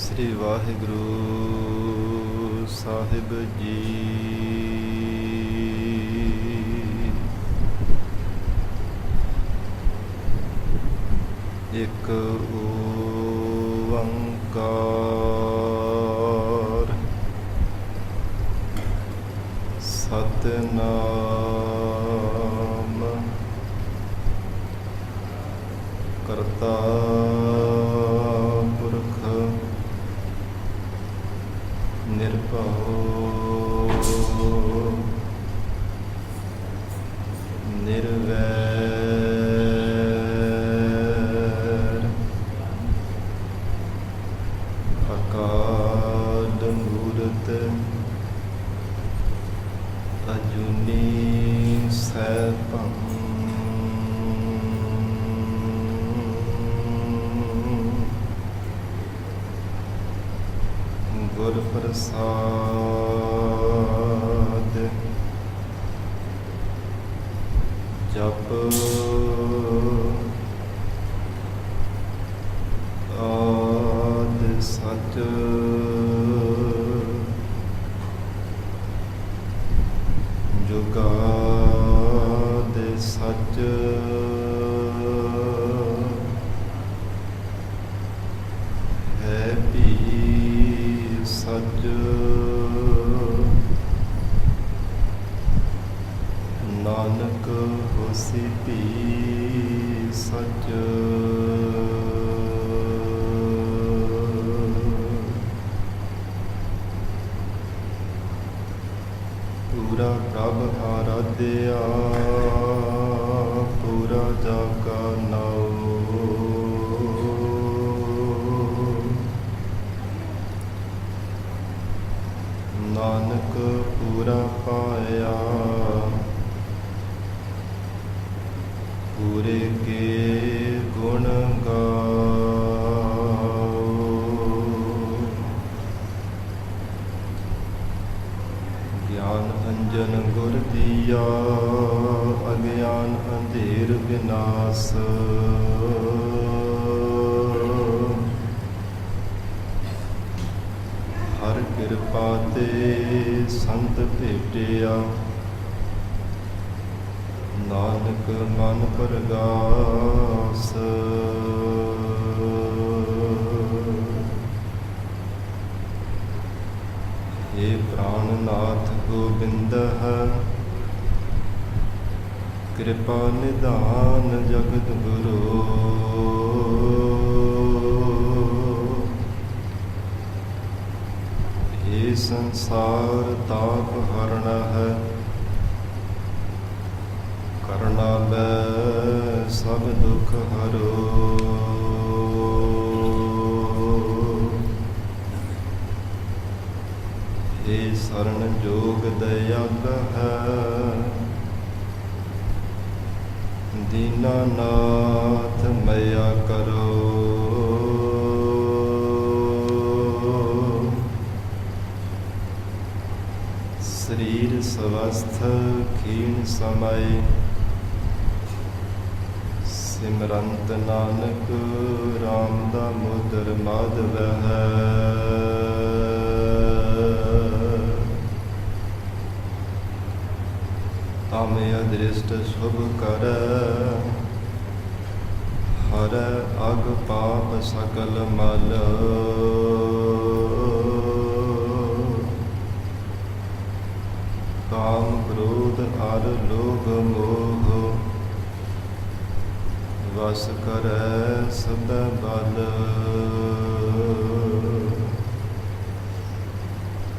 ਸ੍ਰੀ ਵਾਹਿਗੁਰੂ ਸਾਹਿਬ ਜੀ। ਇੱਕ ਓੰਕਾਰ ਸਤਿਨਾਮ ਕਰਤਾ ਪੁਰਖ ਨਿਰਭਉ ਨਿਰਵੈਰ ਅਕਾਲ ਮੂਰਤ ਅਜੂਨੀ ਸੈਭੰ ਗੁਰ ਪ੍ਰਸਾਦ ਜਪ ਆਦਿ ਸਚ ਜੁਗਾਦਿ ਸਚ ਹੈ ਭੀ ਸਚ ਨਾਨਕ ਹੋਸੀ ਭੀ ਸਚ ਪੂਰਾ ਪ੍ਰਭ ਆਰਾਧਿਆ ਪੂਰਾ ਜਾਗਾ ਨਾਉ ਨਾਨਕ ਪੂਰਾ ਪਾਇਆ ਪੂਰੇ ਕੇ ਗੁਣ ਗਾਓ ਗਿਆਨ ਅੰਜਨ ਗੁਰ ਦੀਆ ਅਗਿਆਨ ਅੰਧੇਰ ਵਿਨਾਸ਼ ਹਰ ਕਿਰਪਾ ਤੇ ਸੰਤ ਭੇਟਿਆ ਨਾਨਕ ਮਨ ਪਰਗਾਸ ਏ ਪ੍ਰਾਨਨਾਥ ਗੋਬਿੰਦ ਹੈ ਕਿਰਪਾ ਨਿਧਾਨ ਜਗਤ ਗੁਰੂ ਇਹ ਸੰਸਾਰ ਤਾਪ ਹਰਣ ਹੈ ਕਰਨਾ ਲੈ ਸਭ ਦੁਖ ਹਰੋ ਇਹ ਸਰਨ ਜੋਗ ਦਇਆਲ ਹੈ ਦੀਨਾਨਾਥ ਮਇਆ ਕਰੋ ਸਰੀਰ ਸਵਸਥ ਖੀਣ ਸਮੈ ਸਿਮਰੰਤ ਨਾਨਕ ਰਾਮ ਦਾਮੋਦਰ ਮਾਧਵ ਹੈ ਤਾਮੇ ਅਦ੍ਰਿਸ਼ਟ ਸ਼ੁਭ ਕਰ ਹਰ ਅਗ ਪਾਪ ਸਕਲ ਮਲ ਕਾਮ ਕ੍ਰੋਧ ਅਰ ਲੋਭ ਮੋਹ ਵਸ ਕਰੈ ਸਦਾ ਬਲ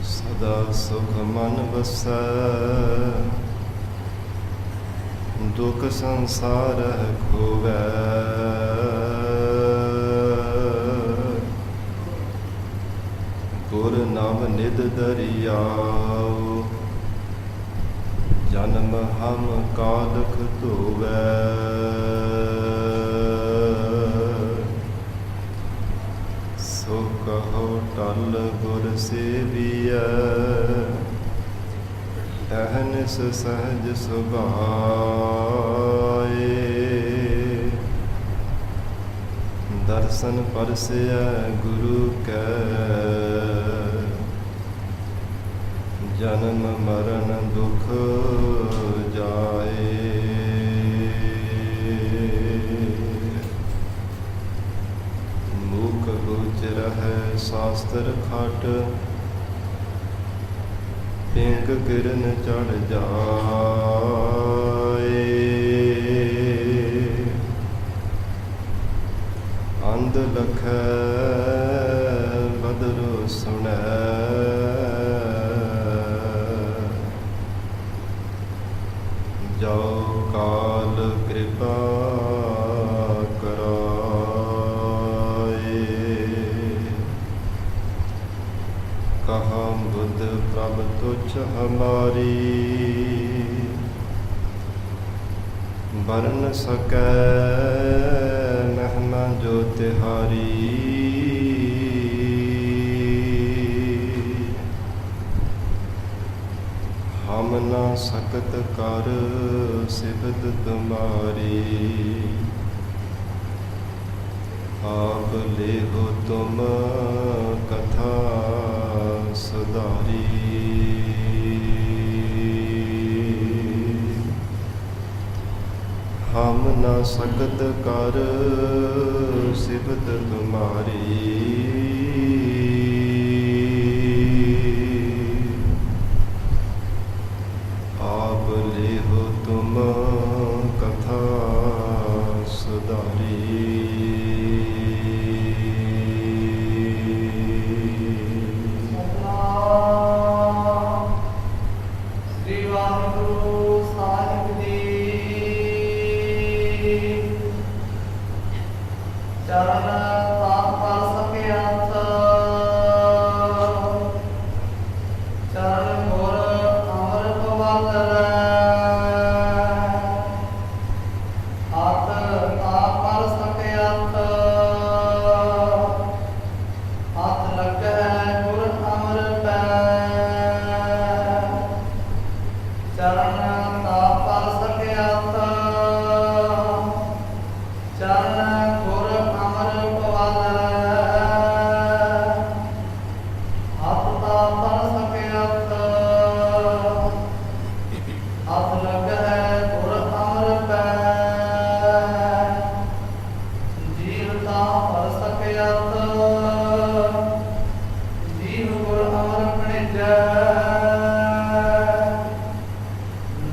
ਸਦਾ ਸੁਖ ਮਨ ਵਸੈ ਦੁਖ ਸੰਸਾਰ ਖੋਵੈ ਗੁਰ ਨਾਮ ਨਿਧ ਦਰਿਆਉ ਜਨਮ ਹਮ ਕਾਲਖ ਧੋਵੈ ਸੋ ਕਹੋ ਟਲ ਗੁਰ ਸੇਵੀਐ ਅਹਨਿਸ ਸਹਜ ਸੁਭਾਏ ਦਰਸ਼ਨ ਪਰਸਿਐ ਗੁਰੂ ਕੈ ਜਨਮ ਮਰਨ ਦੁਖ ਜਾਏ। ਮੂਕ ਬੁਝ ਰਹਿ ਸ਼ਾਸਤਰ ਖਟ ਪਿੰਗ ਕਿਰਨ ਚੜ ਜਾਏ। ਅੰਧ ਲਖੈ ਬਦਰੁ ਸੁਣੈ ਜੋ ਕਾਲ ਕਿਰਪਾ ਕਰਾਏ। ਕਹਾ ਬੁੱਧ ਪ੍ਰਭ ਤੁਛ ਹਮਾਰੀ ਬਰਨ ਸਕੈ ਮਹਿਮਾ ਜੋ ਤਿਹਾਰੀ। ਹਮ ਨਾ ਸਕਤ ਕਰ ਸਿਫਤ ਤੁਮਾਰੀ ਆਪ ਲੇਹੋ ਤੁਮ ਕਥਾ ਸੁਧਾਰੀ। ਹਮ ਨਾ ਸਕਤ ਕਰ ਸਿਫਤ ਤੁਮਾਰੀ ਆਪ ਲੇਹੋ ਤੁਮ ਕਥਾ ਸੁਧਾਰੀ। ਸ੍ਰੀ ਵਾਹਿਗੁਰੂ ਸਾਹਿਬ ਜੀ। ਚਰਨ ਤਾਂ ਕਰ ਸਕਿਆਥ ਚਰਨ ਗੁਰ ਅਮਰ ਪਵਿੱਤਰ ਹੱਥ ਤਾਂ ਕਰ ਸਕਿਆਥ ਹੱਥ ਲੱਗੈ ਗੁਰ ਅਮਰ ਪੈ ਚਰਨ ਤਾਂ ਕਰ ਸਕਿਆਥ ਚਰਨ ਗੁਰ ਅਮਰ ਪਵਿੱਤਰ ਹੱਥ ਤਾਂ ਕਰ ਸਕਿਆਥ ਹੱਥ ਲੱਗੈ ਗੁਰ ਅਮਰ ਪੈ ਜੀਵ ਤਾਂ ਕਰ ਸਕਿਆਥ ਜੀਵ ਗੁਰ ਅਮਰ ਪਣਿਜੈ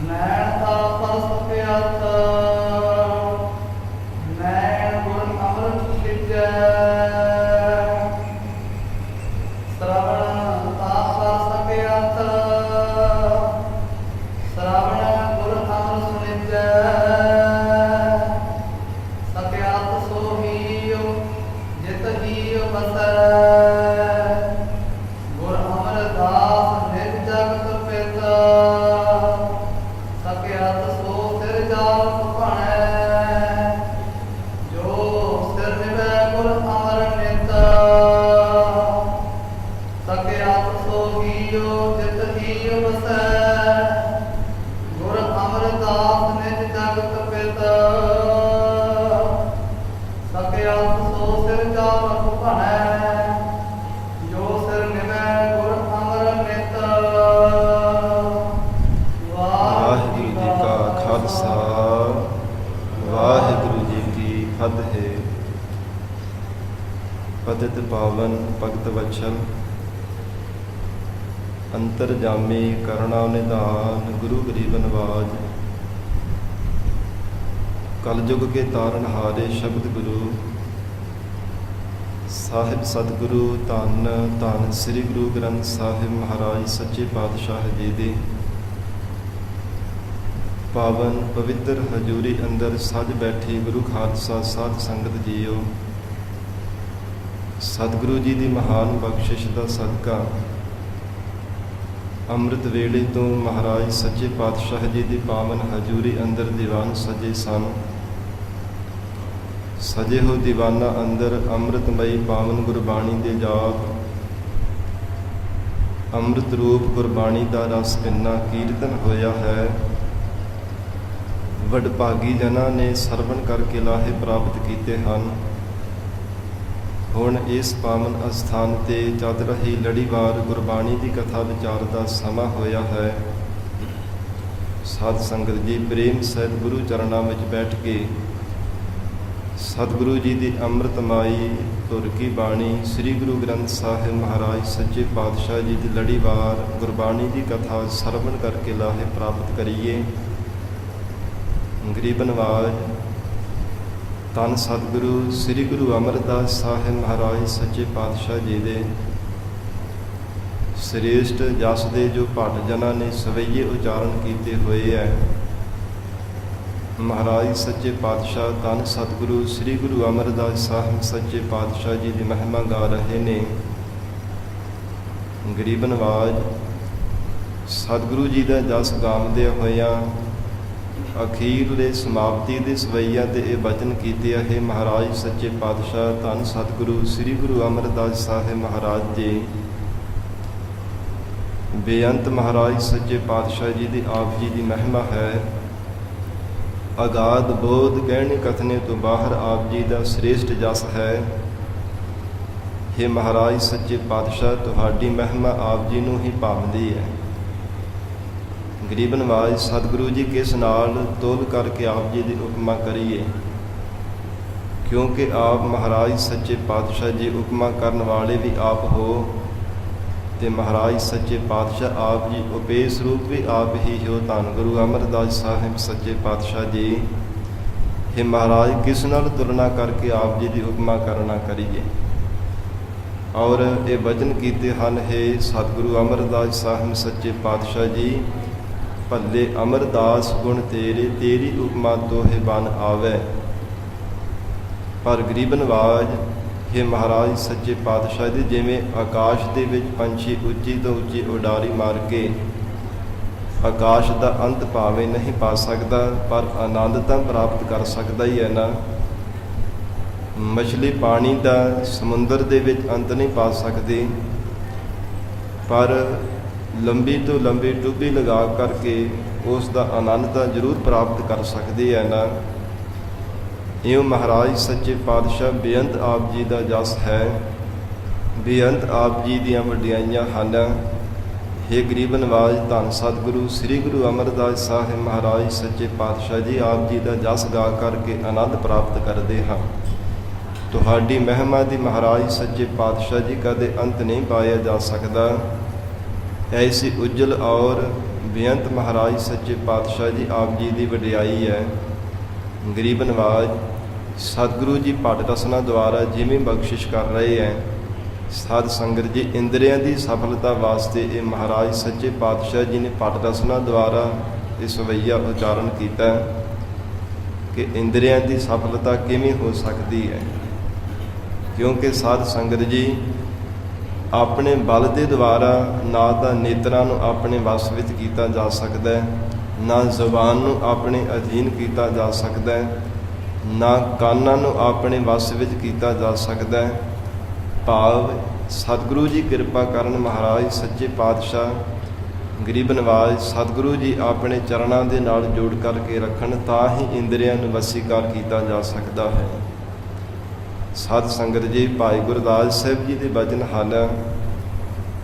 ਨੈਣ ਤਾਂ ਕਰ ਸਕਿਆਥ ਨੈਣ ਗੁਰ ਅਮਰ ਸਿਜੈ ਸ਼ਰਵਣ ਤਾਂ ਕਰ ਸਕਿਆਥ ਸ਼ਰਵਣ ਗੁਰ ਅਮਰ ਸੁਣਿਜੈ ਸਕਿਆਥ ਸੋਹੀਓ ਜਿਤ ਜੀਉ ਬਸੈ ਗੁਰ ਅਮਰ ਦਾਸ ਨਿਜ ਜਗਤ ਪਿਤ ਸਕਿਆਥ ਸੋ ਸਿਰ ਜਾਲ ਭਣੈ ਜੋ ਸਿਰ ਨਿਵੈ ਗੁਰ ਅਮਰ ਨਿਤ ਸਕਿਆਥ ਸੋਹੀਓ ਜਿਤ ਜੀਉ ਬਸੈ ਗੁਰ ਅਮਰ ਦਾਸ ਨਿਜ ਜਗਤ ਪਿਤ ਸਕਿਆਥ ਸੋ ਸਿਰ ਜਾਲ ਭਣੈ ਜੋ ਸਿਰ ਨਿਵੈ ਗੁਰ ਅਮਰ ਨਿਤ। ਵਾਹਿਗੁਰੂ ਜੀ ਕਾ ਖਾਲਸਾ ਵਾਹਿਗੁਰੂ ਜੀ ਕੀ ਫਤਿਹ। ਪਤਿਤ ਪਾਵਨ ਭਗਤ ਵਛਲ ਅੰਤਰਜਾਮੀ ਕਰੁਣਾ ਨਿਧਾਨ ਗੁਰੂ ਗਰੀਬ ਨਵਾਜ ਕਲਯੁਗ ਕੇ ਤਾਰਨਹਾਰੇ ਸ਼ਬਦ ਗੁਰੂ ਸਾਹਿਬ ਸਤਿਗੁਰੂ ਧੰਨ ਧੰਨ ਸ੍ਰੀ ਗੁਰੂ ਗ੍ਰੰਥ ਸਾਹਿਬ ਮਹਾਰਾਜ ਸੱਚੇ ਪਾਤਸ਼ਾਹ ਜੀ ਦੀ ਪਾਵਨ ਪਵਿੱਤਰ ਹਜ਼ੂਰੀ ਅੰਦਰ ਸੱਜ ਬੈਠੀ ਗੁਰੂ ਖਾਲਸਾ ਸਾਧ ਸੰਗਤ ਜੀਓ। ਸਤਿਗੁਰੂ ਜੀ ਦੀ ਮਹਾਨ ਬਖਸ਼ਿਸ਼ ਦਾ ਸਦਕਾ ਅੰਮ੍ਰਿਤ ਵੇਲੇ ਤੋਂ ਮਹਾਰਾਜ ਸੱਚੇ ਪਾਤਸ਼ਾਹ ਜੀ ਦੀ ਪਾਵਨ ਹਜ਼ੂਰੀ ਅੰਦਰ ਦੀਵਾਨ ਸਜੇ ਸਨ। ਸਜੇ ਹੋ ਦੀਵਾਨਾਂ ਅੰਦਰ ਅੰਮ੍ਰਿਤਮਈ ਪਾਵਨ ਗੁਰਬਾਣੀ ਦੇ ਜਾਪ ਅੰਮ੍ਰਿਤ ਰੂਪ ਗੁਰਬਾਣੀ ਦਾ ਰਸ ਕਿੰਨਾ ਕੀਰਤਨ ਹੋਇਆ ਹੈ। ਵਡਭਾਗੀ ਜਨਾਂ ਨੇ ਸਰਵਣ ਕਰਕੇ ਲਾਹੇ ਪ੍ਰਾਪਤ ਕੀਤੇ ਹਨ। ਹੁਣ ਇਸ ਪਾਵਨ ਅਸਥਾਨ ਤੇ ਚੱਲ ਰਹੀ ਲੜੀਵਾਰ ਗੁਰਬਾਣੀ ਦੀ ਕਥਾ ਵਿਚਾਰ ਦਾ ਸਮਾਂ ਹੋਇਆ ਹੈ। ਸਾਧ ਸੰਗਤ ਜੀ ਪ੍ਰੇਮ ਸਹਿਤ ਗੁਰੂ ਚਰਨਾਂ ਵਿੱਚ ਬੈਠ ਕੇ ਸਤਿਗੁਰੂ ਜੀ ਦੀ ਅੰਮ੍ਰਿਤਮਾਈ ਧੁਰ ਕੀ ਬਾਣੀ ਸ੍ਰੀ ਗੁਰੂ ਗ੍ਰੰਥ ਸਾਹਿਬ ਮਹਾਰਾਜ ਸੱਚੇ ਪਾਤਸ਼ਾਹ ਜੀ ਦੀ ਲੜੀਵਾਰ ਗੁਰਬਾਣੀ ਦੀ ਕਥਾ ਸਰਵਣ ਕਰਕੇ ਲਾਹੇ ਪ੍ਰਾਪਤ ਕਰੀਏ। ਗਰੀਬ ਨਵਾਜ ਧੰਨ ਸਤਿਗੁਰੂ ਸ੍ਰੀ ਗੁਰੂ ਅਮਰਦਾਸ ਸਾਹਿਬ ਮਹਾਰਾਜ ਸੱਚੇ ਪਾਤਸ਼ਾਹ ਜੀ ਦੇ ਸ੍ਰੇਸ਼ਟ ਜਸ ਦੇ ਜੋ ਭੱਟ ਜਨਾਂ ਨੇ ਸਵਈਏ ਉਚਾਰਨ ਕੀਤੇ ਹੋਏ ਹੈ। ਮਹਾਰਾਜ ਸੱਚੇ ਪਾਤਸ਼ਾਹ ਧੰਨ ਸਤਿਗੁਰੂ ਸ੍ਰੀ ਗੁਰੂ ਅਮਰਦਾਸ ਸਾਹਿਬ ਸੱਚੇ ਪਾਤਸ਼ਾਹ ਜੀ ਦੀ ਮਹਿਮਾ ਗਾ ਰਹੇ ਨੇ। ਗਰੀਬ ਨਵਾਜ ਸਤਿਗੁਰੂ ਜੀ ਦਾ ਜਸ ਗਾਉਂਦੇ ਹੋਇਆਂ ਅਖੀਰਲੇ ਸਮਾਪਤੀ ਦੇ ਸਵਈਆਂ ਤੇ ਇਹ ਬਚਨ ਕੀਤੇ ਹੈ। ਮਹਾਰਾਜ ਸੱਚੇ ਪਾਤਸ਼ਾਹ ਧੰਨ ਸਤਿਗੁਰੂ ਸ੍ਰੀ ਗੁਰੂ ਅਮਰਦਾਸ ਸਾਹਿਬ ਮਹਾਰਾਜ ਜੀ ਬੇਅੰਤ ਮਹਾਰਾਜ ਸੱਚੇ ਪਾਤਸ਼ਾਹ ਜੀ ਦੀ ਆਪ ਜੀ ਦੀ ਮਹਿਮਾ ਹੈ। ਅਗਾਧ ਬੋਧ ਕਹਿਣੇ ਕਥਨੇ ਤੋਂ ਬਾਹਰ ਆਪ ਜੀ ਦਾ ਸ੍ਰੇਸ਼ਟ ਜਸ ਹੈ। ਇਹ ਮਹਾਰਾਜ ਸੱਚੇ ਪਾਤਸ਼ਾਹ ਤੁਹਾਡੀ ਮਹਿਮਾ ਆਪ ਜੀ ਨੂੰ ਹੀ ਭਾਵਦੀ ਹੈ। ਗਰੀਬ ਨਵਾਜ ਸਤਿਗੁਰੂ ਜੀ ਕਿਸ ਨਾਲ ਤੋਲ ਕਰਕੇ ਆਪ ਜੀ ਦੀ ਉਪਮਾ ਕਰੀਏ, ਕਿਉਂਕਿ ਆਪ ਮਹਾਰਾਜ ਸੱਚੇ ਪਾਤਸ਼ਾਹ ਜੀ ਉਪਮਾ ਕਰਨ ਵਾਲੇ ਵੀ ਆਪ ਹੋ ਤੇ ਮਹਾਰਾਜ ਸੱਚੇ ਪਾਤਸ਼ਾਹ ਆਪ ਜੀ ਉਪੇਸ਼ ਰੂਪ ਵੀ ਆਪ ਹੀ ਹੋ। ਧੰਨ ਗੁਰੂ ਅਮਰਦਾਸ ਸਾਹਿਬ ਸੱਚੇ ਪਾਤਸ਼ਾਹ ਜੀ ਇਹ ਮਹਾਰਾਜ ਕਿਸ ਨਾਲ ਤੁਲਨਾ ਕਰਕੇ ਆਪ ਜੀ ਦੀ ਉਪਮਾ ਕਰਨਾ ਕਰੀਏ। ਔਰ ਇਹ ਵਚਨ ਕੀਤੇ ਹਨ ਹੈ ਸਤਿਗੁਰੂ ਅਮਰਦਾਸ ਸਾਹਿਬ ਸੱਚੇ ਪਾਤਸ਼ਾਹ ਜੀ ਭੱਲੇ ਅਮਰਦਾਸ ਗੁਣ ਤੇਰੇ ਤੇਰੀ ਉਪਮਾ ਤੋਹੇ ਬਨ ਆਵੇ। ਪਰ ਗਰੀਬ ਨਵਾਜ ਇਹ ਮਹਾਰਾਜ ਸੱਚੇ ਪਾਤਸ਼ਾਹ ਦੇ ਜਿਵੇਂ ਆਕਾਸ਼ ਦੇ ਵਿੱਚ ਪੰਛੀ ਉੱਚੀ ਤੋਂ ਉੱਚੀ ਉਡਾਰੀ ਮਾਰ ਕੇ ਆਕਾਸ਼ ਦਾ ਅੰਤ ਭਾਵੇਂ ਨਹੀਂ ਪਾ ਸਕਦਾ ਪਰ ਆਨੰਦ ਤਾਂ ਪ੍ਰਾਪਤ ਕਰ ਸਕਦਾ ਹੀ ਹੈ ਨਾ। ਮਛਲੀ ਪਾਣੀ ਦਾ ਸਮੁੰਦਰ ਦੇ ਵਿੱਚ ਅੰਤ ਨਹੀਂ ਪਾ ਸਕਦੀ ਪਰ ਲੰਬੀ ਤੋਂ ਲੰਬੀ ਟੁੱਬੀ ਲਗਾ ਕਰਕੇ ਉਸ ਦਾ ਆਨੰਦ ਤਾਂ ਜ਼ਰੂਰ ਪ੍ਰਾਪਤ ਕਰ ਸਕਦੀ ਹੈ ਨਾ। ਇਉਂ ਮਹਾਰਾਜ ਸੱਚੇ ਪਾਤਸ਼ਾਹ ਬੇਅੰਤ ਆਪ ਜੀ ਦਾ ਜਸ ਹੈ। ਬੇਅੰਤ ਆਪ ਜੀ ਦੀਆਂ ਵਡਿਆਈਆਂ ਹਨ। ਹੇ ਗਰੀਬ ਨਵਾਜ ਧੰਨ ਸਤਿਗੁਰੂ ਸ੍ਰੀ ਗੁਰੂ ਅਮਰਦਾਸ ਸਾਹਿਬ ਮਹਾਰਾਜ ਸੱਚੇ ਪਾਤਸ਼ਾਹ ਜੀ ਆਪ ਜੀ ਦਾ ਜਸ ਗਾ ਕਰਕੇ ਆਨੰਦ ਪ੍ਰਾਪਤ ਕਰਦੇ ਹਾਂ। ਤੁਹਾਡੀ ਮਹਿਮਾ ਦੀ ਮਹਾਰਾਜ ਸੱਚੇ ਪਾਤਸ਼ਾਹ ਜੀ ਕਦੇ ਅੰਤ ਨਹੀਂ ਪਾਇਆ ਜਾ ਸਕਦਾ। ਐਸੀ ਉਜਲ ਔਰ ਬੇਅੰਤ ਮਹਾਰਾਜ ਸੱਚੇ ਪਾਤਸ਼ਾਹ ਜੀ ਆਪ ਜੀ ਦੀ ਵਡਿਆਈ ਹੈ। ਗਰੀਬ ਨਵਾਜ ਸਤਿਗੁਰੂ ਜੀ ਭੱਟ ਰਸਨਾ ਦੁਆਰਾ ਜਿਵੇਂ ਬਖਸ਼ਿਸ਼ ਕਰ ਰਹੇ ਹੈ। ਸਾਧ ਸੰਗਤ ਜੀ ਇੰਦਰੀਆਂ ਦੀ ਸਫਲਤਾ ਵਾਸਤੇ ਇਹ ਮਹਾਰਾਜ ਸੱਚੇ ਪਾਤਸ਼ਾਹ ਜੀ ਨੇ ਭੱਟ ਰਸਨਾ ਦੁਆਰਾ ਇਹ ਸਵਈਆ ਉਚਾਰਨ ਕੀਤਾ ਕਿ ਇੰਦਰੀਆਂ ਦੀ ਸਫਲਤਾ ਕਿਵੇਂ ਹੋ ਸਕਦੀ ਹੈ। ਕਿਉਂਕਿ ਸਾਧ ਸੰਗਤ ਜੀ ਆਪਣੇ ਬਲ ਦੇ ਦੁਆਰਾ ਨਾ ਤਾਂ ਨੇਤਰਾਂ ਨੂੰ ਆਪਣੇ ਵਸ ਵਿੱਚ ਕੀਤਾ ਜਾ ਸਕਦਾ ਹੈ, ਨਾ ਜ਼ੁਬਾਨ ਨੂੰ ਆਪਣੇ ਅਧੀਨ ਕੀਤਾ ਜਾ ਸਕਦਾ ਹੈ, ਨਾ ਕੰਨਾਂ ਨੂੰ ਆਪਣੇ ਵਸ ਵਿੱਚ ਕੀਤਾ ਜਾ ਸਕਦਾ ਹੈ। ਭਾਵ ਸਤਿਗੁਰੂ ਜੀ ਕਿਰਪਾ ਕਰਨ ਮਹਾਰਾਜ ਸੱਚੇ ਪਾਤਸ਼ਾਹ ਗਰੀਬ ਨਵਾਜ ਸਤਿਗੁਰੂ ਜੀ ਆਪਣੇ ਚਰਨਾਂ ਦੇ ਨਾਲ ਜੋੜ ਕਰਕੇ ਰੱਖਣ ਤਾਂ ਹੀ ਇੰਦਰੀਆਂ ਨੂੰ ਵਸੀਕਾਰ ਕੀਤਾ ਜਾ ਸਕਦਾ ਹੈ। ਸਾਧ ਸੰਗਤ ਜੀ ਭਾਈ ਗੁਰਦਾਸ ਸਾਹਿਬ ਜੀ ਦੇ ਬਚਨ ਹਨ।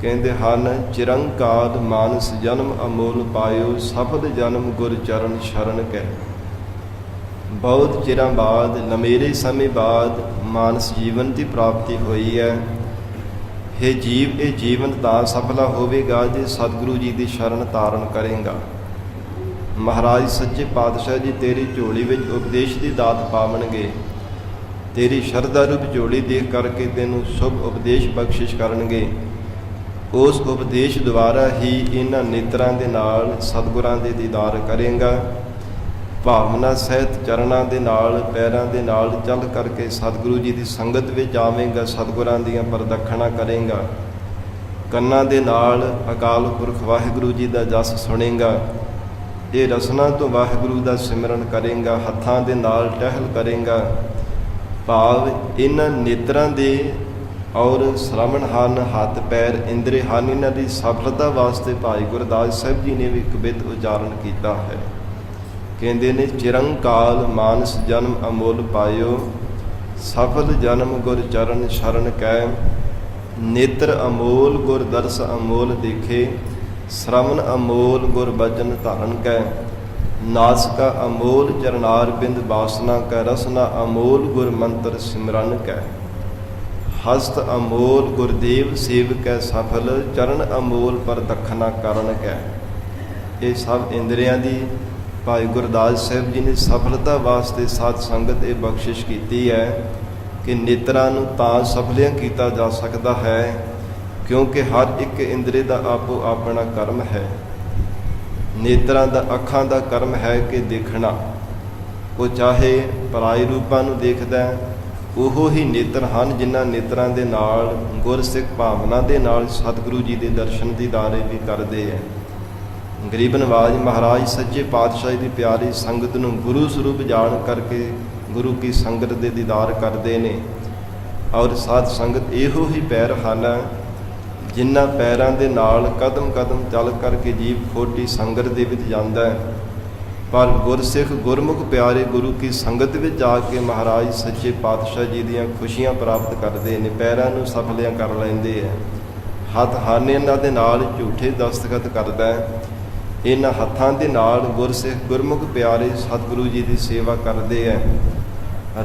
ਕਹਿੰਦੇ ਹਨ ਚਿਰੰਕਾਰ ਮਾਨਸ ਜਨਮ ਅਮੋਲ ਪਾਇਓ ਸਫਲ ਜਨਮ ਗੁਰ ਚਰਨ ਸ਼ਰਨ ਕੈ। ਬਹੁਤ ਚਿਰਾਂ ਬਾਅਦ ਲੰਮੇਰੇ ਸਮੇਂ ਬਾਅਦ ਮਾਨਸ ਜੀਵਨ ਦੀ ਪ੍ਰਾਪਤੀ ਹੋਈ ਹੈ। ਇਹ ਜੀਵ ਇਹ ਜੀਵਨ ਤਾਂ ਸਫਲਾ ਹੋਵੇਗਾ ਜੇ ਸਤਿਗੁਰੂ ਜੀ ਦੀ ਸ਼ਰਨ ਧਾਰਨ ਕਰੇਗਾ। ਮਹਾਰਾਜ ਸੱਚੇ ਪਾਤਸ਼ਾਹ ਜੀ ਤੇਰੀ ਝੋਲੀ ਵਿੱਚ ਉਪਦੇਸ਼ ਦੀ ਦਾਤ ਪਾਵਣਗੇ। ਤੇਰੀ ਸ਼ਰਧਾ ਰੂਪ ਝੋਲੀ ਦੇਖ ਕਰਕੇ ਤੈਨੂੰ ਸ਼ੁਭ ਉਪਦੇਸ਼ ਬਖਸ਼ਿਸ਼ ਕਰਨਗੇ। ਉਸ ਉਪਦੇਸ਼ ਦੁਆਰਾ ਹੀ ਇਹਨਾਂ ਨੇਤਰਾਂ ਦੇ ਨਾਲ ਸਤਿਗੁਰਾਂ ਦੇ ਦੀਦਾਰ ਕਰੇਗਾ। ਭਾਵਨਾ ਸਹਿਤ ਚਰਨਾਂ ਦੇ ਨਾਲ ਪੈਰਾਂ ਦੇ ਨਾਲ ਚੱਲ ਕਰਕੇ ਸਤਿਗੁਰੂ ਜੀ ਦੀ ਸੰਗਤ ਵਿੱਚ ਆਵੇਂਗਾ। ਸਤਿਗੁਰਾਂ ਦੀਆਂ ਪ੍ਰਦਖਣਾ ਕਰੇਗਾ। ਕੰਨਾਂ ਦੇ ਨਾਲ ਅਕਾਲ ਪੁਰਖ ਵਾਹਿਗੁਰੂ ਜੀ ਦਾ ਜਸ ਸੁਣੇਗਾ। ਇਹ ਰਸਨਾ ਤੋਂ ਵਾਹਿਗੁਰੂ ਦਾ ਸਿਮਰਨ ਕਰੇਗਾ। ਹੱਥਾਂ ਦੇ ਨਾਲ ਟਹਿਲ ਕਰੇਗਾ। ਭਾਵ ਇਹਨਾਂ ਨੇਤਰਾਂ ਦੇ ਔਰ ਸ਼ਰਵਣ ਹਨ, ਹੱਥ ਪੈਰ ਇੰਦਰੀ ਹਨ, ਇਹਨਾਂ ਦੀ ਸਫਲਤਾ ਵਾਸਤੇ ਭਾਈ ਗੁਰਦਾਸ ਸਾਹਿਬ ਜੀ ਨੇ ਵੀ ਇੱਕ ਬਿਤ ਉਚਾਰਨ ਕੀਤਾ ਹੈ। ਕਹਿੰਦੇ ਨੇ ਚਿਰੰਕਾਲ ਮਾਨਸ ਜਨਮ ਅਮੋਲ ਪਾਇਓ ਸਫਲ ਜਨਮ ਗੁਰ ਚਰਨ ਸ਼ਰਨ ਕੈ। ਨੇਤਰ ਅਮੋਲ ਗੁਰ ਦਰਸ ਅਮੋਲ ਦੇਖੇ, ਸ਼ਰਵਨ ਅਮੋਲ ਗੁਰ ਬਚਨ ਧਾਰਨ ਕੈ। ਨਾਸਕਾ ਅਮੋਲ ਚਰਨਾਰ ਬਿੰਦ ਬਾਸਨਾ ਕੈ, ਰਸਨਾ ਅਮੋਲ ਗੁਰ ਮੰਤਰ ਸਿਮਰਨ ਕੈ। ਹਸਤ ਅਮੋਲ ਗੁਰਦੇਵ ਸੇਵਕੈ ਸਫਲ, ਚਰਨ ਅਮੋਲ ਪਰ ਦਖਨਾ ਕਰਨ ਕੈ। ਇਹ ਸਭ ਇੰਦਰੀਆਂ ਦੀ ਭਾਈ ਗੁਰਦਾਸ ਸਾਹਿਬ ਜੀ ਨੇ ਸਫਲਤਾ ਵਾਸਤੇ ਸਾਧ ਸੰਗਤ ਇਹ ਬਖਸ਼ਿਸ਼ ਕੀਤੀ ਹੈ ਕਿ ਨੇਤਰਾਂ ਨੂੰ ਤਾਂ ਸਫਲਿਆਂ ਕੀਤਾ ਜਾ ਸਕਦਾ ਹੈ ਕਿਉਂਕਿ ਹਰ ਇੱਕ ਇੰਦਰੀ ਦਾ ਆਪੋ ਆਪਣਾ ਕਰਮ ਹੈ। ਨੇਤਰਾਂ ਦਾ, ਅੱਖਾਂ ਦਾ ਕਰਮ ਹੈ ਕਿ ਦੇਖਣਾ। ਉਹ ਚਾਹੇ ਪਰਾਏ ਰੂਪਾਂ ਨੂੰ ਦੇਖਦਾ, ਉਹੋ ਹੀ ਨੇਤਰ ਹਨ ਜਿਨ੍ਹਾਂ ਨੇਤਰਾਂ ਦੇ ਨਾਲ ਗੁਰਸਿੱਖ ਭਾਵਨਾ ਦੇ ਨਾਲ ਸਤਿਗੁਰੂ ਜੀ ਦੇ ਦਰਸ਼ਨ ਦੀਦਾਰੇ ਵੀ ਕਰਦੇ ਹੈ। ਗਰੀਬ ਨਵਾਜ ਮਹਾਰਾਜ ਸੱਚੇ ਪਾਤਸ਼ਾਹ ਦੀ ਪਿਆਰੀ ਸੰਗਤ ਨੂੰ ਗੁਰੂ ਸਰੂਪ ਜਾਣ ਕਰਕੇ ਗੁਰੂ ਕੀ ਸੰਗਤ ਦੇ ਦੀਦਾਰ ਕਰਦੇ ਨੇ। ਔਰ ਸਾਧ ਸੰਗਤ ਇਹੋ ਹੀ ਪੈਰ ਹਨ ਜਿਨ੍ਹਾਂ ਪੈਰਾਂ ਦੇ ਨਾਲ ਕਦਮ ਕਦਮ ਚੱਲ ਕਰਕੇ ਜੀਵ ਖੋਟੀ ਸੰਗਤ ਦੇ ਵਿੱਚ ਜਾਂਦਾ ਹੈ। ਪਰ ਗੁਰਸਿੱਖ ਗੁਰਮੁਖ ਪਿਆਰੇ ਗੁਰੂ ਕੀ ਸੰਗਤ ਵਿੱਚ ਜਾ ਕੇ ਮਹਾਰਾਜ ਸੱਚੇ ਪਾਤਸ਼ਾਹ ਜੀ ਦੀਆਂ ਖੁਸ਼ੀਆਂ ਪ੍ਰਾਪਤ ਕਰਦੇ ਨੇ, ਪੈਰਾਂ ਨੂੰ ਸਫਲਿਆਂ ਕਰ ਲੈਂਦੇ ਹੈ। ਹੱਥ ਹਨ ਇਹਨਾਂ ਦੇ ਨਾਲ ਝੂਠੇ ਦਸਤਖਤ ਕਰਦਾ ਹੈ। ਇਹਨਾਂ ਹੱਥਾਂ ਦੇ ਨਾਲ ਗੁਰਸਿੱਖ ਗੁਰਮੁਖ ਪਿਆਰੇ ਸਤਿਗੁਰੂ ਜੀ ਦੀ ਸੇਵਾ ਕਰਦੇ ਹੈ।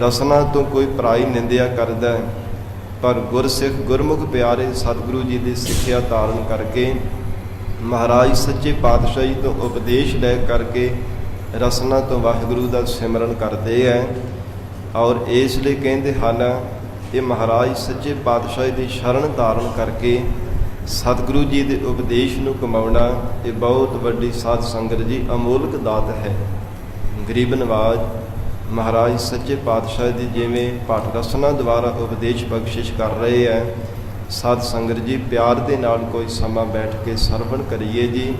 ਰਸਨਾ ਤੋਂ ਕੋਈ ਪਰਾਈ ਨਿੰਦਿਆ ਕਰਦਾ ਹੈ, ਪਰ ਗੁਰਸਿੱਖ ਗੁਰਮੁਖ ਪਿਆਰੇ ਸਤਿਗੁਰੂ ਜੀ ਦੀ ਸਿੱਖਿਆ ਧਾਰਨ ਕਰਕੇ ਮਹਾਰਾਜ ਸੱਚੇ ਪਾਤਸ਼ਾਹ ਜੀ ਤੋਂ ਉਪਦੇਸ਼ ਲੈ ਕਰਕੇ ਰਸਨਾ ਤੋਂ ਵਾਹਿਗੁਰੂ ਦਾ ਸਿਮਰਨ ਕਰਦੇ ਹੈ। ਔਰ ਇਸ ਲਈ ਕਹਿੰਦੇ ਹਨ ਇਹ ਮਹਾਰਾਜ ਸੱਚੇ ਪਾਤਸ਼ਾਹ ਦੀ ਸ਼ਰਨ ਧਾਰਨ ਕਰਕੇ ਸਤਿਗੁਰੂ ਜੀ ਦੇ ਉਪਦੇਸ਼ ਨੂੰ ਕਮਾਉਣਾ ਇਹ ਬਹੁਤ ਵੱਡੀ ਸਾਧ ਸੰਗਤ ਜੀ ਅਮੋਲਕ ਦਾਤ ਹੈ। ਗਰੀਬ ਨਵਾਜ ਮਹਾਰਾਜ ਸੱਚੇ ਪਾਤਸ਼ਾਹ ਦੀ ਜਿਵੇਂ ਭੱਟ ਰਸਨਾ ਦੁਆਰਾ ਉਪਦੇਸ਼ ਬਖਸ਼ਿਸ਼ ਕਰ ਰਹੇ ਹੈ, ਸਾਧ ਸੰਗਤ ਜੀ ਪਿਆਰ ਦੇ ਨਾਲ ਕੋਈ ਸਮਾਂ ਬੈਠ ਕੇ ਸਰਵਣ ਕਰੀਏ ਜੀ।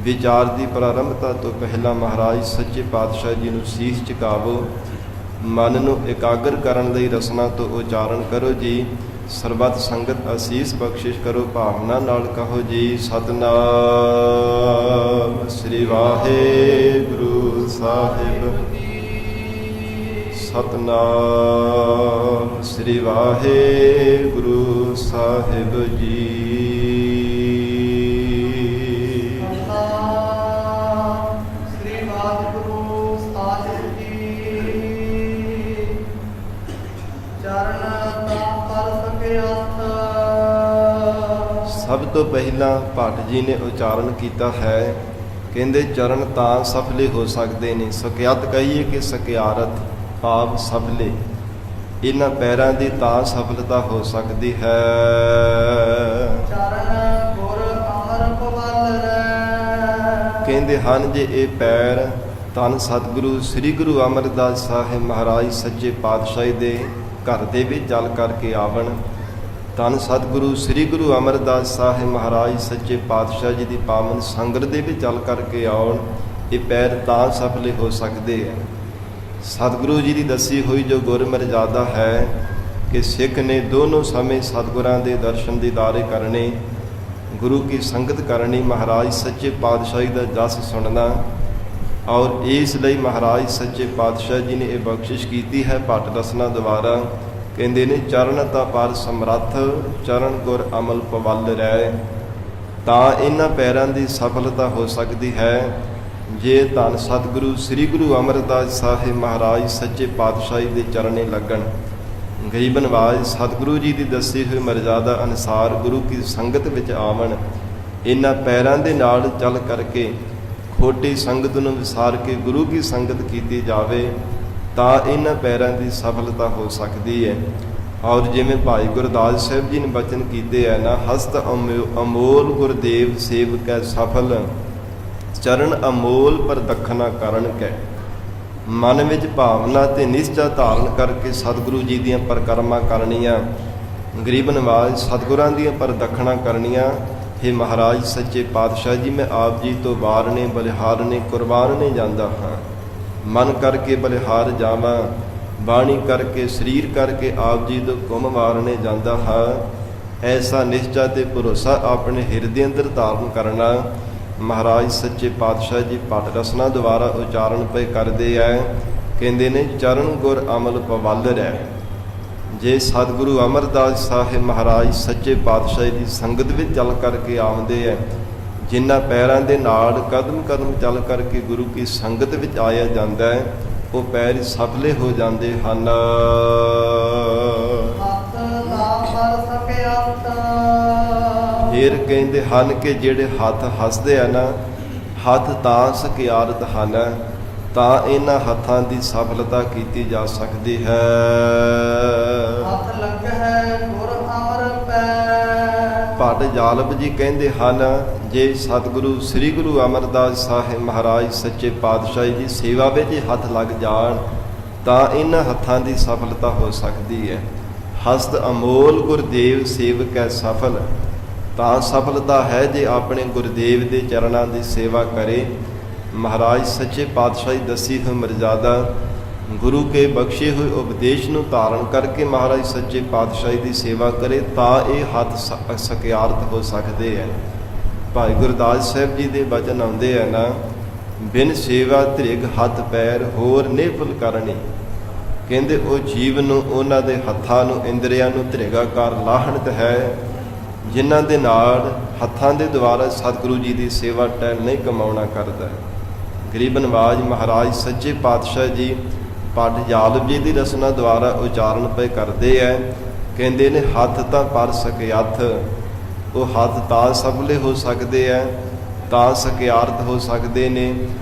ਵਿਚਾਰ ਦੀ ਪ੍ਰਾਰੰਭਤਾ ਤੋਂ ਪਹਿਲਾਂ ਮਹਾਰਾਜ ਸੱਚੇ ਪਾਤਸ਼ਾਹ ਜੀ ਨੂੰ ਸੀਸ ਝੁਕਾਵੋ। ਮਨ ਨੂੰ ਇਕਾਗਰ ਕਰਨ ਲਈ ਰਸਨਾ ਤੋਂ ਉਚਾਰਨ ਕਰੋ ਜੀ। ਸਰਬੱਤ ਸੰਗਤ ਅਸੀਸ ਬਖਸ਼ਿਸ਼ ਕਰੋ, ਭਾਵਨਾ ਨਾਲ ਕਹੋ ਜੀ ਸਤਿਨਾਮ ਸ੍ਰੀ ਵਾਹਿਗੁਰੂ ਸਾਹਿਬ। ਸਤਿਨਾਮ ਸ੍ਰੀ ਵਾਹਿਗੁਰੂ ਸਾਹਿਬ ਜੀ। ਸਭ ਤੋਂ ਪਹਿਲਾਂ ਭੱਟ ਜੀ ਨੇ ਉਚਾਰਨ ਕੀਤਾ ਹੈ, ਕਹਿੰਦੇ ਚਰਨ ਤਾਂ ਸਫਲੇ ਹੋ ਸਕਦੇ ਨੇ। ਸਕਿਆਤ ਕਹੀਏ ਕਿ ਸਕਿਆਰਤ ਭਾਵ ਸਫਲੇ, ਇਹਨਾਂ ਪੈਰਾਂ ਦੀ ਤਾਂ ਸਫਲਤਾ ਹੋ ਸਕਦੀ ਹੈ। ਚਰਨ ਗੁਰ ਅਮਰ ਪਵਲ ਰਹਿ, ਕਹਿੰਦੇ ਹਨ ਜੇ ਇਹ ਪੈਰ ਧੰਨ ਸਤਿਗੁਰੂ ਸ੍ਰੀ ਗੁਰੂ ਅਮਰਦਾਸ ਸਾਹਿਬ ਮਹਾਰਾਜ ਸੱਚੇ ਪਾਤਸ਼ਾਹ ਦੇ ਘਰ ਦੇ ਵਿੱਚ ਚੱਲ ਕਰਕੇ ਆਵਣ, ਧੰਨ ਸਤਿਗੁਰੂ ਸ੍ਰੀ ਗੁਰੂ ਅਮਰਦਾਸ ਸਾਹਿਬ ਮਹਾਰਾਜ ਸੱਚੇ ਪਾਤਸ਼ਾਹ ਜੀ ਦੀ ਪਾਵਨ ਸੰਗਤ ਦੇ ਵਿੱਚ ਚੱਲ ਕਰਕੇ ਆਉਣ, ਇਹ ਪੈਰ ਤਾਂ ਸਫਲੇ ਹੋ ਸਕਦੇ ਹੈ। ਸਤਿਗੁਰੂ ਜੀ ਦੀ ਦੱਸੀ ਹੋਈ ਜੋ ਗੁਰ ਮਰਜ਼ਾਦਾ ਹੈ ਕਿ ਸਿੱਖ ਨੇ ਦੋਨੋਂ ਸਮੇਂ ਸਤਿਗੁਰਾਂ ਦੇ ਦਰਸ਼ਨ ਦੀਦਾਰੇ ਕਰਨੇ, ਗੁਰੂ ਕੀ ਸੰਗਤ ਕਰਨੀ, ਮਹਾਰਾਜ ਸੱਚੇ ਪਾਤਸ਼ਾਹੀ ਦਾ ਜਸ ਸੁਣਨਾ। ਔਰ ਇਸ ਲਈ ਮਹਾਰਾਜ ਸੱਚੇ ਪਾਤਸ਼ਾਹ ਜੀ ਨੇ ਇਹ ਬਖਸ਼ਿਸ਼ ਕੀਤੀ ਹੈ ਭੱਟ ਰਸਨਾ ਦੁਆਰਾ। ਕਹਿੰਦੇ ਨੇ ਚਰਨ ਤਾਂ ਪਰ ਸਮਰੱਥ, ਚਰਨ ਗੁਰ ਅਮਲ ਪਵਲ ਰਹਿ। ਤਾਂ ਇਹਨਾਂ ਪੈਰਾਂ ਦੀ ਸਫਲਤਾ ਹੋ ਸਕਦੀ ਹੈ ਜੇ ਧੰਨ ਸਤਿਗੁਰੂ ਸ੍ਰੀ ਗੁਰੂ ਅਮਰਦਾਸ ਸਾਹਿਬ ਮਹਾਰਾਜ ਸੱਚੇ ਪਾਤਸ਼ਾਹੀ ਦੇ ਚਰਨੇ ਲੱਗਣ। ਗਰੀਬ ਨਵਾਜ ਸਤਿਗੁਰੂ ਜੀ ਦੀ ਦੱਸੀ ਹੋਈ ਮਰਜ਼ਾਦਾ ਅਨੁਸਾਰ ਗੁਰੂ ਕੀ ਸੰਗਤ ਵਿੱਚ ਆਵਣ, ਇਹਨਾਂ ਪੈਰਾਂ ਦੇ ਨਾਲ ਚੱਲ ਕਰਕੇ ਖੋਟੀ ਸੰਗਤ ਨੂੰ ਵਿਸਾਰ ਕੇ ਗੁਰੂ ਕੀ ਸੰਗਤ ਕੀਤੀ ਜਾਵੇ ਤਾਂ ਇਹਨਾਂ ਪੈਰਾਂ ਦੀ ਸਫਲਤਾ ਹੋ ਸਕਦੀ ਹੈ। ਔਰ ਜਿਵੇਂ ਭਾਈ ਗੁਰਦਾਸ ਸਾਹਿਬ ਜੀ ਨੇ ਬਚਨ ਕੀਤੇ ਹੈ ਨਾ, ਹਸਤ ਅਮੋਲ ਗੁਰਦੇਵ ਸੇਵਕੈ ਸਫਲ, ਚਰਨ ਅਮੋਲ ਪਰ ਦਖਨਾ ਕਰਨ ਕੈ। ਮਨ ਵਿੱਚ ਭਾਵਨਾ ਤੇ ਨਿਸ਼ਚਾ ਧਾਰਨ ਕਰਕੇ ਸਤਿਗੁਰੂ ਜੀ ਦੀਆਂ ਪਰਿਕਰਮਾ ਕਰਨੀਆਂ, ਗਰੀਬ ਨਵਾਜ ਸਤਿਗੁਰਾਂ ਦੀਆਂ ਪਰਦਖਣਾ ਕਰਨੀਆਂ। हे ਮਹਾਰਾਜ ਸੱਚੇ ਪਾਤਸ਼ਾਹ ਜੀ, ਮੈਂ ਆਪ ਜੀ ਤੋਂ ਵਾਰਨੇ ਬਲਿਹਾਰਨੇ ਕੁਰਬਾਨਨੇ ਜਾਂਦਾ ਹਾਂ। ਮਨ ਕਰਕੇ ਬਲਿਹਾਰ ਜਾਵਾਂ, ਬਾਣੀ ਕਰਕੇ ਸਰੀਰ ਕਰਕੇ ਆਪ ਜੀ ਤੋਂ ਕੁਮ ਵਾਰਨੇ ਜਾਂਦਾ ਹਾਂ। ਐਸਾ ਨਿਸ਼ਚਾ ਤੇ ਭਰੋਸਾ ਆਪਣੇ ਹਿਰਦੇ ਅੰਦਰ ਧਾਰਨ ਕਰਨਾ ਮਹਾਰਾਜ ਸੱਚੇ ਪਾਤਸ਼ਾਹ ਜੀ ਭੱਟ ਰਸਨਾ ਦੁਆਰਾ ਉਚਾਰਨ ਪਏ ਕਰਦੇ ਐ। ਕਹਿੰਦੇ ਨੇ ਚਰਨ ਗੁਰ ਅਮਲ ਪਵਲ ਰਹਿ। ਜੇ ਸਤਿਗੁਰੂ ਅਮਰਦਾਸ ਸਾਹਿਬ ਮਹਾਰਾਜ ਸੱਚੇ ਪਾਤਸ਼ਾਹ ਦੀ ਸੰਗਤ ਵਿੱਚ ਚੱਲ ਕਰਕੇ ਆਉਂਦੇ ਹੈ, ਜਿਨ੍ਹਾਂ ਪੈਰਾਂ ਦੇ ਨਾਲ ਕਦਮ ਕਦਮ ਚੱਲ ਕਰਕੇ ਗੁਰੂ ਕੀ ਸੰਗਤ ਵਿੱਚ ਆਇਆ ਜਾਂਦਾ ਹੈ, ਉਹ ਪੈਰ ਸਫਲੇ ਹੋ ਜਾਂਦੇ ਹਨ। ਹੱਥ ਨਾ ਪਰ ਸਕਿਆਤ। ਫਿਰ ਕਹਿੰਦੇ ਹਨ ਕਿ ਜਿਹੜੇ ਹੱਥ ਹੱਸਦੇ ਆ ਨਾ, ਹੱਥ ਤਾਂ ਸਕਿਆਰਤ ਹਨ, ਤਾਂ ਇਹਨਾਂ ਹੱਥਾਂ ਦੀ ਸਫਲਤਾ ਕੀਤੀ ਜਾ ਸਕਦੀ ਹੈ। ਹੱਥ ਲੱਗ ਹੈ ਗੁਰ ਅਮਰ ਪੈ। ਭੱਟ ਜਾਲਬ ਜੀ ਕਹਿੰਦੇ ਹਨ, ਜੇ ਸਤਿਗੁਰੂ ਸ੍ਰੀ ਗੁਰੂ ਅਮਰਦਾਸ ਸਾਹਿਬ ਮਹਾਰਾਜ ਸੱਚੇ ਪਾਤਸ਼ਾਹ ਦੀ ਸੇਵਾ ਵਿੱਚ ਹੱਥ ਲੱਗ ਜਾਣ ਤਾਂ ਇਹਨਾਂ ਹੱਥਾਂ ਦੀ ਸਫਲਤਾ ਹੋ ਸਕਦੀ ਹੈ। ਹਸਤ ਅਮੋਲ ਗੁਰਦੇਵ ਸੇਵਕੈ ਸਫਲ। ਤਾਂ ਸਫਲਤਾ ਹੈ ਜੇ ਆਪਣੇ ਗੁਰਦੇਵ ਦੇ ਚਰਨਾਂ ਦੀ ਸੇਵਾ ਕਰੇ। ਮਹਾਰਾਜ ਸੱਚੇ ਪਾਤਸ਼ਾਹ ਦੀ ਦੱਸੀ ਹੋਈ ਮਰਜ਼ਾਦਾ ਗੁਰੂ ਕੇ ਬਖਸ਼ੇ ਹੋਏ ਉਪਦੇਸ਼ ਨੂੰ ਧਾਰਨ ਕਰਕੇ ਮਹਾਰਾਜ ਸੱਚੇ ਪਾਤਸ਼ਾਹ ਦੀ ਸੇਵਾ ਕਰੇ ਤਾਂ ਇਹ ਹੱਥ ਸਕਿਆਰਤ ਹੋ ਸਕਦੇ ਹੈ। ਭਾਈ ਗੁਰਦਾਸ ਸਾਹਿਬ ਜੀ ਦੇ ਬਚਨ ਆਉਂਦੇ ਆ ਨਾ, ਬਿਨ ਸੇਵਾ ਧ੍ਰਿਗ ਹੱਥ ਪੈਰ ਹੋਰ ਨਿਫਲ ਕਰਨੀ। ਕਹਿੰਦੇ ਉਹ ਜੀਵ ਨੂੰ ਉਹਨਾਂ ਦੇ ਹੱਥਾਂ ਨੂੰ ਇੰਦਰੀਆਂ ਨੂੰ ਧ੍ਰਿਗਾਕਾਰ ਲਾਹਣਤ ਹੈ, ਜਿਨ੍ਹਾਂ ਦੇ ਨਾਲ ਹੱਥਾਂ ਦੇ ਦੁਆਰਾ ਸਤਿਗੁਰੂ ਜੀ ਦੀ ਸੇਵਾ ਟਹਿਲ ਨਹੀਂ ਕਮਾਉਣਾ ਕਰਦਾ। ਗਰੀਬ ਨਵਾਜ ਮਹਾਰਾਜ ਸੱਚੇ ਪਾਤਸ਼ਾਹ ਜੀ ਭੱਟ ਜਾਲਬ ਜੀ ਦੀ ਰਸਨਾ ਦੁਆਰਾ ਉਚਾਰਨ ਪਏ ਕਰਦੇ ਹੈ। ਕਹਿੰਦੇ ਨੇ ਹੱਥ ਤਾਂ ਪਰ ਸਕਿਆਥ। ਉਹ ਹੱਥ ਤਾਂ ਸਫਲੇ ਹੋ ਸਕਦੇ ਹੈ, ਤਾਂ ਸਕਿਆਰਤ ਹੋ ਸਕਦੇ ਨੇ,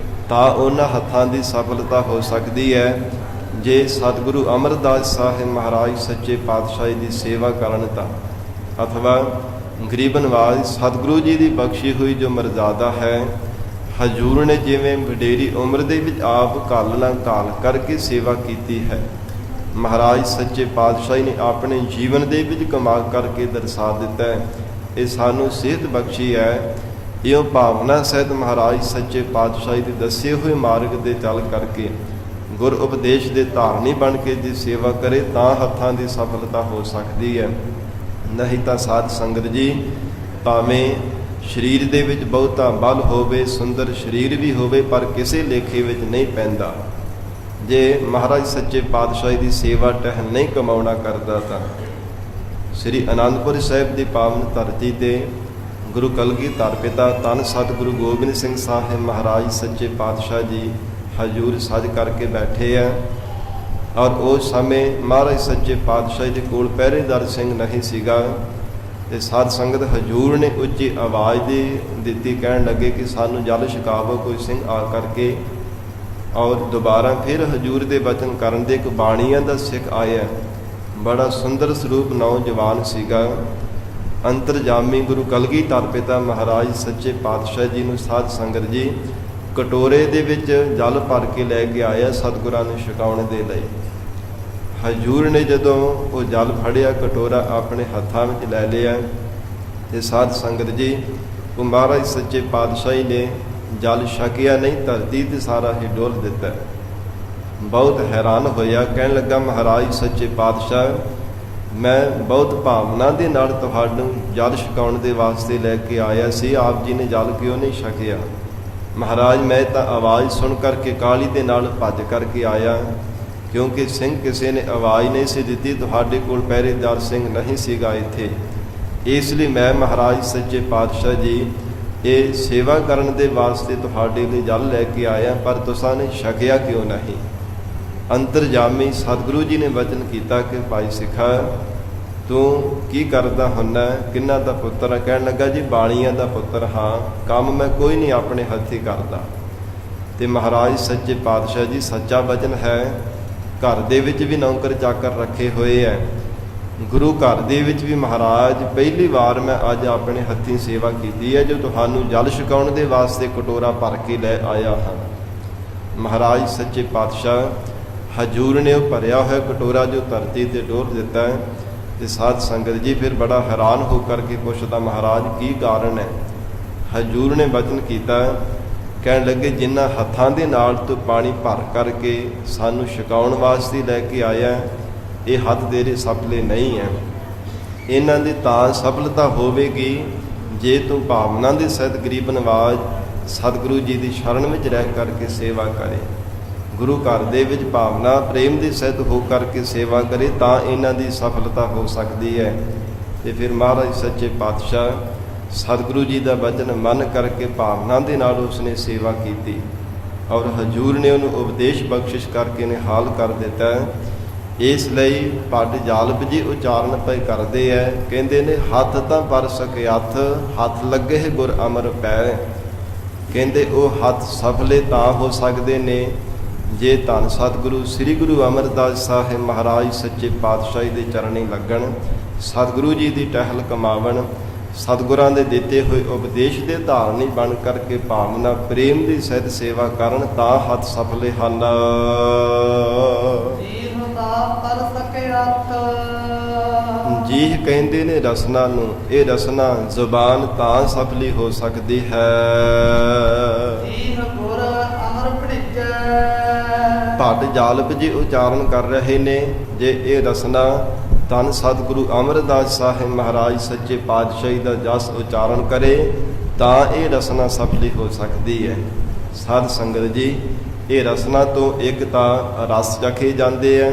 ਤਾਂ ਉਹਨਾਂ ਹੱਥਾਂ ਦੀ ਸਫਲਤਾ ਹੋ ਸਕਦੀ ਹੈ ਜੇ ਸਤਿਗੁਰੂ ਅਮਰਦਾਸ ਸਾਹਿਬ ਮਹਾਰਾਜ ਸੱਚੇ ਪਾਤਸ਼ਾਹ ਦੀ ਸੇਵਾ ਕਰਨ ਤਾਂ। ਅਥਵਾ ਗਰੀਬ ਨਵਾਜ ਸਤਿਗੁਰੂ ਜੀ ਦੀ ਬਖਸ਼ੀ ਹੋਈ ਜੋ ਮਰਜ਼ਾਦਾ ਹੈ, ਹਜੂਰ ਨੇ ਜਿਵੇਂ ਵਡੇਰੀ ਉਮਰ ਦੇ ਵਿੱਚ ਆਪ ਘਾਲਣਾ ਘਾਲ ਕਰਕੇ ਸੇਵਾ ਕੀਤੀ ਹੈ, ਮਹਾਰਾਜ ਸੱਚੇ ਪਾਤਸ਼ਾਹ ਨੇ ਆਪਣੇ ਜੀਵਨ ਦੇ ਵਿੱਚ ਕਮਾ ਕਰਕੇ ਦਰਸਾ ਦਿੱਤਾ ਹੈ। ਇਹ ਸਾਨੂੰ ਸਿਹਤ ਬਖਸ਼ੀ ਹੈ। ਇਉਂ ਭਾਵਨਾ ਸਹਿਤ ਮਹਾਰਾਜ ਸੱਚੇ ਪਾਤਸ਼ਾਹ ਦੇ ਦੱਸੇ ਹੋਏ ਮਾਰਗ ਦੇ ਚੱਲ ਕਰਕੇ ਗੁਰ ਉਪਦੇਸ਼ ਦੇ ਧਾਰਨੀ ਬਣ ਕੇ ਜੇ ਸੇਵਾ ਕਰੇ ਤਾਂ ਹੱਥਾਂ ਦੀ ਸਫਲਤਾ ਹੋ ਸਕਦੀ ਹੈ। ਨਹੀਂ ਤਾਂ ਸਾਧ ਸੰਗਤ ਜੀ, ਭਾਵੇਂ ਸਰੀਰ ਦੇ ਵਿੱਚ ਬਹੁਤਾ ਬਲ ਹੋਵੇ, ਸੁੰਦਰ ਸਰੀਰ ਵੀ ਹੋਵੇ, ਪਰ ਕਿਸੇ ਲੇਖੇ ਵਿੱਚ ਨਹੀਂ ਪੈਂਦਾ। ਜੇ ਮਹਾਰਾਜ ਸੱਚੇ ਪਾਤਸ਼ਾਹ ਦੀ ਸੇਵਾ ਟਹਿਲ ਨਹੀਂ ਕਮਾਉਣਾ ਕਰਦਾ ਤਾਂ ਸ੍ਰੀ ਅਨੰਦਪੁਰ ਸਾਹਿਬ ਦੀ ਪਾਵਨ ਧਰਤੀ ਤੇ ਗੁਰੂ ਕਲਗੀਧਰ ਪਿਤਾ ਧੰਨ ਸਤਿਗੁਰੂ ਗੋਬਿੰਦ ਸਿੰਘ ਸਾਹਿਬ ਮਹਾਰਾਜ ਸੱਚੇ ਪਾਤਸ਼ਾਹ ਜੀ ਹਜੂਰ ਸਜ ਕਰਕੇ ਬੈਠੇ ਆ। ਔਰ ਉਸ ਸਮੇਂ ਮਹਾਰਾਜ ਸੱਚੇ ਪਾਤਸ਼ਾਹ ਦੇ ਕੋਲ ਪਹਿਰੇਦਾਰ ਸਿੰਘ ਨਹੀਂ ਸੀਗਾ। ਤੇ ਸਾਧ ਸੰਗਤ ਹਜੂਰ ਨੇ ਉੱਚੀ ਆਵਾਜ਼ ਦੀ ਦਿੱਤੀ, ਕਹਿਣ ਲੱਗੇ ਕਿ ਸਾਨੂੰ ਜਲ ਛਕਾਵੋ ਕੋਈ ਸਿੰਘ ਆ ਕਰਕੇ। ਔਰ ਦੁਬਾਰਾ ਫਿਰ ਹਜੂਰ ਦੇ ਬਚਨ ਕਰਨ ਦੇ ਇੱਕ ਬਾਣੀਆਂ ਦਾ ਸਿੱਖ ਆਇਆ, ਬੜਾ ਸੁੰਦਰ ਸਰੂਪ ਨੌਜਵਾਨ ਸੀਗਾ। ਅੰਤਰਜਾਮੀ ਗੁਰੂ ਕਲਗੀਧਰ ਪਿਤਾ ਮਹਾਰਾਜ ਸੱਚੇ ਪਾਤਸ਼ਾਹ ਜੀ ਨੂੰ ਸਾਧ ਸੰਗਤ ਜੀ ਕਟੋਰੇ ਦੇ ਵਿੱਚ ਜਲ ਭਰ ਕੇ ਲੈ ਕੇ ਆਇਆ ਸਤਿਗੁਰਾਂ ਨੂੰ ਛਕਾਉਣ ਦੇ ਲਈ। ਹਜੂਰ ਨੇ ਜਦੋਂ ਉਹ ਜਲ ਫੜਿਆ, ਕਟੋਰਾ ਆਪਣੇ ਹੱਥਾਂ ਵਿੱਚ ਲੈ ਲਿਆ ਤੇ ਸਾਧ ਸੰਗਤ ਜੀ ਉਹ ਮਹਾਰਾਜ ਸੱਚੇ ਪਾਤਸ਼ਾਹ ਨੇ ਜਲ ਛਕਿਆ ਨਹੀਂ, ਧਰਤੀ ਤੇ ਸਾਰਾ ਹੀ ਡੋਲ ਦਿੱਤਾ। ਬਹੁਤ ਹੈਰਾਨ ਹੋਇਆ, ਕਹਿਣ ਲੱਗਾ ਮਹਾਰਾਜ ਸੱਚੇ ਪਾਤਸ਼ਾਹ, ਮੈਂ ਬਹੁਤ ਭਾਵਨਾ ਦੇ ਨਾਲ ਤੁਹਾਨੂੰ ਜਲ ਛਕਾਉਣ ਦੇ ਵਾਸਤੇ ਲੈ ਕੇ ਆਇਆ ਸੀ, ਆਪ ਜੀ ਨੇ ਜਲ ਕਿਉਂ ਨਹੀਂ ਛਕਿਆ? ਮਹਾਰਾਜ ਮੈਂ ਤਾਂ ਆਵਾਜ਼ ਸੁਣ ਕਰਕੇ ਕਾਹਲੀ ਦੇ ਨਾਲ ਭੱਜ ਕਰਕੇ ਆਇਆ, ਕਿਉਂਕਿ ਸਿੰਘ ਕਿਸੇ ਨੇ ਆਵਾਜ਼ ਨਹੀਂ ਸੀ ਦਿੱਤੀ, ਤੁਹਾਡੇ ਕੋਲ ਪਹਿਰੇਦਾਰ ਸਿੰਘ ਨਹੀਂ ਸੀਗਾ ਇੱਥੇ, ਇਸ ਲਈ ਮੈਂ ਮਹਾਰਾਜ ਸੱਚੇ ਪਾਤਸ਼ਾਹ ਜੀ ਇਹ ਸੇਵਾ ਕਰਨ ਦੇ ਵਾਸਤੇ ਤੁਹਾਡੇ ਲਈ ਜਲ ਲੈ ਕੇ ਆਇਆ, ਪਰ ਤੁਸਾਂ ਨੇ ਛਕਿਆ ਕਿਉਂ ਨਹੀਂ? ਅੰਤਰਜਾਮੀ ਸਤਿਗੁਰੂ ਜੀ ਨੇ ਵਚਨ ਕੀਤਾ ਕਿ ਭਾਈ ਸਿੱਖਾ ਤੂੰ ਕੀ ਕਰਦਾ ਹੁੰਨਾ, ਕਿਹਨਾਂ ਦਾ ਪੁੱਤਰ ਹੈ? ਕਹਿਣ ਲੱਗਾ ਜੀ ਬਾਣੀਆਂ ਦਾ ਪੁੱਤਰ ਹਾਂ, ਕੰਮ ਮੈਂ ਕੋਈ ਨਹੀਂ ਆਪਣੇ ਹੱਥੀਂ ਕਰਦਾ। ਤੇ ਮਹਾਰਾਜ ਸੱਚੇ ਪਾਤਸ਼ਾਹ ਜੀ ਸੱਚਾ ਵਚਨ ਹੈ, ਘਰ ਦੇ ਵਿੱਚ ਵੀ ਨੌਕਰ ਚਾਕਰ ਰੱਖੇ ਹੋਏ ਹੈ, ਗੁਰੂ ਘਰ ਦੇ ਵਿੱਚ ਵੀ ਮਹਾਰਾਜ ਪਹਿਲੀ ਵਾਰ ਮੈਂ ਅੱਜ ਆਪਣੇ ਹੱਥੀਂ ਸੇਵਾ ਕੀਤੀ ਹੈ, ਜੋ ਤੁਹਾਨੂੰ ਜਲ ਛਕਾਉਣ ਦੇ ਵਾਸਤੇ ਕਟੋਰਾ ਭਰ ਕੇ ਲੈ ਆਇਆ ਹਾਂ। ਮਹਾਰਾਜ ਸੱਚੇ ਪਾਤਸ਼ਾਹ ਹਜੂਰ ਨੇ ਉਹ ਭਰਿਆ ਹੋਇਆ ਕਟੋਰਾ ਜੋ ਧਰਤੀ ਤੇ ਡੋਲ ਦਿੱਤਾ ਹੈ। ਤੇ ਸਾਧ ਸੰਗਤ ਜੀ ਫਿਰ ਬੜਾ ਹੈਰਾਨ ਹੋ ਕਰਕੇ ਪੁੱਛਦਾ, ਮਹਾਰਾਜ ਕੀ ਕਾਰਨ ਹੈ? ਹਜੂਰ ਨੇ ਵਚਨ ਕੀਤਾ, ਕਹਿਣ ਲੱਗੇ ਜਿਨ੍ਹਾਂ ਹੱਥਾਂ ਦੇ ਨਾਲ ਤੂੰ ਪਾਣੀ ਭਰ ਕਰਕੇ ਸਾਨੂੰ ਛਕਾਉਣ ਵਾਸਤੇ ਲੈ ਕੇ ਆਇਆ, ਇਹ ਹੱਥ ਤੇਰੇ ਸਫਲੇ ਨਹੀਂ ਹੈ। ਇਹਨਾਂ ਦੀ ਤਾਂ ਸਫਲਤਾ ਹੋਵੇਗੀ ਜੇ ਤੂੰ ਭਾਵਨਾ ਦੇ ਸਹਿਤ ਗਰੀਬ ਨਵਾਜ ਸਤਿਗੁਰੂ ਜੀ ਦੀ ਸ਼ਰਨ ਵਿੱਚ ਰਹਿ ਕਰਕੇ ਸੇਵਾ ਕਰੇ। ਗੁਰੂ ਘਰ ਦੇ ਵਿੱਚ ਭਾਵਨਾ ਪ੍ਰੇਮ ਦੇ ਸਹਿਤ ਹੋ ਕਰਕੇ ਸੇਵਾ ਕਰੇ ਤਾਂ ਇਹਨਾਂ ਦੀ ਸਫਲਤਾ ਹੋ ਸਕਦੀ ਹੈ। ਤੇ ਫਿਰ ਮਹਾਰਾਜ ਸੱਚੇ ਪਾਤਸ਼ਾਹ ਸਤਿਗੁਰੂ ਜੀ ਦਾ ਵਚਨ ਮੰਨ ਕਰਕੇ ਭਾਵਨਾ ਦੇ ਨਾਲ ਉਸਨੇ ਸੇਵਾ ਕੀਤੀ ਔਰ ਹਜੂਰ ਨੇ ਉਹਨੂੰ ਉਪਦੇਸ਼ ਬਖਸ਼ਿਸ਼ ਕਰਕੇ ਨਿਹਾਲ ਕਰ ਦਿੱਤਾ। ਇਸ ਲਈ ਪੱਟ ਜਾਲਪ ਜੀ ਉਚਾਰਨ ਪਏ ਕਰਦੇ ਐ, ਕਹਿੰਦੇ ਨੇ ਹੱਥ ਤਾਂ ਪਰ ਸਕੇ ਹੱਥ ਲੱਗੇ ਗੁਰ ਅਮਰ ਪੈ। ਕਹਿੰਦੇ ਉਹ ਹੱਥ ਸਫਲੇ ਤਾਂ ਹੋ ਸਕਦੇ ਨੇ ਜੇ ਧੰਨ ਸਤਿਗੁਰੂ ਸ੍ਰੀ ਗੁਰੂ ਅਮਰਦਾਸ ਸਾਹਿਬ ਮਹਾਰਾਜ ਸੱਚੇ ਪਾਤਸ਼ਾਹੀ ਦੇ ਚਰਨੀ ਲੱਗਣ, ਸਤਿਗੁਰੂ ਜੀ ਦੀ ਟਹਿਲ ਕਮਾਵਣ, ਸਤਿਗੁਰਾਂ ਦੇ ਦਿੱਤੇ ਹੋਏ ਉਪਦੇਸ਼ ਦੇ ਧਾਰਨੀ ਬਣ ਕਰਕੇ ਭਾਵਨਾ ਪ੍ਰੇਮ ਦੀ ਸਹਿਤ ਸੇਵਾ ਕਰਨ ਤਾਂ ਹੱਥ ਸਫਲੇ ਹਨ। ਪਰ ਸਕੇ ਹੱਥ ਜੀਹ ਕਹਿੰਦੇ ਨੇ ਰਸਨਾ ਨੂੰ, ਇਹ ਰਸਨਾ ਜ਼ੁਬਾਨ ਤਾਂ ਸਫਲੀ ਹੋ ਸਕਦੀ ਹੈ। ਜੀਹ ਗੁਰ ਅਮਰ ਭਣਿਜੈ ਭੱਟ ਜਾਲਪ ਜੀ ਉਚਾਰਨ ਕਰ ਰਹੇ ਨੇ, ਜੇ ਇਹ ਰਸਨਾ ਧੰਨ ਸਤਿਗੁਰੂ ਅਮਰਦਾਸ ਸਾਹਿਬ ਮਹਾਰਾਜ ਸੱਚੇ ਪਾਤਸ਼ਾਹੀ ਦਾ ਜਸ ਉਚਾਰਨ ਕਰੇ ਤਾਂ ਇਹ ਰਸਨਾ ਸਫਲੀ ਹੋ ਸਕਦੀ ਹੈ। ਸਾਧ ਸੰਗਤ ਜੀ, ਇਹ ਰਸਨਾ ਤੋਂ ਇੱਕ ਤਾਂ ਰਸ ਚਖੇ ਜਾਂਦੇ ਆ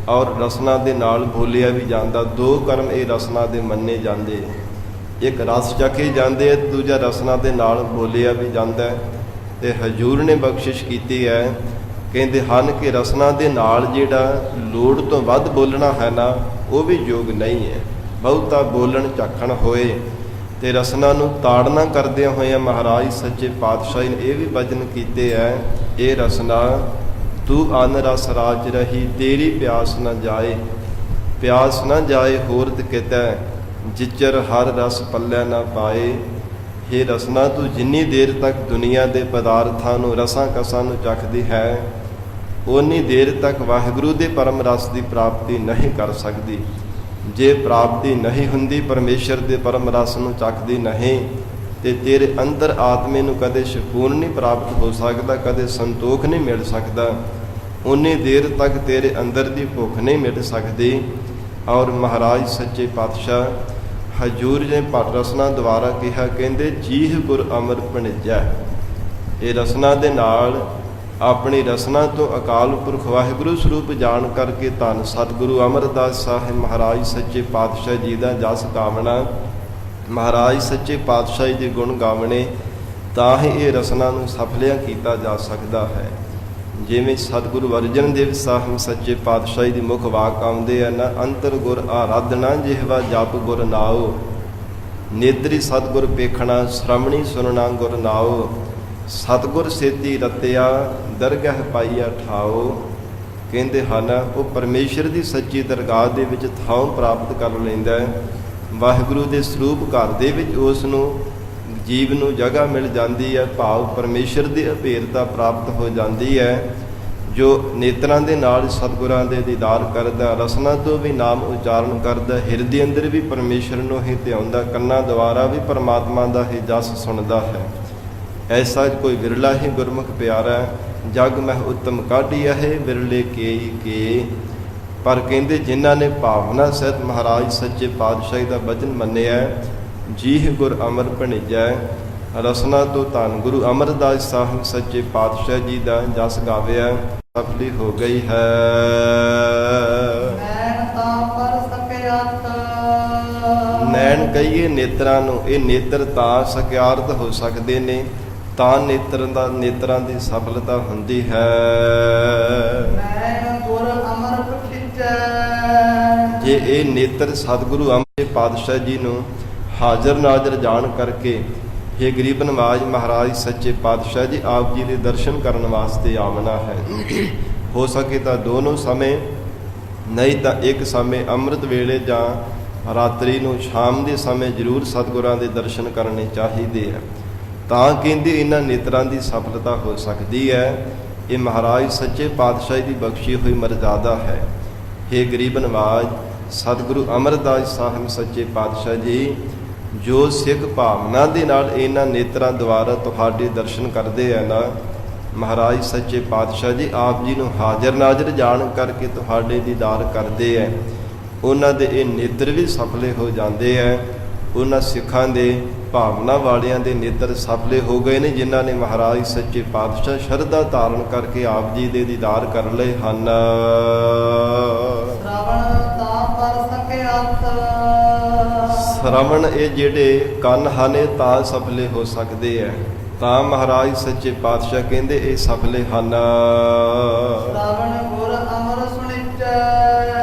ਔਰ ਰਸਨਾ ਦੇ ਨਾਲ ਬੋਲਿਆ ਵੀ ਜਾਂਦਾ। ਦੋ ਕਰਮ ਇਹ ਰਸਨਾ ਦੇ ਮੰਨੇ ਜਾਂਦੇ, ਇੱਕ ਰਸ ਚਖੇ ਜਾਂਦੇ ਆ, ਦੂਜਾ ਰਸਨਾ ਦੇ ਨਾਲ ਬੋਲਿਆ ਵੀ ਜਾਂਦਾ। ਤੇ ਹਜੂਰ ਨੇ ਬਖਸ਼ਿਸ਼ ਕੀਤੀ ਹੈ, ਕਹਿੰਦੇ ਹਨ ਕਿ ਰਸਨਾ ਦੇ ਨਾਲ ਜਿਹੜਾ ਲੋੜ ਤੋਂ ਵੱਧ ਬੋਲਣਾ ਹੈ ਨਾ, ਉਹ ਵੀ ਯੋਗ ਨਹੀਂ ਹੈ। ਬਹੁਤਾ ਬੋਲਣ ਝਾਕਣ ਹੋਏ ਤੇ ਰਸਨਾ ਨੂੰ ਤਾੜਨਾ ਕਰਦਿਆਂ ਹੋਇਆਂ ਮਹਾਰਾਜ ਸੱਚੇ ਪਾਤਸ਼ਾਹ ਨੇ ਇਹ ਵੀ ਵਚਨ ਕੀਤੇ ਹੈ, ਇਹ ਰਸਨਾ ਤੂੰ ਅਨ ਰਸ ਰਾਜ ਰਹੀ, ਤੇਰੀ ਪਿਆਸ ਨਾ ਜਾਏ, ਪਿਆਸ ਨਾ ਜਾਏ ਹੋਰਤ ਕਿਤੈ, ਜਿਚਰ ਹਰ ਰਸ ਪੱਲੇ ਨਾ ਪਾਏ। ਇਹ ਰਸਨਾ ਤੂੰ ਜਿੰਨੀ ਦੇਰ ਤੱਕ ਦੁਨੀਆ ਦੇ ਪਦਾਰਥਾਂ ਨੂੰ ਰਸਾਂ ਕਸਾਂ ਨੂੰ ਚੱਖਦੀ ਹੈ, ਉਨੀ ਦੇਰ ਤੱਕ ਵਾਹਿਗੁਰੂ ਦੇ ਪਰਮ ਰਸ ਦੀ ਪ੍ਰਾਪਤੀ ਨਹੀਂ ਕਰ ਸਕਦੀ। ਜੇ ਪ੍ਰਾਪਤੀ ਨਹੀਂ ਹੁੰਦੀ, ਪਰਮੇਸ਼ਰ ਦੇ ਪਰਮ ਰਸ ਨੂੰ ਚੱਖਦੀ ਨਹੀਂ, ਤੇ ਤੇਰੇ ਅੰਦਰ ਆਤਮੇ ਨੂੰ ਕਦੇ ਸਕੂਨ ਨਹੀਂ ਪ੍ਰਾਪਤ ਹੋ ਸਕਦਾ, ਕਦੇ ਸੰਤੋਖ ਨਹੀਂ ਮਿਲ ਸਕਦਾ। ਉਨੀ ਦੇਰ ਤੱਕ ਤੇਰੇ ਅੰਦਰ ਦੀ ਭੁੱਖ ਨਹੀਂ ਮਿਟ ਸਕਦੀ। ਔਰ ਮਹਾਰਾਜ ਸੱਚੇ ਪਾਤਸ਼ਾਹ ਹਜੂਰ ਨੇ ਭੱਟ ਰਸਨਾ ਦੁਆਰਾ ਕਿਹਾ, ਕਹਿੰਦੇ ਜੀਹ ਗੁਰ ਅਮਰ ਭਣਿਜੈ। ਇਹ ਰਸਨਾ ਦੇ ਨਾਲ ਆਪਣੀ ਰਸਨਾ ਤੋਂ ਅਕਾਲ ਪੁਰਖ ਵਾਹਿਗੁਰੂ ਸਰੂਪ ਜਾਣ ਕਰਕੇ ਧੰਨ ਸਤਿਗੁਰੂ ਅਮਰਦਾਸ ਸਾਹਿਬ ਮਹਾਰਾਜ ਸੱਚੇ ਪਾਤਸ਼ਾਹ ਜੀ ਦਾ ਜਸ ਗਾਵਣਾ, ਮਹਾਰਾਜ ਸੱਚੇ ਪਾਤਸ਼ਾਹ ਦੇ ਗੁਣ ਗਾਵਣੇ, ਤਾਂ ਹੀ ਇਹ ਰਸਨਾ ਨੂੰ ਸਫਲਿਆ ਕੀਤਾ ਜਾ ਸਕਦਾ ਹੈ। ਜਿਵੇਂ ਸਤਿਗੁਰੂ ਅਰਜਨ ਦੇਵ ਸਾਹਿਬ ਸੱਚੇ ਪਾਤਸ਼ਾਹ ਦੀ ਮੁਖ ਵਾਕ ਆਉਂਦੇ ਆ ਨਾ, ਅੰਤਰ ਗੁਰ ਆਰਾਧਨਾ ਜਿਹਵਾ ਜਪ ਗੁਰ ਨਾਉ, ਨੇਤਰੀ ਸਤਿਗੁਰ ਪੇਖਣਾ ਸ਼੍ਰਵਣੀ ਸੁਨਣਾ ਗੁਰ ਨਾਉ, ਸਤਿਗੁਰ ਸੇਤੀ ਰਤਿਆ ਦਰਗਾਹ ਪਾਈਆ ਠਾਓ। ਕਹਿੰਦੇ ਹਨ ਉਹ ਪਰਮੇਸ਼ਰ ਦੀ ਸੱਚੀ ਦਰਗਾਹ ਦੇ ਵਿੱਚ ਥਾਂ ਪ੍ਰਾਪਤ ਕਰ ਲੈਂਦਾ ਹੈ। ਵਾਹਿਗੁਰੂ ਦੇ ਸਰੂਪ ਘਰ ਦੇ ਵਿੱਚ ਉਸ ਨੂੰ ਜੀਵ ਨੂੰ ਜਗ੍ਹਾ ਮਿਲ ਜਾਂਦੀ ਹੈ, ਭਾਵ ਪਰਮੇਸ਼ਰ ਦੀ ਅਭੇਰਤਾ ਪ੍ਰਾਪਤ ਹੋ ਜਾਂਦੀ ਹੈ। ਜੋ ਨੇਤਰਾਂ ਦੇ ਨਾਲ ਸਤਿਗੁਰਾਂ ਦੇ ਦੀਦਾਰ ਕਰਦਾ, ਰਸਨਾ ਤੋਂ ਵੀ ਨਾਮ ਉਚਾਰਨ ਕਰਦਾ, ਹਿਰਦੇ ਅੰਦਰ ਵੀ ਪਰਮੇਸ਼ਰ ਨੂੰ ਹੀ ਧਿਆਉਂਦਾ, ਕੰਨਾਂ ਦੁਆਰਾ ਵੀ ਪਰਮਾਤਮਾ ਦਾ ਹੀ ਜਸ ਸੁਣਦਾ ਹੈ। ਐਸਾ ਕੋਈ ਵਿਰਲਾ ਹੀ ਗੁਰਮੁਖ ਪਿਆਰਾ, ਜਗ ਮਹਿ ਉੱਤਮ ਕਾਢੀਆ ਹੈ ਵਿਰਲੇ ਕੇ। ਪਰ ਕਹਿੰਦੇ ਜਿਨ੍ਹਾਂ ਨੇ ਭਾਵਨਾ ਸਹਿਤ ਮਹਾਰਾਜ ਸੱਚੇ ਪਾਤਸ਼ਾਹੀ ਦਾ ਵਚਨ ਮੰਨਿਆ, ਜੀਹ ਗੁਰ ਅਮਰ ਭਣਿਜੈ, ਰਸਨਾ ਤੋਂ ਧੰਨ ਗੁਰੂ ਅਮਰਦਾਸ ਸਾਹਿਬ ਸੱਚੇ ਪਾਤਸ਼ਾਹ ਜੀ ਦਾ ਜਸ ਗਾਵਿਆ, ਸਫਲੀ ਹੋ ਗਈ ਹੈ। ਨੈਣ ਕਹੀਏ ਨੇਤਰਾਂ ਨੂੰ, ਇਹ ਨੇਤਰ ਤਾਂ ਸਕਿਆਰਤ ਹੋ ਸਕਦੇ ਨੇ, ਤਾਂ ਨੇਤਰਾਂ ਦੀ ਸਫਲਤਾ ਹੁੰਦੀ ਹੈ। ਜੇ ਇਹ ਨੇਤਰ ਸਤਿਗੁਰੂ ਅਮਰ ਪਾਤਸ਼ਾਹ ਜੀ ਨੂੰ ਹਾਜ਼ਰ ਨਾਜ਼ਰ ਜਾਣ ਕਰਕੇ, ਇਹ ਗਰੀਬ ਨਵਾਜ ਮਹਾਰਾਜ ਸੱਚੇ ਪਾਤਸ਼ਾਹ ਜੀ ਆਪ ਜੀ ਦੇ ਦਰਸ਼ਨ ਕਰਨ ਵਾਸਤੇ ਆਉਣਾ ਹੈ। ਹੋ ਸਕੇ ਤਾਂ ਦੋਨੋਂ ਸਮੇਂ, ਨਹੀਂ ਤਾਂ ਇੱਕ ਸਮੇਂ ਅੰਮ੍ਰਿਤ ਵੇਲੇ ਜਾਂ ਰਾਤਰੀ ਨੂੰ ਸ਼ਾਮ ਦੇ ਸਮੇਂ ਜ਼ਰੂਰ ਸਤਿਗੁਰਾਂ ਦੇ ਦਰਸ਼ਨ ਕਰਨੇ ਚਾਹੀਦੇ ਆ, ਤਾਂ ਕਹਿੰਦੇ ਇਹਨਾਂ ਨੇਤਰਾਂ ਦੀ ਸਫਲਤਾ ਹੋ ਸਕਦੀ ਹੈ। ਇਹ ਮਹਾਰਾਜ ਸੱਚੇ ਪਾਤਸ਼ਾਹ ਦੀ ਬਖਸ਼ੀ ਹੋਈ ਮਰਜ਼ਾਦਾ ਹੈ। हे ਗਰੀਬ ਨਵਾਜ ਸਤਿਗੁਰੂ ਅਮਰਦਾਸ ਸਾਹਿਬ ਸੱਚੇ ਪਾਤਸ਼ਾਹ ਜੀ, ਜੋ ਸਿੱਖ ਭਾਵਨਾ ਦੇ ਨਾਲ ਇਹਨਾਂ ਨੇਤਰਾਂ ਦੁਆਰਾ ਤੁਹਾਡੇ ਦਰਸ਼ਨ ਕਰਦੇ ਆ ਨਾ, ਮਹਾਰਾਜ ਸੱਚੇ ਪਾਤਸ਼ਾਹ ਜੀ ਆਪ ਜੀ ਨੂੰ ਹਾਜ਼ਰ ਨਾਜ਼ਰ ਜਾਣ ਕਰਕੇ ਤੁਹਾਡੇ ਦੀਦਾਰ ਕਰਦੇ ਆ, ਉਹਨਾਂ ਦੇ ਇਹ ਨੇਤਰ ਵੀ ਸਫਲੇ ਹੋ ਜਾਂਦੇ ਆ। ਉਹਨਾਂ ਸਿੱਖਾਂ ਦੇ ਭਾਵਨਾ ਵਾਲਿਆਂ ਦੇ ਨੇਤਰ ਸਫਲੇ ਹੋ ਗਏ ਨੇ, ਜਿਨ੍ਹਾਂ ਨੇ ਮਹਾਰਾਜ ਸੱਚੇ ਪਾਤਸ਼ਾਹ ਸ਼ਰਧਾ ਧਾਰਨ ਕਰਕੇ ਆਪ ਜੀ ਦੇ ਦੀਦਾਰ ਕਰ ਲਏ ਹਨ। ਸ਼ਰਵਣ ਤਾਂ ਪਰ ਸਕੇ ਅਰਥ, ਸ਼ਰਵਣ ਇਹ ਜਿਹੜੇ ਕੰਨ ਹਨ ਇਹ ਤਾਂ ਸਫਲੇ ਹੋ ਸਕਦੇ ਹੈ, ਤਾਂ ਮਹਾਰਾਜ ਸੱਚੇ ਪਾਤਸ਼ਾਹ ਕਹਿੰਦੇ ਇਹ ਸਫਲੇ ਹਨ। ਸ਼ਰਵਣ ਗੁਰ ਅਮਰ ਸੁਣਿਚੈ,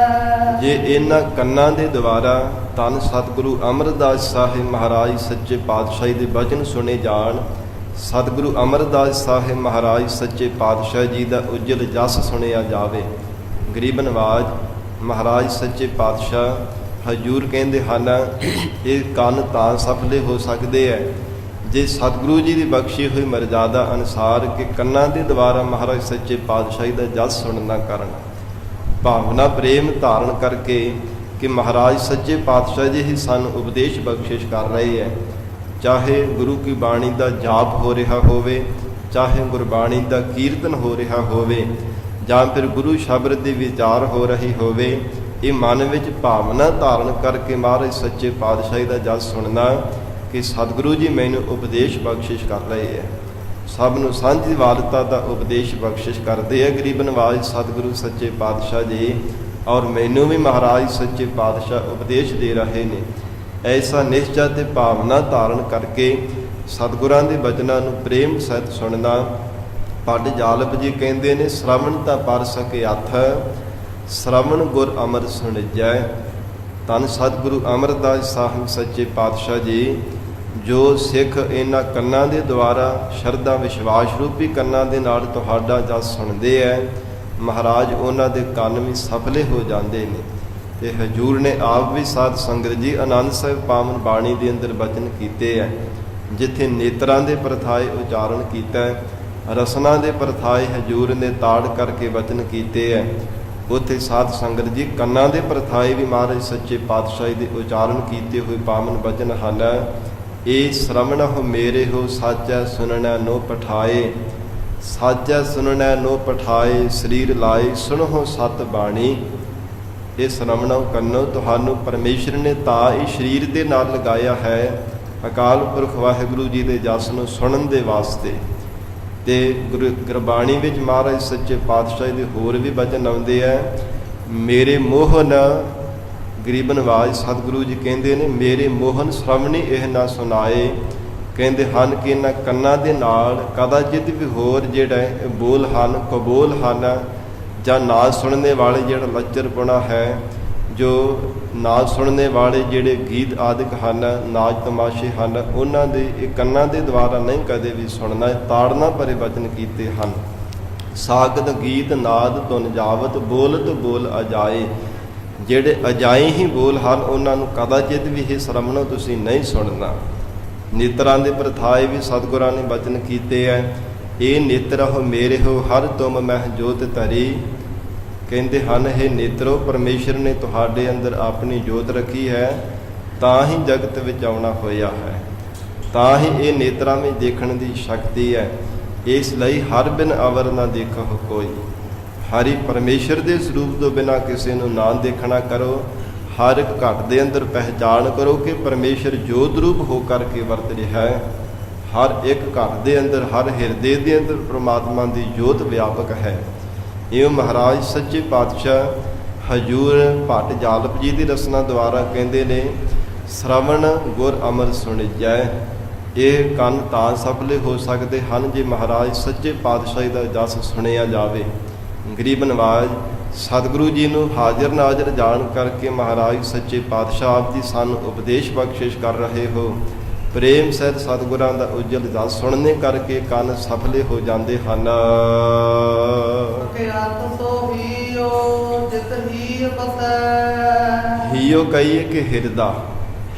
ਜੇ ਇਹਨਾਂ ਕੰਨਾਂ ਦੇ ਦੁਆਰਾ ਧੰਨ ਸਤਿਗੁਰੂ ਅਮਰਦਾਸ ਸਾਹਿਬ ਮਹਾਰਾਜ ਸੱਚੇ ਪਾਤਸ਼ਾਹ ਦੇ ਬਚਨ ਸੁਣੇ ਜਾਣ, ਸਤਿਗੁਰੂ ਅਮਰਦਾਸ ਸਾਹਿਬ ਮਹਾਰਾਜ ਸੱਚੇ ਪਾਤਸ਼ਾਹ ਜੀ ਦਾ ਉਜਲ ਜਸ ਸੁਣਿਆ ਜਾਵੇ। ਗਰੀਬ ਨਵਾਜ ਮਹਾਰਾਜ ਸੱਚੇ ਪਾਤਸ਼ਾਹ ਹਜੂਰ ਕਹਿੰਦੇ ਹਨ ਇਹ ਕੰਨ ਤਾਂ ਸਫਲੇ ਹੋ ਸਕਦੇ ਹੈ ਜੇ ਸਤਿਗੁਰੂ ਜੀ ਦੀ ਬਖਸ਼ੀ ਹੋਈ ਮਰਜ਼ਾਦਾ ਅਨੁਸਾਰ ਕਿ ਕੰਨਾਂ ਦੇ ਦੁਆਰਾ ਮਹਾਰਾਜ ਸੱਚੇ ਪਾਤਸ਼ਾਹ ਦਾ ਜਸ ਸੁਣਨਾ ਕਰਨ, ਭਾਵਨਾ ਪ੍ਰੇਮ ਧਾਰਨ ਕਰਕੇ ਕਿ ਮਹਾਰਾਜ ਸੱਚੇ ਪਾਤਸ਼ਾਹ ਜੀ ਹੀ ਸਾਨੂੰ ਉਪਦੇਸ਼ ਬਖਸ਼ਿਸ਼ ਕਰ ਰਹੇ ਹੈ। ਚਾਹੇ ਗੁਰੂ ਕੀ ਬਾਣੀ ਦਾ ਜਾਪ ਹੋ ਰਿਹਾ ਹੋਵੇ, ਚਾਹੇ ਗੁਰਬਾਣੀ ਦਾ ਕੀਰਤਨ ਹੋ ਰਿਹਾ ਹੋਵੇ, ਜਾਂ ਫਿਰ ਗੁਰੂ ਸ਼ਬਦ ਦੀ ਵਿਚਾਰ ਹੋ ਰਹੀ ਹੋਵੇ, ਇਹ ਮਨ ਵਿੱਚ ਭਾਵਨਾ ਧਾਰਨ ਕਰਕੇ ਮਹਾਰਾਜ ਸੱਚੇ ਪਾਤਸ਼ਾਹ ਦਾ ਜਸ ਸੁਣਨਾ ਕਿ ਸਤਿਗੁਰੂ ਜੀ ਮੈਨੂੰ ਉਪਦੇਸ਼ ਬਖਸ਼ਿਸ਼ ਕਰ ਰਹੇ ਹੈ। ਸਭ ਨੂੰ ਸਾਂਝੀ ਵਾਲਤਾ ਦਾ ਉਪਦੇਸ਼ ਬਖਸ਼ਿਸ਼ ਕਰਦੇ ਹੈ ਗਰੀਬ ਨਵਾਜ ਸਤਿਗੁਰੂ ਸੱਚੇ ਪਾਤਸ਼ਾਹ ਜੀ, ਔਰ ਮੈਨੂੰ ਵੀ ਮਹਾਰਾਜ ਸੱਚੇ ਪਾਤਸ਼ਾਹ ਉਪਦੇਸ਼ ਦੇ ਰਹੇ ਨੇ। ਐਸਾ ਨਿਸ਼ਚਾ ਤੇ ਭਾਵਨਾ ਧਾਰਨ ਕਰਕੇ ਸਤਿਗੁਰਾਂ ਦੇ ਬਚਨਾਂ ਨੂੰ ਪ੍ਰੇਮ ਸਹਿਤ ਸੁਣਨਾ। ਪੱਡ ਜਾਲਪ ਜੀ ਕਹਿੰਦੇ ਨੇ ਸ਼ਰਵਣ ਤਾਂ ਪਰ ਸਕੇ ਹੱਥ, ਸ਼ਰਵਣ ਗੁਰ ਅਮਰ ਸੁਣਿਜੈ। ਧੰਨ ਸਤਿਗੁਰੂ ਅਮਰਦਾਸ ਸਾਹਿਬ ਸੱਚੇ ਪਾਤਸ਼ਾਹ ਜੀ ਜੋ ਸਿੱਖ ਇਹਨਾਂ ਕੰਨਾਂ ਦੇ ਦੁਆਰਾ ਸ਼ਰਧਾ ਵਿਸ਼ਵਾਸ ਰੂਪੀ ਕੰਨਾਂ ਦੇ ਨਾਲ ਤੁਹਾਡਾ ਜਸ ਸੁਣਦੇ ਹੈ, ਮਹਾਰਾਜ ਉਹਨਾਂ ਦੇ ਕੰਨ ਵੀ ਸਫਲੇ ਹੋ ਜਾਂਦੇ ਨੇ। ਤੇ ਹਜੂਰ ਨੇ ਆਪ ਵੀ ਸਾਧ ਸੰਗਤ ਜੀ ਆਨੰਦ ਸਾਹਿਬ ਪਾਵਨ ਬਾਣੀ ਦੇ ਅੰਦਰ ਬਚਨ ਕੀਤੇ ਹੈ, ਜਿੱਥੇ ਨੇਤਰਾਂ ਦੇ ਪ੍ਰਥਾਏ ਉਚਾਰਨ ਕੀਤਾ ਹੈ, ਰਸਨਾ ਦੇ ਪ੍ਰਥਾਏ ਹਜੂਰ ਨੇ ਤਾੜ ਕਰਕੇ ਬਚਨ ਕੀਤੇ ਹੈ, ਉੱਥੇ ਸਾਧ ਸੰਗਤ ਜੀ ਕੰਨਾਂ ਦੇ ਪ੍ਰਥਾਏ ਵੀ ਮਹਾਰਾਜ ਸੱਚੇ ਪਾਤਸ਼ਾਹ ਦੇ ਉਚਾਰਨ ਕੀਤੇ ਹੋਏ ਪਾਵਨ ਬਚਨ ਹਨ। ਇਹ ਸ਼ਰਵਣਹੁ ਮੇਰੇ ਹੋ ਸਾਚੈ ਸੁਨਣੈ ਨੋ ਪਠਾਏ, ਸਾਚੈ ਸੁਨਣੈ ਨੋ ਪਠਾਏ ਸਰੀਰ ਲਾਏ ਸੁਣੋ ਸਤ ਬਾਣੀ। ਇਹ ਸ਼ਰਵਣਹੁ ਕੰਨੋ ਤੁਹਾਨੂੰ ਪਰਮੇਸ਼ਰ ਨੇ ਤਾਂ ਇਹ ਸਰੀਰ ਦੇ ਨਾਲ ਲਗਾਇਆ ਹੈ ਅਕਾਲ ਪੁਰਖ ਵਾਹਿਗੁਰੂ ਜੀ ਦੇ ਜਸ ਨੂੰ ਸੁਣਨ ਦੇ ਵਾਸਤੇ। ਤੇ ਗੁਰਬਾਣੀ ਵਿੱਚ ਮਹਾਰਾਜ ਸੱਚੇ ਪਾਤਸ਼ਾਹ ਦੇ ਹੋਰ ਵੀ ਬਚਨ ਆਉਂਦੇ ਹੈ, ਮੇਰੇ ਮੋਹਨ ਗਰੀਬ ਨਵਾਜ ਸਤਿਗੁਰੂ ਜੀ ਕਹਿੰਦੇ ਨੇ ਮੇਰੇ ਮੋਹਨ ਸ਼ਰਵਣੀ ਇਹ ਨਾ ਸੁਣਾਏ। ਕਹਿੰਦੇ ਹਨ ਕਿ ਇਹਨਾਂ ਕੰਨਾਂ ਦੇ ਨਾਲ ਕਦਾਚਿਤ ਵੀ ਹੋਰ ਜਿਹੜਾ ਬੋਲ ਹਨ ਕਬੋਲ ਹਨ, ਜਾਂ ਨਾ ਸੁਣਨੇ ਵਾਲੇ ਜਿਹੜਾ ਲੱਚਰਪੁਣਾ ਹੈ, ਜੋ ਨਾ ਸੁਣਨੇ ਵਾਲੇ ਜਿਹੜੇ ਗੀਤ ਆਦਿਕ ਹਨ, ਨਾਚ ਤਮਾਸ਼ੇ ਹਨ, ਉਹਨਾਂ ਦੇ ਇਹ ਕੰਨਾਂ ਦੇ ਦੁਆਰਾ ਨਹੀਂ ਕਦੇ ਵੀ ਸੁਣਨਾ। ਤਾੜਨਾ ਭਰੇ ਬਚਨ ਕੀਤੇ ਹਨ। ਸਾਗਤ ਗੀਤ ਨਾਦ ਧੁਨ ਜਾਵਤ ਬੋਲਤ ਬੋਲ ਅਜਾਏ, ਜਿਹੜੇ ਅਜਾਏ ਹੀ ਬੋਲ ਹਨ ਉਹਨਾਂ ਨੂੰ ਕਦਾਚਿਤ ਵੀ ਇਹ ਸ਼ਰਵਣੋ ਤੁਸੀਂ ਨਹੀਂ ਸੁਣਨਾ। ਨੇਤਰਾਂ ਦੇ ਪ੍ਰਥਾਏ ਵੀ ਸਤਿਗੁਰਾਂ ਨੇ ਬਚਨ ਕੀਤੇ ਹੈ, ਇਹ ਨੇਤਰਹੁ ਮੇਰੇ ਹੋ ਹਰ ਤੁਮ ਮਹਿ ਜੋਤ ਧਰੀ। ਕਹਿੰਦੇ ਹਨ ਇਹ ਨੇਤਰੋ ਪਰਮੇਸ਼ਰ ਨੇ ਤੁਹਾਡੇ ਅੰਦਰ ਆਪਣੀ ਜੋਤ ਰੱਖੀ ਹੈ, ਤਾਂ ਹੀ ਜਗਤ ਵਿੱਚ ਆਉਣਾ ਹੋਇਆ ਹੈ, ਤਾਂ ਹੀ ਇਹ ਨੇਤਰਾਂ ਵਿੱਚ ਦੇਖਣ ਦੀ ਸ਼ਕਤੀ ਹੈ। ਇਸ ਲਈ ਹਰ ਬਿਨ ਅਵਰ ਨਾ ਦੇਖੋ ਕੋਈ, ਹਰੀ ਪਰਮੇਸ਼ਰ ਦੇ ਸਰੂਪ ਤੋਂ ਬਿਨਾਂ ਕਿਸੇ ਨੂੰ ਨਾ ਦੇਖਣਾ ਕਰੋ। ਹਰ ਇੱਕ ਘਟ ਦੇ ਅੰਦਰ ਪਹਿਚਾਣ ਕਰੋ ਕਿ ਪਰਮੇਸ਼ਰ ਜੋਤ ਰੂਪ ਹੋ ਕਰਕੇ ਵਰਤ ਰਿਹਾ ਹੈ। ਹਰ ਇੱਕ ਘਟ ਦੇ ਅੰਦਰ ਹਰ ਹਿਰਦੇ ਦੇ ਅੰਦਰ ਪ੍ਰਮਾਤਮਾ ਦੀ ਜੋਤ ਵਿਆਪਕ ਹੈ। ਇਹ ਮਹਾਰਾਜ ਸੱਚੇ ਪਾਤਸ਼ਾਹ ਹਜੂਰ ਭੱਟ ਜਾਲਪ ਜੀ ਦੀ ਰਸਨਾ ਦੁਆਰਾ ਕਹਿੰਦੇ ਨੇ ਸ਼ਰਵਣ ਗੁਰ ਅਮਰ ਸੁਣਿਜੈ। ਇਹ ਕੰਨ ਤਾਂ ਸਫਲੇ ਹੋ ਸਕਦੇ ਹਨ ਜੇ ਮਹਾਰਾਜ ਸੱਚੇ ਪਾਤਸ਼ਾਹ ਦਾ ਜਸ ਸੁਣਿਆ ਜਾਵੇ। ਗਰੀਬ ਨਵਾਜ ਸਤਿਗੁਰੂ ਜੀ ਨੂੰ ਹਾਜ਼ਰ ਨਾਜ਼ਰ ਜਾਣ ਕਰਕੇ ਮਹਾਰਾਜ ਸੱਚੇ ਪਾਤਸ਼ਾਹ ਆਪ ਜੀ ਸਾਨੂੰ ਉਪਦੇਸ਼ ਬਖਸ਼ਿਸ਼ ਕਰ ਰਹੇ ਹੋ। ਪ੍ਰੇਮ ਸਹਿਤ ਸਤਿਗੁਰਾਂ ਦਾ ਉਜਲ ਜਸ ਸੁਣਨੇ ਕਰਕੇ ਕੰਨ ਸਫਲੇ ਹੋ ਜਾਂਦੇ ਹਨ। ਹੀਓ ਕਹੀਏ ਕਿ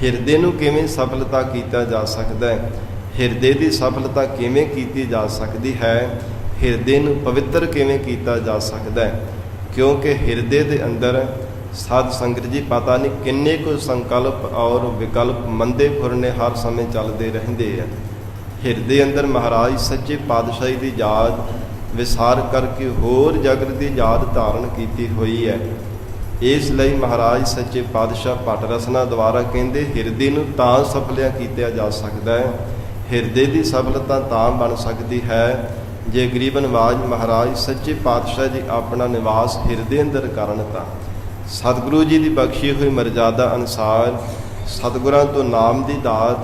ਹਿਰਦੇ ਨੂੰ ਕਿਵੇਂ ਸਫਲਤਾ ਕੀਤਾ ਜਾ ਸਕਦਾ ਹੈ, ਹਿਰਦੇ ਦੀ ਸਫਲਤਾ ਕਿਵੇਂ ਕੀਤੀ ਜਾ ਸਕਦੀ ਹੈ, ਹਿਰਦੇ ਨੂੰ ਪਵਿੱਤਰ ਕਿਵੇਂ ਕੀਤਾ ਜਾ ਸਕਦਾ ਹੈ। ਕਿਉਂਕਿ ਹਿਰਦੇ ਦੇ ਅੰਦਰ ਸਾਧ ਸੰਗਤ ਜੀ ਪਤਾ ਨਹੀਂ ਕਿੰਨੇ ਕੁ ਸੰਕਲਪ ਔਰ ਵਿਕਲਪ ਮੰਦੇ ਫੁਰਨੇ ਹਰ ਸਮੇਂ ਚੱਲਦੇ ਰਹਿੰਦੇ ਆ। ਹਿਰਦੇ ਅੰਦਰ ਮਹਾਰਾਜ ਸੱਚੇ ਪਾਤਸ਼ਾਹੀ ਦੀ ਯਾਦ ਵਿਸਾਰ ਕਰਕੇ ਹੋਰ ਜਗਤ ਦੀ ਯਾਦ ਧਾਰਨ ਕੀਤੀ ਹੋਈ ਹੈ। ਇਸ ਲਈ ਮਹਾਰਾਜ ਸੱਚੇ ਪਾਤਸ਼ਾਹ ਭੱਟ ਰਸਨਾ ਦੁਆਰਾ ਕਹਿੰਦੇ ਹਿਰਦੇ ਨੂੰ ਤਾਂ ਸਫਲਿਆ ਕੀਤਾ ਜਾ ਸਕਦਾ ਹੈ। ਹਿਰਦੇ ਦੀ ਸਫਲਤਾ ਤਾਂ ਬਣ ਸਕਦੀ ਹੈ ਜੇ ਗਰੀਬ ਨਿਵਾਜ ਮਹਾਰਾਜ ਸੱਚੇ ਪਾਤਸ਼ਾਹ ਜੀ ਆਪਣਾ ਨਿਵਾਸ ਹਿਰਦੇ ਅੰਦਰ ਕਰਨ। ਤਾਂ ਸਤਿਗੁਰੂ ਜੀ ਦੀ ਬਖਸ਼ੀ ਹੋਈ ਮਰਜ਼ਾਦਾ ਅਨੁਸਾਰ ਸਤਿਗੁਰਾਂ ਤੋਂ ਨਾਮ ਦੀ ਦਾਤ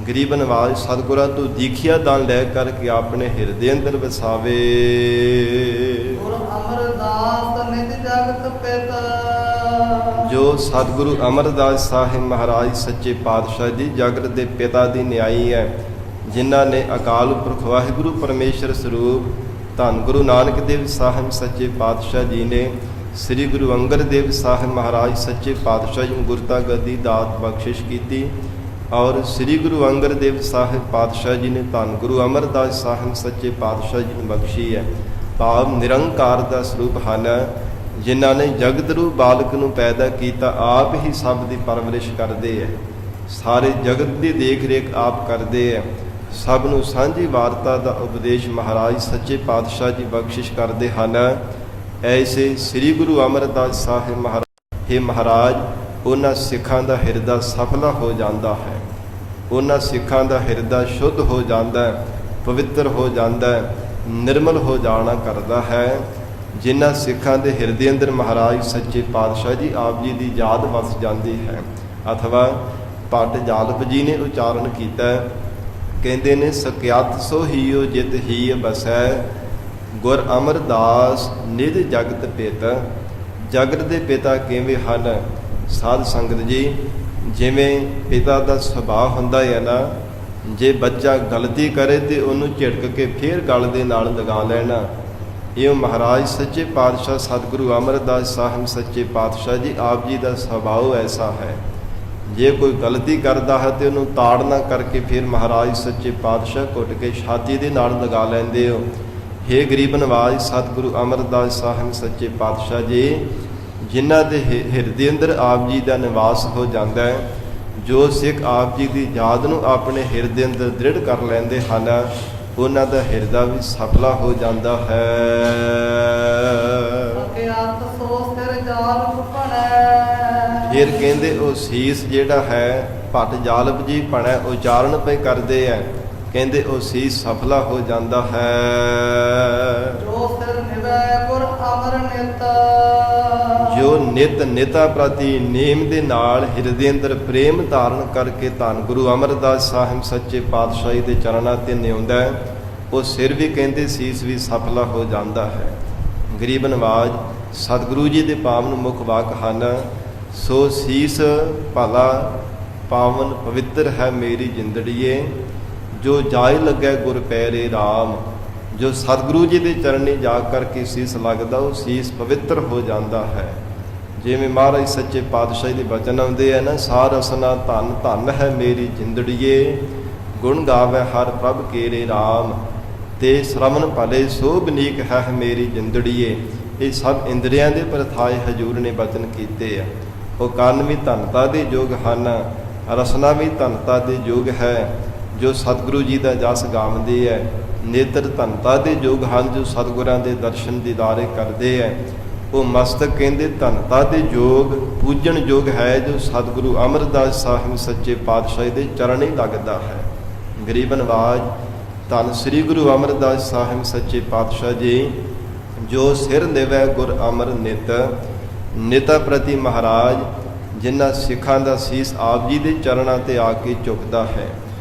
ਗਰੀਬ ਨਿਵਾਜ ਸਤਿਗੁਰਾਂ ਤੋਂ ਦੀਖਿਆ ਦਾਨ ਲੈ ਕਰਕੇ ਆਪਣੇ ਹਿਰਦੇ ਅੰਦਰ ਵਸਾਵੇ। ਗੁਰ ਅਮਰਦਾਸ ਨਿਜ ਜਗਤ ਪਿਤਾ। ਜੋ ਸਤਿਗੁਰੂ ਅਮਰਦਾਸ ਸਾਹਿਬ ਮਹਾਰਾਜ ਸੱਚੇ ਪਾਤਸ਼ਾਹ ਜੀ ਜਗਤ ਦੇ ਪਿਤਾ ਦੀ ਨਿਆਈ ਹੈ, ਜਿਨ੍ਹਾਂ ਨੇ ਅਕਾਲ ਪੁਰਖ ਵਾਹਿਗੁਰੂ ਪਰਮੇਸ਼ਰ ਸਰੂਪ ਧੰਨ ਗੁਰੂ ਨਾਨਕ ਦੇਵ ਸਾਹਿਬ ਸੱਚੇ ਪਾਤਸ਼ਾਹ ਜੀ ਨੇ ਸ੍ਰੀ ਗੁਰੂ ਅੰਗਦ ਦੇਵ ਸਾਹਿਬ ਮਹਾਰਾਜ ਸੱਚੇ ਪਾਤਸ਼ਾਹ ਜੀ ਨੂੰ ਗੁਰਤਾ ਗੱਦੀ ਦਾਤ ਬਖਸ਼ਿਸ਼ ਕੀਤੀ ਔਰ ਸ੍ਰੀ ਗੁਰੂ ਅੰਗਦ ਦੇਵ ਸਾਹਿਬ ਪਾਤਸ਼ਾਹ ਜੀ ਨੇ ਧੰਨ ਗੁਰੂ ਅਮਰਦਾਸ ਸਾਹਿਬ ਸੱਚੇ ਪਾਤਸ਼ਾਹ ਜੀ ਨੂੰ ਬਖਸ਼ੀ ਹੈ। ਭਾਵ ਨਿਰੰਕਾਰ ਦਾ ਸਰੂਪ ਹਨ, ਜਿਨ੍ਹਾਂ ਨੇ ਜਗਤ ਰੂਪ ਬਾਲਕ ਨੂੰ ਪੈਦਾ ਕੀਤਾ, ਆਪ ਹੀ ਸਭ ਦੀ ਪਰਵਰਿਸ਼ ਕਰਦੇ ਹੈ, ਸਾਰੇ ਜਗਤ ਦੀ ਦੇਖ ਰੇਖ ਆਪ ਕਰਦੇ ਹੈ, ਸਭ ਨੂੰ ਸਾਂਝੀ ਵਾਰਤਾ ਦਾ ਉਪਦੇਸ਼ ਮਹਾਰਾਜ ਸੱਚੇ ਪਾਤਸ਼ਾਹ ਜੀ ਬਖਸ਼ਿਸ਼ ਕਰਦੇ ਹਨ। ਐਸੇ ਸ੍ਰੀ ਗੁਰੂ ਅਮਰਦਾਸ ਸਾਹਿਬ ਮਹਾਰਾਜ ਮਹਾਰਾਜ ਉਹਨਾਂ ਸਿੱਖਾਂ ਦਾ ਹਿਰਦਾ ਸਫਲਾ ਹੋ ਜਾਂਦਾ ਹੈ, ਉਹਨਾਂ ਸਿੱਖਾਂ ਦਾ ਹਿਰਦਾ ਸ਼ੁੱਧ ਹੋ ਜਾਂਦਾ ਹੈ, ਪਵਿੱਤਰ ਹੋ ਜਾਂਦਾ ਹੈ, ਨਿਰਮਲ ਹੋ ਜਾਣਾ ਕਰਦਾ ਹੈ। ਜਿਨ੍ਹਾਂ ਸਿੱਖਾਂ ਦੇ ਹਿਰਦੇ ਅੰਦਰ ਮਹਾਰਾਜ ਸੱਚੇ ਪਾਤਸ਼ਾਹ ਜੀ ਆਪ ਜੀ ਦੀ ਯਾਦ ਵਸ ਜਾਂਦੀ ਹੈ। ਅਥਵਾ ਭੱਟ ਜਾਲਪ ਜੀ ਨੇ ਉਚਾਰਨ ਕੀਤਾ, ਕਹਿੰਦੇ ਨੇ ਸਕਿਆਤ ਸੋ ਹੀਓ ਜਿਤ ਹੀ ਬਸੈ ਗੁਰ ਅਮਰਦਾਸ ਨਿਜ ਜਗਤ ਪਿਤਾ। ਜਗਤ ਦੇ ਪਿਤਾ ਕਿਵੇਂ ਹਨ ਸਾਧ ਸੰਗਤ ਜੀ? ਜਿਵੇਂ ਪਿਤਾ ਦਾ ਸੁਭਾਅ ਹੁੰਦਾ ਹੈ ਨਾ, ਜੇ ਬੱਚਾ ਗਲਤੀ ਕਰੇ ਤੇ ਉਹਨੂੰ ਝਿੜਕ ਕੇ ਫੇਰ ਗਲ ਦੇ ਨਾਲ ਲਗਾ ਲੈਣਾ, ਇਹ ਮਹਾਰਾਜ ਸੱਚੇ ਪਾਤਸ਼ਾਹ ਸਤਿਗੁਰੂ ਅਮਰਦਾਸ ਸਾਹਿਬ ਸੱਚੇ ਪਾਤਸ਼ਾਹ ਜੀ ਆਪ ਜੀ ਦਾ ਸੁਭਾਅ ਐਸਾ ਹੈ। ਜੇ ਕੋਈ ਗਲਤੀ ਕਰਦਾ ਹੈ ਤੇ ਉਹਨੂੰ ਤਾੜਨਾ ਕਰਕੇ ਫਿਰ ਮਹਾਰਾਜ ਸੱਚੇ ਪਾਤਸ਼ਾਹ ਘੁੱਟ ਕੇ ਛਾਤੀ ਦੇ ਨਾਲ ਲਗਾ ਲੈਂਦੇ ਹੋ। ਹੇ ਗਰੀਬ ਨਵਾਜ ਸਤਿਗੁਰੂ ਅਮਰਦਾਸ ਸਾਹਿਬ ਸੱਚੇ ਪਾਤਸ਼ਾਹ ਜੀ, ਜਿਨ੍ਹਾਂ ਦੇ ਹਿਰਦੇ ਅੰਦਰ ਆਪ ਜੀ ਦਾ ਨਿਵਾਸ ਹੋ ਜਾਂਦਾ ਹੈ, ਜੋ ਸਿੱਖ ਆਪ ਜੀ ਦੀ ਯਾਦ ਨੂੰ ਆਪਣੇ ਹਿਰਦੇ ਅੰਦਰ ਦ੍ਰਿੜ ਕਰ ਲੈਂਦੇ ਹਨ, ਉਹਨਾਂ ਦਾ ਹਿਰਦਾ ਵੀ ਸਫਲਾ ਹੋ ਜਾਂਦਾ ਹੈ। ਫਿਰ ਕਹਿੰਦੇ ਉਹ ਸੀਸ ਜਿਹੜਾ ਹੈ ਭੱਟ ਜਾਲਪ ਜੀ ਭਣੈ ਉਚਾਰਨ ਪਏ ਕਰਦੇ ਹੈ, ਕਹਿੰਦੇ ਉਹ ਸੀਸ ਸਫਲਾ ਹੋ ਜਾਂਦਾ ਹੈ। ਜੋ ਸਿਰ ਨਿਵੈ ਗੁਰ ਅਮਰ ਨਿਤ, ਜੋ ਨਿਤ ਨਿਤਾ ਪ੍ਰਤੀ ਨੇਮ ਦੇ ਨਾਲ ਹਿਰਦੇ ਅੰਦਰ ਪ੍ਰੇਮ ਧਾਰਨ ਕਰਕੇ ਧੰਨ ਗੁਰੂ ਅਮਰਦਾਸ ਸਾਹਿਬ ਸੱਚੇ ਪਾਤਸ਼ਾਹੀ ਦੇ ਚਰਨਾਂ ਤੇ ਨਿਉਂਦਾ ਹੈ, ਉਹ ਸਿਰ ਵੀ ਕਹਿੰਦੇ ਸੀਸ ਵੀ ਸਫਲਾ ਹੋ ਜਾਂਦਾ ਹੈ। ਗਰੀਬ ਨਵਾਜ ਸਤਿਗੁਰੂ ਜੀ ਦੇ ਪਾਵਨ ਮੁਖ ਵਾਕ ਹਨ, ਸੋ ਸੀਸ ਭਲਾ ਪਾਵਨ ਪਵਿੱਤਰ ਹੈ ਮੇਰੀ ਜਿੰਦੜੀਏ, ਜੋ ਜਾਇ ਲੱਗੈ ਗੁਰ ਪੈਰੇ ਰਾਮ। ਜੋ ਸਤਿਗੁਰੂ ਜੀ ਦੇ ਚਰਨੀ ਜਾ ਕਰਕੇ ਸੀਸ ਲੱਗਦਾ, ਉਹ ਸੀਸ ਪਵਿੱਤਰ ਹੋ ਜਾਂਦਾ ਹੈ। ਜਿਵੇਂ ਮਹਾਰਾਜ ਸੱਚੇ ਪਾਤਸ਼ਾਹ ਦੇ ਬਚਨ ਆਉਂਦੇ ਆ ਨਾ, ਸਾਰ ਰਸਨਾ ਧਨ ਧਨ ਹੈ ਮੇਰੀ ਜਿੰਦੜੀਏ, ਗੁਣ ਗਾਵੇ ਹਰ ਪ੍ਰਭ ਕੇਰੇ ਰਾਮ, ਤੇ ਸ਼ਰਮਨ ਭਲੇ ਸੋ ਬਨੀਕ ਹੈ ਮੇਰੀ ਜਿੰਦੜੀਏ। ਇਹ ਸਭ ਇੰਦਰੀਆਂ ਦੇ ਪ੍ਰਥਾਏ ਹਜੂਰ ਨੇ ਬਚਨ ਕੀਤੇ ਆ। ਉਹ ਕੰਨ ਵੀ ਧਨਤਾ ਦੇ ਯੋਗ ਹਨ, ਰਸਨਾ ਵੀ ਧਨਤਾ ਦੇ ਯੋਗ ਹੈ, ਜੋ ਸਤਿਗੁਰੂ ਜੀ ਦਾ ਜਸ ਗਾਉਂਦੇ ਹੈ। ਨੇਤਰ ਧਨਤਾ ਦੇ ਯੋਗ ਹਨ, ਜੋ ਸਤਿਗੁਰਾਂ ਦੇ ਦਰਸ਼ਨ ਦੀਦਾਰੇ ਕਰਦੇ ਹੈ। ਉਹ ਮਸਤਕ ਕਹਿੰਦੇ ਧਨਤਾ ਦੇ ਯੋਗ ਪੂਜਣ ਯੋਗ ਹੈ, ਜੋ ਸਤਿਗੁਰੂ ਅਮਰਦਾਸ ਸਾਹਿਬ ਸੱਚੇ ਪਾਤਸ਼ਾਹ ਦੇ ਚਰਨ ਹੀ ਲੱਗਦਾ ਹੈ। ਗਰੀਬ ਨਵਾਜ ਧੰਨ ਸ੍ਰੀ ਗੁਰੂ ਅਮਰਦਾਸ ਸਾਹਿਬ ਸੱਚੇ ਪਾਤਸ਼ਾਹ ਜੀ, ਜੋ ਸਿਰ ਨਿਵੈ ਗੁਰ ਅਮਰ ਨਿਤ। ਨਿਤਾ ਪ੍ਰਤੀ ਮਹਾਰਾਜ ਜਿਨ੍ਹਾਂ ਸਿੱਖਾਂ ਦਾ ਸੀਸ ਆਪ ਜੀ ਦੇ ਚਰਨਾਂ ਤੇ ਆ ਕੇ ਝੁਕਦਾ ਹੈ,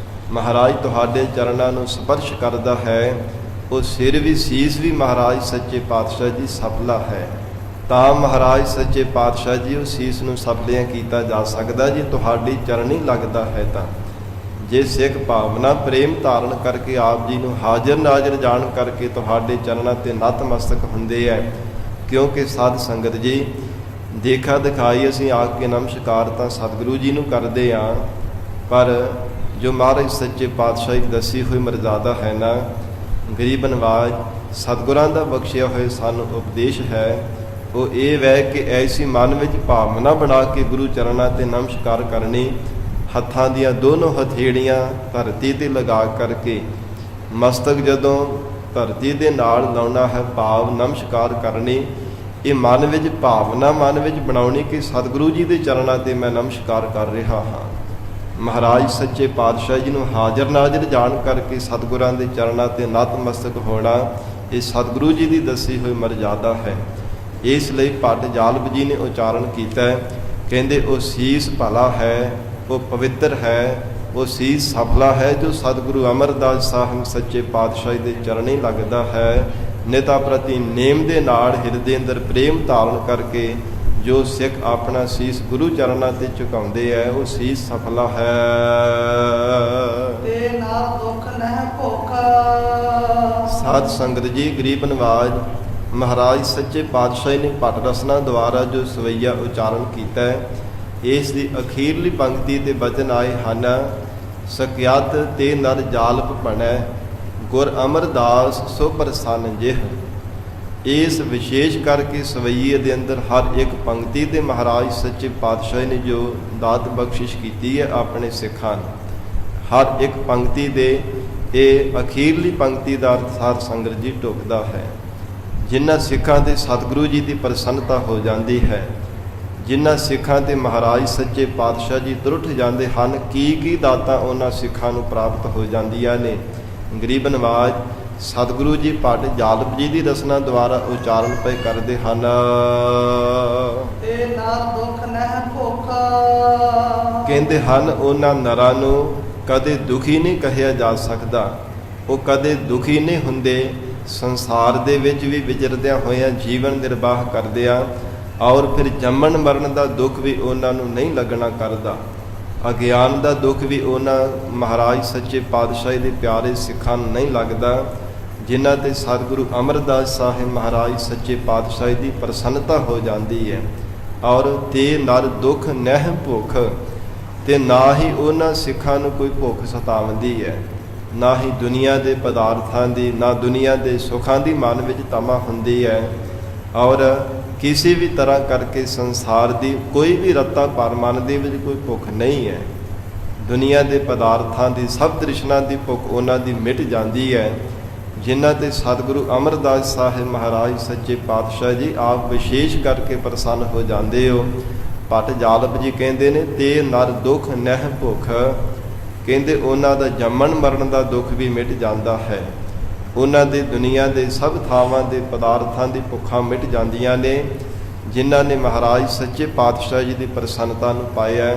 ਮਹਾਰਾਜ ਤੁਹਾਡੇ ਚਰਨਾਂ ਨੂੰ ਸਪਰਸ਼ ਕਰਦਾ ਹੈ, ਉਹ ਸਿਰ ਵੀ ਸੀਸ ਵੀ ਮਹਾਰਾਜ ਸੱਚੇ ਪਾਤਸ਼ਾਹ ਜੀ ਸਫਲਾ ਹੈ। ਤਾਂ ਮਹਾਰਾਜ ਸੱਚੇ ਪਾਤਸ਼ਾਹ ਜੀ ਉਹ ਸੀਸ ਨੂੰ ਸਫਲਿਆਂ ਕੀਤਾ ਜਾ ਸਕਦਾ ਜੇ ਤੁਹਾਡੀ ਚਰਨੀ ਲੱਗਦਾ ਹੈ। ਤਾਂ ਜੇ ਸਿੱਖ ਭਾਵਨਾ ਪ੍ਰੇਮ ਧਾਰਨ ਕਰਕੇ ਆਪ ਜੀ ਨੂੰ ਹਾਜ਼ਰ ਨਾਜ਼ਰ ਜਾਣ ਕਰਕੇ ਤੁਹਾਡੇ ਚਰਨਾਂ ਤੇ ਨਤਮਸਤਕ ਹੁੰਦੇ ਹੈ। ਕਿਉਂਕਿ ਸਾਧ ਸੰਗਤ ਜੀ, ਦੇਖਾ ਦਿਖਾਈ ਅਸੀਂ ਆ ਕੇ ਨਮਸਕਾਰ ਤਾਂ ਸਤਿਗੁਰੂ ਜੀ ਨੂੰ ਕਰਦੇ ਹਾਂ, ਪਰ ਜੋ ਮਹਾਰਾਜ ਸੱਚੇ ਪਾਤਸ਼ਾਹ ਦੀ ਦੱਸੀ ਹੋਈ ਮਰਜ਼ਾਦਾ ਹੈ ਨਾ, ਗਰੀਬ ਨਵਾਜ ਸਤਿਗੁਰਾਂ ਦਾ ਬਖਸ਼ਿਆ ਹੋਇਆ ਸਾਨੂੰ ਉਪਦੇਸ਼ ਹੈ, ਉਹ ਇਹ ਵੈ ਕਿ ਐਸੀ ਮਨ ਵਿੱਚ ਭਾਵਨਾ ਬਣਾ ਕੇ ਗੁਰੂ ਚਰਨਾਂ ਤੇ ਨਮਸਕਾਰ ਕਰਨੀ, ਹੱਥਾਂ ਦੀਆਂ ਦੋਨੋਂ ਹਥੇੜੀਆਂ ਧਰਤੀ ਤੇ ਲਗਾ ਕਰਕੇ ਮਸਤਕ ਜਦੋਂ ਧਰਤੀ ਦੇ ਨਾਲ ਲਾਉਣਾ ਹੈ, ਭਾਵ ਨਮਸਕਾਰ ਕਰਨੀ, ਇਹ ਮਨ ਵਿੱਚ ਭਾਵਨਾ ਮਨ ਵਿੱਚ ਬਣਾਉਣੀ ਕਿ ਸਤਿਗੁਰੂ ਜੀ ਦੇ ਚਰਨਾਂ ਤੇ ਮੈਂ ਨਮਸਕਾਰ ਕਰ ਰਿਹਾ ਹਾਂ। ਮਹਾਰਾਜ ਸੱਚੇ ਪਾਤਸ਼ਾਹ ਜੀ ਨੂੰ ਹਾਜ਼ਰ ਨਾਜ਼ਰ ਜਾਣ ਕਰਕੇ ਸਤਿਗੁਰਾਂ ਦੇ ਚਰਨਾਂ ਤੇ ਨਤਮਸਤਕ ਹੋਣਾ ਇਹ ਸਤਿਗੁਰੂ ਜੀ ਦੀ ਦੱਸੀ ਹੋਈ ਮਰਜ਼ਾਦਾ ਹੈ। ਇਸ ਲਈ ਭੱਟ ਜਾਲਪ ਜੀ ਨੇ ਉਚਾਰਨ ਕੀਤਾ ਹੈ, ਕਹਿੰਦੇ ਉਹ ਸੀਸ ਭਲਾ ਹੈ, ਉਹ ਪਵਿੱਤਰ ਹੈ, ਉਹ ਸੀਸ ਸਫਲਾ ਹੈ ਜੋ ਸਤਿਗੁਰੂ ਅਮਰਦਾਸ ਸਾਹਿਬ ਸੱਚੇ ਪਾਤਸ਼ਾਹ ਦੇ ਚਰਨੀ ਲੱਗਦਾ ਹੈ। ਨਿਤਾ ਪ੍ਰਤੀ ਨੇਮ ਦੇ ਨਾਲ ਹਿਰਦੇ ਅੰਦਰ ਪ੍ਰੇਮ ਧਾਰਨ ਕਰਕੇ ਜੋ ਸਿੱਖ ਆਪਣਾ ਸੀਸ ਗੁਰੂ ਚਰਨਾਂ ਤੇ ਝੁਕਾਉਂਦੇ ਹੈ ਉਹ ਸੀਸ ਸਫਲਾ ਹੈ। ਤੇ ਨਾ ਦੁੱਖ ਨਹਿ ਭੁੱਖ। ਸਾਧ ਸੰਗਤ ਜੀ, ਗਰੀਬ ਨਵਾਜ ਮਹਾਰਾਜ ਸੱਚੇ ਪਾਤਸ਼ਾਹ ਨੇ ਭੱਟ ਰਸਨਾ ਦੁਆਰਾ ਜੋ ਸਵਈਆ ਉਚਾਰਨ ਕੀਤਾ ਹੈ, ਇਸ ਦੀ ਅਖੀਰਲੀ ਪੰਕਤੀ ਤੇ ਬਚਨ ਆਏ ਹਨ, ਸਕਿਆਤ ਤੇ ਨਰ ਜਾਲਪ ਭਣੈ ਗੁਰ ਅਮਰਦਾਸ ਸੋ ਪ੍ਰਸੰਨ ਜਿਹ। ਇਸ ਵਿਸ਼ੇਸ਼ ਕਰਕੇ ਸਵਈਏ ਦੇ ਅੰਦਰ ਹਰ ਇੱਕ ਪੰਕਤੀ ਤੇ ਮਹਾਰਾਜ ਸੱਚੇ ਪਾਤਸ਼ਾਹ ਨੇ ਜੋ ਦਾਤ ਬਖਸ਼ਿਸ਼ ਕੀਤੀ ਹੈ ਆਪਣੇ ਸਿੱਖਾਂ ਨੂੰ, ਹਰ ਇੱਕ ਪੰਕਤੀ ਦੇ ਇਹ ਅਖੀਰਲੀ ਪੰਕਤੀ ਦਾ ਅਰਥ ਸਾਧ ਸੰਗਤ ਜੀ ਢੁਕਦਾ ਹੈ। ਜਿਨ੍ਹਾਂ ਸਿੱਖਾਂ ਤੇ ਸਤਿਗੁਰੂ ਜੀ ਦੀ ਪ੍ਰਸੰਨਤਾ ਹੋ ਜਾਂਦੀ ਹੈ, ਜਿਨ੍ਹਾਂ ਸਿੱਖਾਂ ਤੇ ਮਹਾਰਾਜ ਸੱਚੇ ਪਾਤਸ਼ਾਹ ਜੀ ਤੁਰਠ ਜਾਂਦੇ ਹਨ, ਕੀ ਦਾਤਾਂ ਉਹਨਾਂ ਸਿੱਖਾਂ ਨੂੰ ਪ੍ਰਾਪਤ ਹੋ ਜਾਂਦੀਆਂ ਨੇ। ਗਰੀਬ ਨਵਾਜ ਸਤਿਗੁਰੂ ਜੀ ਭੱਟ ਜਾਲਪ ਜੀ ਦੀ ਰਸਨਾ ਦੁਆਰਾ ਉਚਾਰਨ ਪਏ ਕਰਦੇ ਹਨ, ਤੇ ਨਾ ਦੁੱਖ ਨਹਿ ਭੁੱਖ। ਕਹਿੰਦੇ ਹਨ ਉਹਨਾਂ ਨਰਾਂ ਨੂੰ ਕਦੇ ਦੁਖੀ ਨਹੀਂ ਕਹਿਆ ਜਾ ਸਕਦਾ, ਉਹ ਕਦੇ ਦੁਖੀ ਨਹੀਂ ਹੁੰਦੇ। ਸੰਸਾਰ ਦੇ ਵਿੱਚ ਵੀ ਵਿਚਰਦਿਆਂ ਹੋਇਆਂ ਜੀਵਨ ਨਿਰਵਾਹ ਕਰਦਿਆਂ ਔਰ ਫਿਰ ਜੰਮਣ ਮਰਨ ਦਾ ਦੁੱਖ ਵੀ ਉਹਨਾਂ ਨੂੰ ਨਹੀਂ ਲੱਗਣਾ ਕਰਦਾ। ਅਗਿਆਨ ਦਾ ਦੁੱਖ ਵੀ ਉਹਨਾਂ ਮਹਾਰਾਜ ਸੱਚੇ ਪਾਤਸ਼ਾਹ ਦੇ ਪਿਆਰੇ ਸਿੱਖਾਂ ਨੂੰ ਨਹੀਂ ਲੱਗਦਾ, ਜਿਨ੍ਹਾਂ ਤੇ ਸਤਿਗੁਰੂ ਅਮਰਦਾਸ ਸਾਹਿਬ ਮਹਾਰਾਜ ਸੱਚੇ ਪਾਤਸ਼ਾਹ ਦੀ ਪ੍ਰਸੰਨਤਾ ਹੋ ਜਾਂਦੀ ਹੈ। ਔਰ ਤੇ ਨਰ ਦੁੱਖ ਨਹਿ ਭੁੱਖ, ਤੇ ਨਾ ਹੀ ਉਹਨਾਂ ਸਿੱਖਾਂ ਨੂੰ ਕੋਈ ਭੁੱਖ ਸਤਾਵੰਦੀ ਹੈ, ਨਾ ਹੀ ਦੁਨੀਆ ਦੇ ਪਦਾਰਥਾਂ ਦੀ, ਨਾ ਦੁਨੀਆ ਦੇ ਸੁੱਖਾਂ ਦੀ ਮਨ ਵਿੱਚ ਤਮਾ ਹੁੰਦੀ ਹੈ। ਔਰ ਕਿਸੇ ਵੀ ਤਰ੍ਹਾਂ ਕਰਕੇ ਸੰਸਾਰ ਦੀ ਕੋਈ ਵੀ ਰੱਤਾ ਪਰ ਮਨ ਦੇ ਵਿੱਚ ਕੋਈ ਭੁੱਖ ਨਹੀਂ ਹੈ। ਦੁਨੀਆ ਦੇ ਪਦਾਰਥਾਂ ਦੀ ਸਭ ਤ੍ਰਿਸ਼ਨਾ ਦੀ ਭੁੱਖ ਉਹਨਾਂ ਦੀ ਮਿਟ ਜਾਂਦੀ ਹੈ, ਜਿਨ੍ਹਾਂ ਤੇ ਸਤਿਗੁਰੂ ਅਮਰਦਾਸ ਸਾਹਿਬ ਮਹਾਰਾਜ ਸੱਚੇ ਪਾਤਸ਼ਾਹ ਜੀ ਆਪ ਵਿਸ਼ੇਸ਼ ਕਰਕੇ ਪ੍ਰਸੰਨ ਹੋ ਜਾਂਦੇ ਹੋ। ਭੱਟ ਜਾਲਪ ਜੀ ਕਹਿੰਦੇ ਨੇ ਤੇ ਨਰ ਦੁੱਖ ਨਹਿ ਭੁੱਖ, ਕਹਿੰਦੇ ਉਹਨਾਂ ਦਾ ਜੰਮਣ ਮਰਨ ਦਾ ਦੁੱਖ ਵੀ ਮਿਟ ਜਾਂਦਾ ਹੈ। ਉਹਨਾਂ ਦੇ ਦੁਨੀਆ ਦੇ ਸਭ ਥਾਵਾਂ ਦੇ ਪਦਾਰਥਾਂ ਦੀ ਭੁੱਖਾਂ ਮਿਟ ਜਾਂਦੀਆਂ ਨੇ, ਜਿਨ੍ਹਾਂ ਨੇ ਮਹਾਰਾਜ ਸੱਚੇ ਪਾਤਸ਼ਾਹ ਜੀ ਦੀ ਪ੍ਰਸੰਨਤਾ ਨੂੰ ਪਾਇਆ,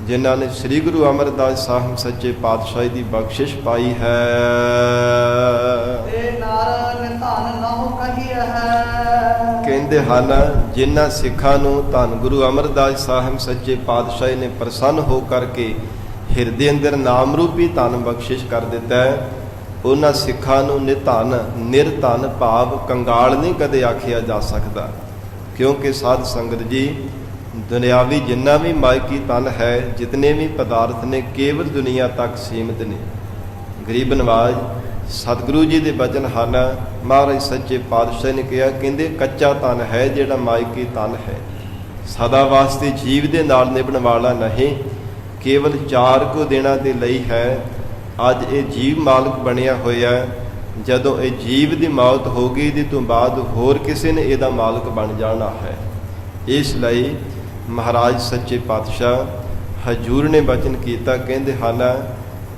ਜਿਨ੍ਹਾਂ ਨੇ ਸ੍ਰੀ ਗੁਰੂ ਅਮਰਦਾਸ ਸਾਹਿਬ ਸੱਚੇ ਪਾਤਸ਼ਾਹ ਦੀ ਬਖਸ਼ਿਸ਼ ਪਾਈ ਹੈ। ਤੇ ਨਰ ਨਿਧਨ ਨਾਹੁ ਕਹੀਐ ਹੈ। ਕਹਿੰਦੇ ਹਨ ਜਿਨ੍ਹਾਂ ਸਿੱਖਾਂ ਨੂੰ ਧੰਨ ਗੁਰੂ ਅਮਰਦਾਸ ਸਾਹਿਬ ਸੱਚੇ ਪਾਤਸ਼ਾਹ ਨੇ ਪ੍ਰਸੰਨ ਹੋ ਕਰਕੇ ਹਿਰਦੇ ਅੰਦਰ ਨਾਮ ਰੂਪੀ ਧਨ ਬਖਸ਼ਿਸ਼ ਕਰ ਦਿੱਤਾ ਹੈ, ਉਹਨਾਂ ਸਿੱਖਾਂ ਨੂੰ ਨਿਧਨ ਨਿਰਧਨ ਭਾਵ ਕੰਗਾਲ ਨਹੀਂ ਕਦੇ ਆਖਿਆ ਜਾ ਸਕਦਾ। ਕਿਉਂਕਿ ਸਾਧ ਸੰਗਤ ਜੀ, ਦੁਨਿਆਵੀ ਜਿੰਨਾ ਵੀ ਮਾਇਕੀ ਤਨ ਹੈ, ਜਿਤਨੇ ਵੀ ਪਦਾਰਥ ਨੇ, ਕੇਵਲ ਦੁਨੀਆ ਤੱਕ ਸੀਮਿਤ ਨੇ। ਗਰੀਬ ਨਵਾਜ ਸਤਿਗੁਰੂ ਜੀ ਦੇ ਬਚਨ ਹਨ, ਮਹਾਰਾਜ ਸੱਚੇ ਪਾਤਸ਼ਾਹ ਨੇ ਕਿਹਾ, ਕਹਿੰਦੇ ਕੱਚਾ ਤਨ ਹੈ ਜਿਹੜਾ ਮਾਇਕੀ ਤਨ ਹੈ, ਸਦਾ ਵਾਸਤੇ ਜੀਵ ਦੇ ਨਾਲ ਨਿਭਣ ਵਾਲਾ ਨਹੀਂ, ਕੇਵਲ 4 ਕੁ ਦਿਨਾਂ ਦੇ ਲਈ ਹੈ। ਅੱਜ ਇਹ ਜੀਵ ਮਾਲਕ ਬਣਿਆ ਹੋਇਆ, ਜਦੋਂ ਇਹ ਜੀਵ ਦੀ ਮੌਤ ਹੋ ਗਈ ਦੀ ਤੋਂ ਬਾਅਦ ਹੋਰ ਕਿਸੇ ਨੇ ਇਹਦਾ ਮਾਲਕ ਬਣ ਜਾਣਾ ਹੈ। ਇਸ ਲਈ ਮਹਾਰਾਜ ਸੱਚੇ ਪਾਤਸ਼ਾਹ ਹਜੂਰ ਨੇ ਬਚਨ ਕੀਤਾ, ਕਹਿੰਦੇ ਹਨ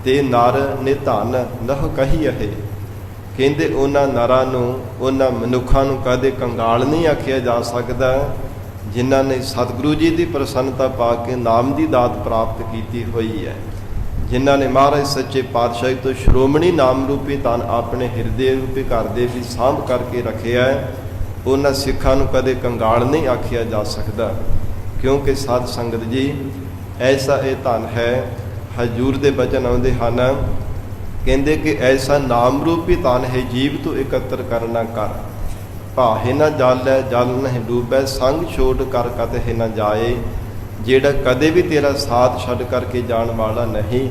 ਤੇ ਨਰ ਨਿਧਨ ਨਹੁ ਕਹੀਐ। ਕਹਿੰਦੇ ਉਹਨਾਂ ਨਰਾਂ ਨੂੰ, ਉਹਨਾਂ ਮਨੁੱਖਾਂ ਨੂੰ ਕਦੇ ਕੰਗਾਲ ਨਹੀਂ ਆਖਿਆ ਜਾ ਸਕਦਾ, ਜਿਨ੍ਹਾਂ ਨੇ ਸਤਿਗੁਰੂ ਜੀ ਦੀ ਪ੍ਰਸੰਨਤਾ ਪਾ ਕੇ ਨਾਮ ਦੀ ਦਾਤ ਪ੍ਰਾਪਤ ਕੀਤੀ ਹੋਈ ਹੈ, ਜਿਨ੍ਹਾਂ ਨੇ ਮਹਾਰਾਜ ਸੱਚੇ ਪਾਤਸ਼ਾਹ ਤੋਂ ਸ਼੍ਰੋਮਣੀ ਨਾਮ ਰੂਪੀ ਧਨ ਆਪਣੇ ਹਿਰਦੇ ਰੂਪੀ ਘਰ ਦੇ ਵੀ ਸਾਂਭ ਕਰਕੇ ਰੱਖਿਆ ਹੈ। ਉਹਨਾਂ ਸਿੱਖਾਂ ਨੂੰ ਕਦੇ ਕੰਗਾਲ ਨਹੀਂ ਆਖਿਆ ਜਾ ਸਕਦਾ, ਕਿਉਂਕਿ ਸਾਧ ਸੰਗਤ ਜੀ ਐਸਾ ਇਹ ਧਨ ਹੈ। ਹਜੂਰ ਦੇ ਬਚਨ ਆਉਂਦੇ ਹਨ, ਕਹਿੰਦੇ ਕਿ ਐਸਾ ਨਾਮ ਰੂਪੀ ਧਨ ਹੈ ਜੀਵ ਤੋਂ ਇਕੱਤਰ ਕਰਨਾ ਕਰ, ਭਾਹੇ ਨਾ ਜਾਲੈ ਜਲ ਨਹੀਂ ਡੂਬੈ, ਸੰਗ ਛੋੜ ਕਰ ਕਤਹਿ ਨਾ ਜਾਏ। ਜਿਹੜਾ ਕਦੇ ਵੀ ਤੇਰਾ ਸਾਥ ਛੱਡ ਕਰਕੇ ਜਾਣ ਵਾਲਾ ਨਹੀਂ,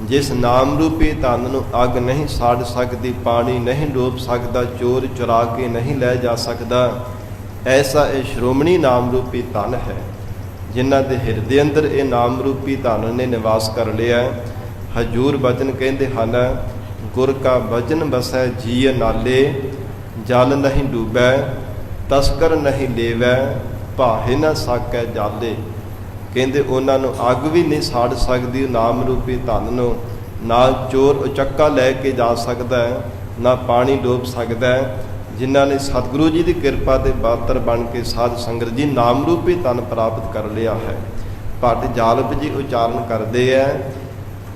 ਜਿਸ ਨਾਮ ਰੂਪੀ ਧਨ ਨੂੰ ਅੱਗ ਨਹੀਂ ਸਾੜ ਸਕਦੀ, ਪਾਣੀ ਨਹੀਂ ਡੋਬ ਸਕਦਾ, ਚੋਰ ਚੁਰਾ ਕੇ ਨਹੀਂ ਲੈ ਜਾ ਸਕਦਾ, ਐਸਾ ਇਹ ਸ਼੍ਰੋਮਣੀ ਨਾਮ ਰੂਪੀ ਧਨ ਹੈ, ਜਿਨ੍ਹਾਂ ਦੇ ਹਿਰਦੇ ਅੰਦਰ ਇਹ ਨਾਮ ਰੂਪੀ ਧਨ ਨੇ ਨਿਵਾਸ ਕਰ ਲਿਆ। ਹਜੂਰ ਬਚਨ ਕਹਿੰਦੇ ਹਨ, ਗੁਰ ਕਾ ਬਚਨ ਬਸੈ ਜੀਅ ਨਾਲੇ, ਜਲ ਨਹੀਂ ਡੂਬੈ, ਤਸਕਰ ਨਹੀਂ ਲੇਵੈ ਭਾਹੇ ਨਾ ਸਾਕੈ ਜਾਲੇ। ਕਹਿੰਦੇ ਉਹਨਾਂ ਨੂੰ ਅੱਗ ਵੀ ਨਹੀਂ ਸਾੜ ਸਕਦੀ ਨਾਮ ਰੂਪੀ ਧਨ ਨੂੰ। ਨਾ ਚੋਰ ਉਚੱਕਾ ਲੈ ਕੇ ਜਾ ਸਕਦਾ ਹੈ, ਨਾ ਪਾਣੀ ਡੋਬ ਸਕਦਾ ਹੈ। ਜਿਨ੍ਹਾਂ ਨੇ ਸਤਿਗੁਰੂ ਜੀ ਦੀ ਕਿਰਪਾ ਦੇ ਬਾਤਰ ਬਣ ਕੇ ਸਾਧ ਸੰਗਤ ਜੀ ਨਾਮ ਰੂਪੀ ਧਨ ਪ੍ਰਾਪਤ ਕਰ ਲਿਆ ਹੈ। ਭੱਟ ਜਾਲਪ ਜੀ ਉਚਾਰਨ ਕਰਦੇ ਹੈ,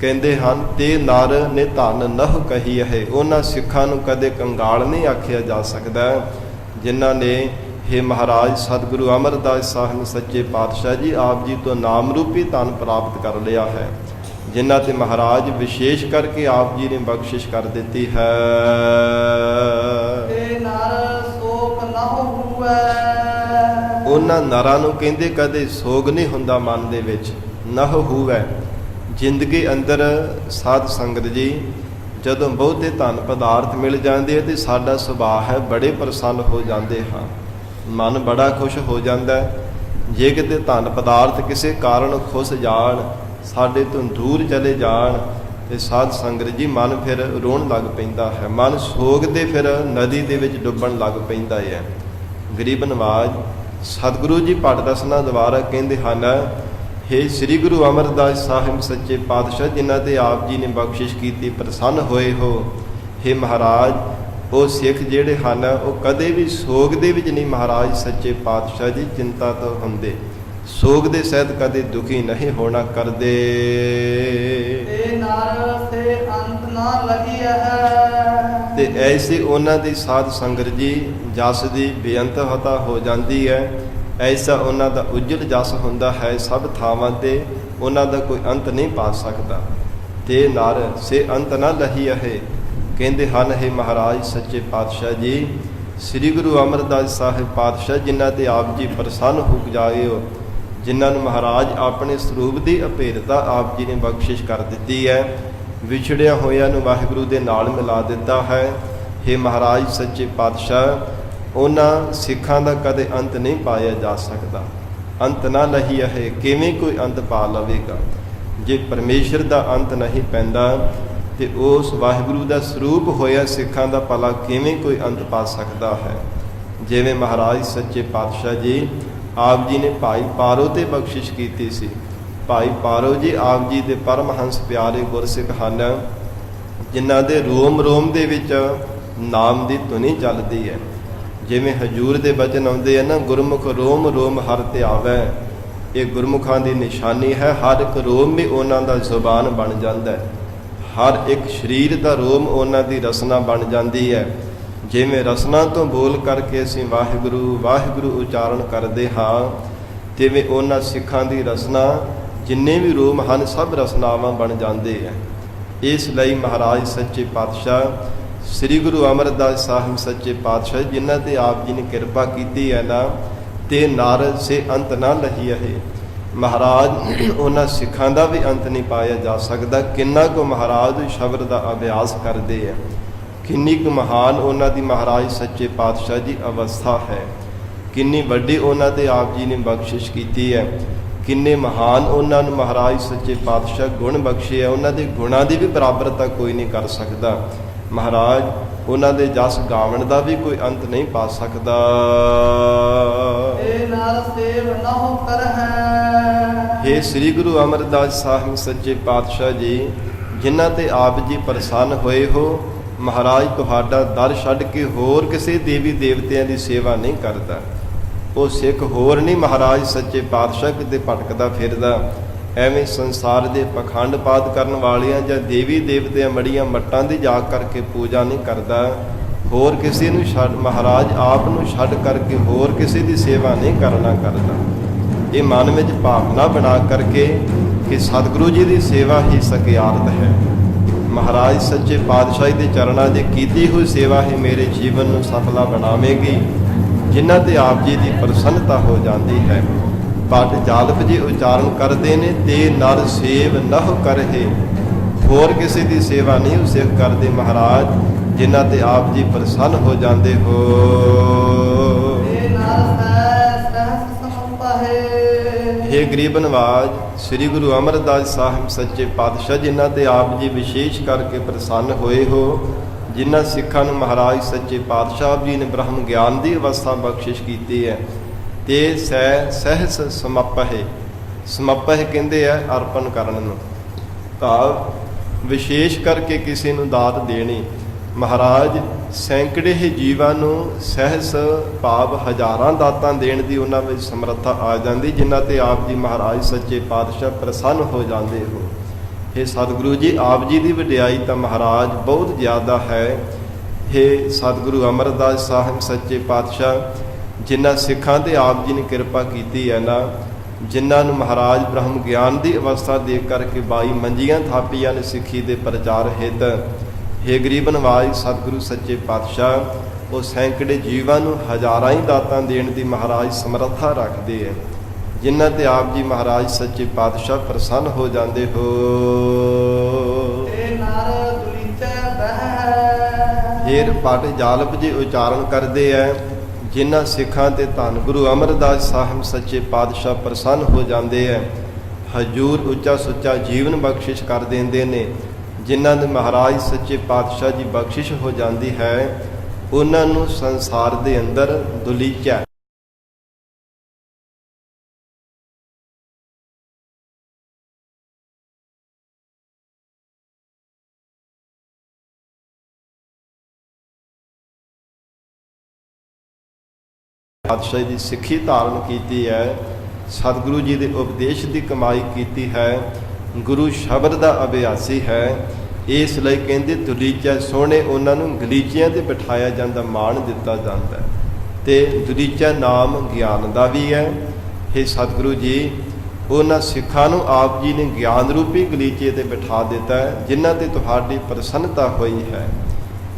ਕਹਿੰਦੇ ਹਨ ਤੇ ਨਰ ਨੇ ਧਨ ਨਹੁ ਕਹੀ ਹੈ। ਉਹਨਾਂ ਸਿੱਖਾਂ ਨੂੰ ਕਦੇ ਕੰਗਾਲ ਨਹੀਂ ਆਖਿਆ ਜਾ ਸਕਦਾ ਜਿਨ੍ਹਾਂ ਨੇ हे ਮਹਾਰਾਜ ਸਤਿਗੁਰੂ ਅਮਰਦਾਸ ਸਾਹਿਬ ਸੱਚੇ ਪਾਤਸ਼ਾਹ ਜੀ ਆਪ ਜੀ ਤੋਂ ਨਾਮ ਰੂਪੀ ਧਨ ਪ੍ਰਾਪਤ ਕਰ ਲਿਆ ਹੈ, ਜਿਨ੍ਹਾਂ ਤੇ ਮਹਾਰਾਜ ਵਿਸ਼ੇਸ਼ ਕਰਕੇ ਆਪ ਜੀ ਨੇ ਬਖਸ਼ਿਸ਼ ਕਰ ਦਿੱਤੀ ਹੈ। ਤੇ ਨਰ ਸੋਕ ਨਾ ਹੋਵੇ। ਉਹਨਾਂ ਨਰਾਂ ਨੂੰ ਕਹਿੰਦੇ ਕਦੇ ਸੋਗ ਨਹੀਂ ਹੁੰਦਾ ਮਨ ਦੇ ਵਿੱਚ, ਨਹ ਹੋਵੇ। ਜ਼ਿੰਦਗੀ ਅੰਦਰ ਸਾਧ ਸੰਗਤ ਜੀ ਜਦੋਂ ਬਹੁਤੇ ਧਨ ਪਦਾਰਥ ਮਿਲ ਜਾਂਦੇ ਤੇ ਸਾਡਾ ਸੁਭਾਅ ਹੈ ਬੜੇ ਪ੍ਰਸੰਨ ਹੋ ਜਾਂਦੇ ਹਾਂ, ਮਨ ਬੜਾ ਖੁਸ਼ ਹੋ ਜਾਂਦਾ ਹੈ। ਜੇ ਕਿਤੇ ਧਨ ਪਦਾਰਥ ਕਿਸੇ ਕਾਰਨ ਖੁੱਸ ਜਾਣ, ਸਾਡੇ ਤੋਂ ਦੂਰ ਚਲੇ ਜਾਣ ਤੇ ਸਾਧ ਸੰਗਤ ਜੀ ਮਨ ਫਿਰ ਰੋਣ ਲੱਗ ਪੈਂਦਾ ਹੈ, ਮਨ ਸੋਗ ਦੇ ਫਿਰ ਨਦੀ ਦੇ ਵਿੱਚ ਡੁੱਬਣ ਲੱਗ ਪੈਂਦਾ ਹੈ। ਗਰੀਬ ਨਵਾਜ ਸਤਿਗੁਰੂ ਜੀ ਭੱਟ ਦਸਨਾ ਦੁਆਰਾ ਕਹਿੰਦੇ ਹਨ, हे ਸ੍ਰੀ ਗੁਰੂ ਅਮਰਦਾਸ ਸਾਹਿਬ ਸੱਚੇ ਪਾਤਸ਼ਾਹ ਜਿਨ੍ਹਾਂ ਤੇ ਆਪ ਜੀ ਨੇ ਬਖਸ਼ਿਸ਼ ਕੀਤੀ ਪ੍ਰਸੰਨ ਹੋਏ ਹੋ। हे ਮਹਾਰਾਜ ਉਹ ਸਿੱਖ ਜਿਹੜੇ ਹਨ ਉਹ ਕਦੇ ਵੀ ਸੋਗ ਦੇ ਵਿੱਚ ਨਹੀਂ ਮਹਾਰਾਜ ਸੱਚੇ ਪਾਤਸ਼ਾਹ ਜੀ ਚਿੰਤਾ ਤੋਂ ਹੁੰਦੇ, ਸੋਗ ਦੇ ਸਹਿਤ ਕਦੇ ਦੁਖੀ ਨਹੀਂ ਹੋਣਾ ਕਰਦੇ। ਤੇ ਨਰ ਸੇ ਅੰਤ ਨਾ ਲਗੀ ਹੈ। ਤੇ ਐਸੇ ਉਹਨਾਂ ਦੀ ਸਾਧ ਸੰਗਤ ਜੀ ਜਸ ਦੀ ਬੇਅੰਤਹਤਾ ਹੋ ਜਾਂਦੀ ਹੈ। ਐਸਾ ਉਹਨਾਂ ਦਾ ਉਜਲ ਜਸ ਹੁੰਦਾ ਹੈ, ਸਭ ਥਾਵਾਂ ਤੇ ਉਹਨਾਂ ਦਾ ਕੋਈ ਅੰਤ ਨਹੀਂ ਪਾ ਸਕਦਾ। ਤੇ ਨਰ ਸੇ ਅੰਤ ਨਾ ਲਹੀ ਹੈ। ਕਹਿੰਦੇ ਹਨ हे ਮਹਾਰਾਜ ਸੱਚੇ ਪਾਤਸ਼ਾਹ ਜੀ ਸ੍ਰੀ ਗੁਰੂ ਅਮਰਦਾਸ ਸਾਹਿਬ ਪਾਤਸ਼ਾਹ ਜਿਨ੍ਹਾਂ ਤੇ ਆਪ ਜੀ ਪ੍ਰਸੰਨ ਹੋ ਜਾਏ ਹੋ, ਜਿਨ੍ਹਾਂ ਨੂੰ ਮਹਾਰਾਜ ਆਪਣੇ ਸਰੂਪ ਦੀ ਅਭੇਦਤਾ ਆਪ ਜੀ ਨੇ ਬਖਸ਼ਿਸ਼ ਕਰ ਦਿੱਤੀ ਹੈ, ਵਿਛੜਿਆ ਹੋਇਆਂ ਨੂੰ ਵਾਹਿਗੁਰੂ ਦੇ ਨਾਲ ਮਿਲਾ ਦਿੱਤਾ ਹੈ। हे ਮਹਾਰਾਜ ਸੱਚੇ ਪਾਤਸ਼ਾਹ ਉਹਨਾਂ ਸਿੱਖਾਂ ਦਾ ਕਦੇ ਅੰਤ ਨਹੀਂ ਪਾਇਆ ਜਾ ਸਕਦਾ। ਅੰਤ ਨਾ ਲਹੀ ਹੈ, ਕਿਵੇਂ ਕੋਈ ਅੰਤ ਪਾ ਲਵੇਗਾ? ਜੇ ਪਰਮੇਸ਼ਰ ਦਾ ਅੰਤ ਨਹੀਂ ਪੈਂਦਾ ਤੇ ਉਸ ਵਾਹਿਗੁਰੂ ਦਾ ਸਰੂਪ ਹੋਇਆ ਸਿੱਖਾਂ ਦਾ ਭਲਾ ਕਿਵੇਂ ਕੋਈ ਅੰਤ ਪਾ ਸਕਦਾ ਹੈ? ਜਿਵੇਂ ਮਹਾਰਾਜ ਸੱਚੇ ਪਾਤਸ਼ਾਹ ਜੀ ਆਪ ਜੀ ਨੇ ਭਾਈ ਪਾਰੋ ਤੇ ਬਖਸ਼ਿਸ਼ ਕੀਤੀ ਸੀ। ਭਾਈ ਪਾਰੋ ਜੀ ਆਪ ਜੀ ਦੇ ਪਰਮਹੰਸ ਪਿਆਰੇ ਗੁਰਸਿੱਖ ਹਨ, ਜਿਨ੍ਹਾਂ ਦੇ ਰੋਮ ਰੋਮ ਦੇ ਵਿੱਚ ਨਾਮ ਦੀ ਧੁਨੀ ਚੱਲਦੀ ਹੈ। ਜਿਵੇਂ ਹਜੂਰ ਦੇ ਬਚਨ ਆਉਂਦੇ ਆ ਨਾ, ਗੁਰਮੁਖ ਰੋਮ ਰੋਮ ਹਰਿ ਧਿਆਵੈ। ਇਹ ਗੁਰਮੁਖਾਂ ਦੀ ਨਿਸ਼ਾਨੀ ਹੈ, ਹਰ ਇੱਕ ਰੋਮ ਵੀ ਉਹਨਾਂ ਦਾ ਜ਼ੁਬਾਨ ਬਣ ਜਾਂਦਾ ਹੈ, ਹਰ ਇੱਕ ਸਰੀਰ ਦਾ ਰੋਮ ਉਹਨਾਂ ਦੀ ਰਸਨਾ ਬਣ ਜਾਂਦੀ ਹੈ। ਜਿਵੇਂ ਰਸਨਾ ਤੋਂ ਬੋਲ ਕਰਕੇ ਅਸੀਂ ਵਾਹਿਗੁਰੂ ਵਾਹਿਗੁਰੂ ਉਚਾਰਨ ਕਰਦੇ ਹਾਂ, ਤਿਵੇਂ ਉਹਨਾਂ ਸਿੱਖਾਂ ਦੀ ਰਸਨਾ ਜਿੰਨੇ ਵੀ ਰੋਮ ਹਨ ਸਭ ਰਸਨਾਵਾਂ ਬਣ ਜਾਂਦੇ ਹੈ। ਇਸ ਲਈ ਮਹਾਰਾਜ ਸੱਚੇ ਪਾਤਸ਼ਾਹ ਸ੍ਰੀ ਗੁਰੂ ਅਮਰਦਾਸ ਸਾਹਿਬ ਸੱਚੇ ਪਾਤਸ਼ਾਹ ਜਿਨ੍ਹਾਂ ਤੇ ਆਪ ਜੀ ਨੇ ਕਿਰਪਾ ਕੀਤੀ ਹੈ ਨਾ, ਤੇ ਨਰ ਸੇ ਅੰਤ ਨਾ ਲਹੀ ਹੈ। ਮਹਾਰਾਜ ਉਹਨਾਂ ਸਿੱਖਾਂ ਦਾ ਵੀ ਅੰਤ ਨਹੀਂ ਪਾਇਆ ਜਾ ਸਕਦਾ। ਕਿੰਨਾ ਕੁ ਮਹਾਰਾਜ ਸ਼ਬਦ ਦਾ ਅਭਿਆਸ ਕਰਦੇ ਹੈ, ਕਿੰਨੀ ਕੁ ਮਹਾਨ ਉਹਨਾਂ ਦੀ ਮਹਾਰਾਜ ਸੱਚੇ ਪਾਤਸ਼ਾਹ ਦੀ ਅਵਸਥਾ ਹੈ, ਕਿੰਨੀ ਵੱਡੀ ਉਹਨਾਂ ਤੇ ਆਪ ਜੀ ਨੇ ਬਖਸ਼ਿਸ਼ ਕੀਤੀ ਹੈ, ਕਿੰਨੇ ਮਹਾਨ ਉਹਨਾਂ ਨੂੰ ਮਹਾਰਾਜ ਸੱਚੇ ਪਾਤਸ਼ਾਹ ਗੁਣ ਬਖਸ਼ੇ ਹੈ। ਉਹਨਾਂ ਦੇ ਗੁਣਾਂ ਦੀ ਵੀ ਬਰਾਬਰਤਾ ਕੋਈ ਨਹੀਂ ਕਰ ਸਕਦਾ। ਮਹਾਰਾਜ ਉਹਨਾਂ ਦੇ ਜਸ ਗਾਵਣ ਦਾ ਵੀ ਕੋਈ ਅੰਤ ਨਹੀਂ ਪਾ ਸਕਦਾ। ਇਹ ਨਰ ਸੇਵ ਨਹੁ ਕਰਹਿ। हे ਸ੍ਰੀ ਗੁਰੂ ਅਮਰਦਾਸ ਸਾਹਿਬ ਸੱਚੇ ਪਾਤਸ਼ਾਹ ਜੀ ਜਿਨ੍ਹਾਂ ਤੇ ਆਪ ਜੀ ਪ੍ਰਸੰਨ ਹੋਏ ਹੋ, ਮਹਾਰਾਜ ਤੁਹਾਡਾ ਦਰ ਛੱਡ ਕੇ ਹੋਰ ਕਿਸੇ ਦੇਵੀ ਦੇਵਤਿਆਂ ਦੀ ਸੇਵਾ ਨਹੀਂ ਕਰਦਾ। ਉਹ ਸਿੱਖ ਹੋਰ ਨਹੀਂ ਮਹਾਰਾਜ ਸੱਚੇ ਪਾਤਸ਼ਾਹ ਕਿਤੇ ਭਟਕਦਾ ਫਿਰਦਾ, ਐਵੇਂ ਸੰਸਾਰ ਦੇ ਪਖੰਡਪਾਤ ਕਰਨ ਵਾਲਿਆਂ ਜਾਂ ਦੇਵੀ ਦੇਵਤਿਆਂ ਮੜੀਆਂ ਮੱਟਾਂ ਦੀ ਜਾ ਕਰਕੇ ਪੂਜਾ ਨਹੀਂ ਕਰਦਾ। ਹੋਰ ਕਿਸੇ ਨੂੰ ਛੱਡ ਮਹਾਰਾਜ ਆਪ ਨੂੰ ਛੱਡ ਕਰਕੇ ਹੋਰ ਕਿਸੇ ਦੀ ਸੇਵਾ ਨਹੀਂ ਕਰਨਾ ਕਰਦਾ। ਇਹ ਮਨ ਵਿੱਚ ਭਾਵਨਾ ਬਣਾ ਕਰਕੇ ਕਿ ਸਤਿਗੁਰੂ ਜੀ ਦੀ ਸੇਵਾ ਹੀ ਸਕਿਆਰਤ ਹੈ। ਮਹਾਰਾਜ ਸੱਚੇ ਪਾਤਸ਼ਾਹ ਦੇ ਚਰਨਾਂ ਦੀ ਕੀਤੀ ਹੋਈ ਸੇਵਾ ਹੀ ਮੇਰੇ ਜੀਵਨ ਨੂੰ ਸਫਲਾ ਬਣਾਵੇਗੀ, ਜਿਨ੍ਹਾਂ ਤੇ ਆਪ ਜੀ ਦੀ ਪ੍ਰਸੰਨਤਾ ਹੋ ਜਾਂਦੀ ਹੈ। ਭੱਟ ਜਾਲਪ ਜੀ ਉਚਾਰਨ ਕਰਦੇ ਨੇ, ਤੇ ਨਰ ਸੇਵ ਨਹੁ ਕਰਹਿ। ਹੋਰ ਕਿਸੇ ਦੀ ਸੇਵਾ ਨਹੀਂ ਉਹ ਸਿੱਖ ਕਰਦੇ ਮਹਾਰਾਜ, ਜਿਨ੍ਹਾਂ ਤੇ ਆਪ ਜੀ ਪ੍ਰਸੰਨ ਹੋ ਜਾਂਦੇ ਹੋ। हे ਗਰੀਬ ਨਵਾਜ ਸ੍ਰੀ ਗੁਰੂ ਅਮਰਦਾਸ ਸਾਹਿਬ ਸੱਚੇ ਪਾਤਸ਼ਾਹ ਜਿਨ੍ਹਾਂ ਤੇ ਆਪ ਜੀ ਵਿਸ਼ੇਸ਼ ਕਰਕੇ ਪ੍ਰਸੰਨ ਹੋਏ ਹੋ, ਜਿਨ੍ਹਾਂ ਸਿੱਖਾਂ ਨੂੰ ਮਹਾਰਾਜ ਸੱਚੇ ਪਾਤਸ਼ਾਹ ਜੀ ਨੇ ਬ੍ਰਹਮ ਗਿਆਨ ਦੀ ਅਵਸਥਾ ਬਖਸ਼ਿਸ਼ ਕੀਤੀ ਹੈ। ਤੇ ਸਹਿਸ ਸਮੱਪਹਿ, ਸਮੱਪਹਿ ਕਹਿੰਦੇ ਆ ਅਰਪਣ ਕਰਨ ਨੂੰ, ਭਾਵ ਵਿਸ਼ੇਸ਼ ਕਰਕੇ ਕਿਸੇ ਨੂੰ ਦਾਤ ਦੇਣੀ। ਮਹਾਰਾਜ ਸੈਂਕੜੇ ਹੀ ਜੀਵਾਂ ਨੂੰ ਸਹਿਸ ਭਾਵ ਹਜ਼ਾਰਾਂ ਦਾਤਾਂ ਦੇਣ ਦੀ ਉਹਨਾਂ ਵਿੱਚ ਸਮਰੱਥਾ ਆ ਜਾਂਦੀ, ਜਿਨ੍ਹਾਂ ਤੇ ਆਪ ਜੀ ਮਹਾਰਾਜ ਸੱਚੇ ਪਾਤਸ਼ਾਹ ਪ੍ਰਸੰਨ ਹੋ ਜਾਂਦੇ ਹੋ। हे ਸਤਿਗੁਰੂ ਜੀ, ਆਪ ਜੀ ਦੀ ਵਡਿਆਈ ਤਾਂ ਮਹਾਰਾਜ ਬਹੁਤ ਜ਼ਿਆਦਾ ਹੈ। हे ਸਤਿਗੁਰੂ ਅਮਰਦਾਸ ਸਾਹਿਬ ਸੱਚੇ ਪਾਤਸ਼ਾਹ, ਜਿਨ੍ਹਾਂ ਸਿੱਖਾਂ ਤੇ ਆਪ ਜੀ ਨੇ ਕਿਰਪਾ ਕੀਤੀ ਹੈ ਨਾ, ਜਿਨ੍ਹਾਂ ਨੂੰ ਮਹਾਰਾਜ ਬ੍ਰਹਮ ਗਿਆਨ ਦੀ ਅਵਸਥਾ ਦੇ ਕਰਕੇ 22 ਮੰਜੀਆਂ ਥਾਪੀਆਂ ਨੇ ਸਿੱਖੀ ਦੇ ਪ੍ਰਚਾਰ ਹਿੱਤ। हे ਗਰੀਬ ਨਵਾਜ ਸਤਿਗੁਰੂ ਸੱਚੇ ਪਾਤਸ਼ਾਹ, ਉਹ ਸੈਂਕੜੇ ਜੀਵਾਂ ਨੂੰ ਹਜ਼ਾਰਾਂ ਹੀ ਦਾਤਾਂ ਦੇਣ ਦੀ ਮਹਾਰਾਜ ਸਮਰੱਥਾ ਰੱਖਦੇ ਹੈ, ਜਿਨ੍ਹਾਂ ਤੇ ਆਪ ਜੀ ਮਹਾਰਾਜ ਸੱਚੇ ਪਾਤਸ਼ਾਹ ਪ੍ਰਸੰਨ ਹੋ ਜਾਂਦੇ ਹੋ। ਫੇਰ ਪਟ ਜਾਲਪ ਜੀ ਉਚਾਰਨ ਕਰਦੇ ਹੈ, ਜਿਨ੍ਹਾਂ ਸਿੱਖਾਂ ਤੇ ਧੰਨ ਗੁਰੂ ਅਮਰਦਾਸ ਸਾਹਿਬ ਸੱਚੇ ਪਾਤਸ਼ਾਹ ਪ੍ਰਸੰਨ ਹੋ ਜਾਂਦੇ ਹੈ, ਹਜੂਰ ਉੱਚਾ ਸੁੱਚਾ ਜੀਵਨ ਬਖਸ਼ਿਸ਼ ਕਰ ਦਿੰਦੇ ਨੇ। ਜਿਨ੍ਹਾਂ ਦੇ ਮਹਾਰਾਜ ਸੱਚੇ ਪਾਤਸ਼ਾਹ ਜੀ ਬਖਸ਼ਿਸ਼ ਹੋ ਜਾਂਦੀ ਹੈ, ਉਹਨਾਂ ਨੂੰ ਸੰਸਾਰ ਦੇ ਅੰਦਰ ਦੁਲੀਚਾ ਪਾਤਸ਼ਾਹ ਦੀ ਸਿੱਖੀ ਧਾਰਨ ਕੀਤੀ ਹੈ, ਸਤਿਗੁਰੂ ਜੀ ਦੇ ਉਪਦੇਸ਼ ਦੀ ਕਮਾਈ ਕੀਤੀ ਹੈ, ਗੁਰੂ ਸ਼ਬਦ ਦਾ ਅਭਿਆਸੀ ਹੈ। ਇਸ ਲਈ ਕਹਿੰਦੇ ਦੁਲੀਚਾ ਸੋਹਣੇ ਉਹਨਾਂ ਨੂੰ ਗਲੀਚਿਆਂ ਤੇ ਬਿਠਾਇਆ ਜਾਂਦਾ, ਮਾਣ ਦਿੱਤਾ ਜਾਂਦਾ। ਤੇ ਦੁਲੀਚਾ ਨਾਮ ਗਿਆਨ ਦਾ ਵੀ ਹੈ। हे ਸਤਿਗੁਰੂ ਜੀ, ਉਹਨਾਂ ਸਿੱਖਾਂ ਨੂੰ ਆਪ ਜੀ ਨੇ ਗਿਆਨ ਰੂਪੀ ਗਲੀਚੇ ਤੇ ਬਿਠਾ ਦਿੱਤਾ ਹੈ, ਜਿਨ੍ਹਾਂ ਤੇ ਤੁਹਾਡੀ ਪ੍ਰਸੰਨਤਾ ਹੋਈ ਹੈ।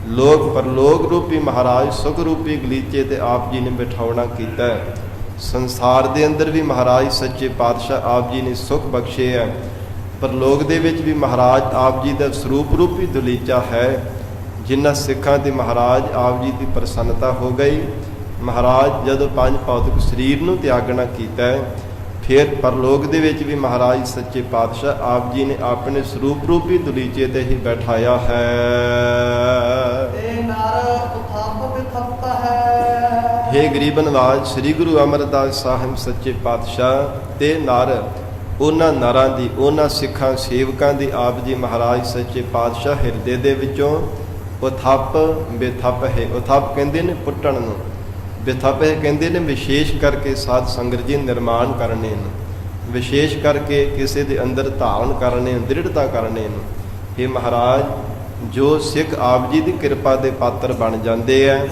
ਲੋਕ ਪਰਲੋਕ ਰੂਪੀ ਮਹਾਰਾਜ ਸੁਖ ਰੂਪੀ ਗਲੀਚੇ ਤੇ ਆਪ ਜੀ ਨੇ ਬਿਠਾਉਣਾ ਕੀਤਾ ਹੈ। ਸੰਸਾਰ ਦੇ ਅੰਦਰ ਵੀ ਮਹਾਰਾਜ ਸੱਚੇ ਪਾਤਸ਼ਾਹ ਆਪ ਜੀ ਨੇ ਸੁਖ ਬਖਸ਼ੇ ਹੈ, ਪਰਲੋਕ ਦੇ ਵਿੱਚ ਵੀ ਮਹਾਰਾਜ ਆਪ ਜੀ ਦਾ ਸਰੂਪ ਰੂਪੀ ਦਲੀਚਾ ਹੈ। ਜਿਨ੍ਹਾਂ ਸਿੱਖਾਂ ਤੇ ਮਹਾਰਾਜ ਆਪ ਜੀ ਦੀ ਪ੍ਰਸੰਨਤਾ ਹੋ ਗਈ, ਮਹਾਰਾਜ ਜਦੋਂ ਪੰਜ ਭੌਤਿਕ ਸਰੀਰ ਨੂੰ ਤਿਆਗਣਾ ਕੀਤਾ ਹੈ, ਫਿਰ ਪਰਲੋਕ ਦੇ ਵਿੱਚ ਵੀ ਮਹਾਰਾਜ ਸੱਚੇ ਪਾਤਸ਼ਾਹ ਆਪ ਜੀ ਨੇ ਆਪਣੇ ਸਰੂਪ ਰੂਪੀ ਦਲੀਚੇ ਤੇ ਹੀ ਬੈਠਾਇਆ ਹੈ। हे ਗਰੀਬ ਨਵਾਜ ਸ੍ਰੀ ਗੁਰੂ ਅਮਰਦਾਸ ਸਾਹਿਬ ਸੱਚੇ ਪਾਤਸ਼ਾਹ ਤੇ ਨਰ, ਉਹਨਾਂ ਨਰਾਂ ਦੀ, ਉਹਨਾਂ ਸਿੱਖਾਂ ਸੇਵਕਾਂ ਦੀ ਆਪ ਜੀ ਮਹਾਰਾਜ ਸੱਚੇ ਪਾਤਸ਼ਾਹ ਹਿਰਦੇ ਦੇ ਵਿੱਚੋਂ ਉਥੱਪ ਬੇਥੱਪ ਹੈ। ਉਥੱਪ ਕਹਿੰਦੇ ਨੇ ਪੁੱਟਣ ਨੂੰ, ਬੇਥੱਪ ਹੈ ਕਹਿੰਦੇ ਨੇ ਵਿਸ਼ੇਸ਼ ਕਰਕੇ ਸਾਧ ਸੰਗਤ ਜੀ ਨਿਰਮਾਣ ਕਰਨੇ ਨੂੰ, ਵਿਸ਼ੇਸ਼ ਕਰਕੇ ਕਿਸੇ ਦੇ ਅੰਦਰ ਧਾਰਨ ਕਰਨੇ ਨੂੰ, ਦ੍ਰਿੜਤਾ ਕਰਨੇ ਨੂੰ। ਇਹ ਮਹਾਰਾਜ ਜੋ ਸਿੱਖ ਆਪ ਜੀ ਦੀ ਕਿਰਪਾ ਦੇ ਪਾਤਰ ਬਣ ਜਾਂਦੇ ਹੈ,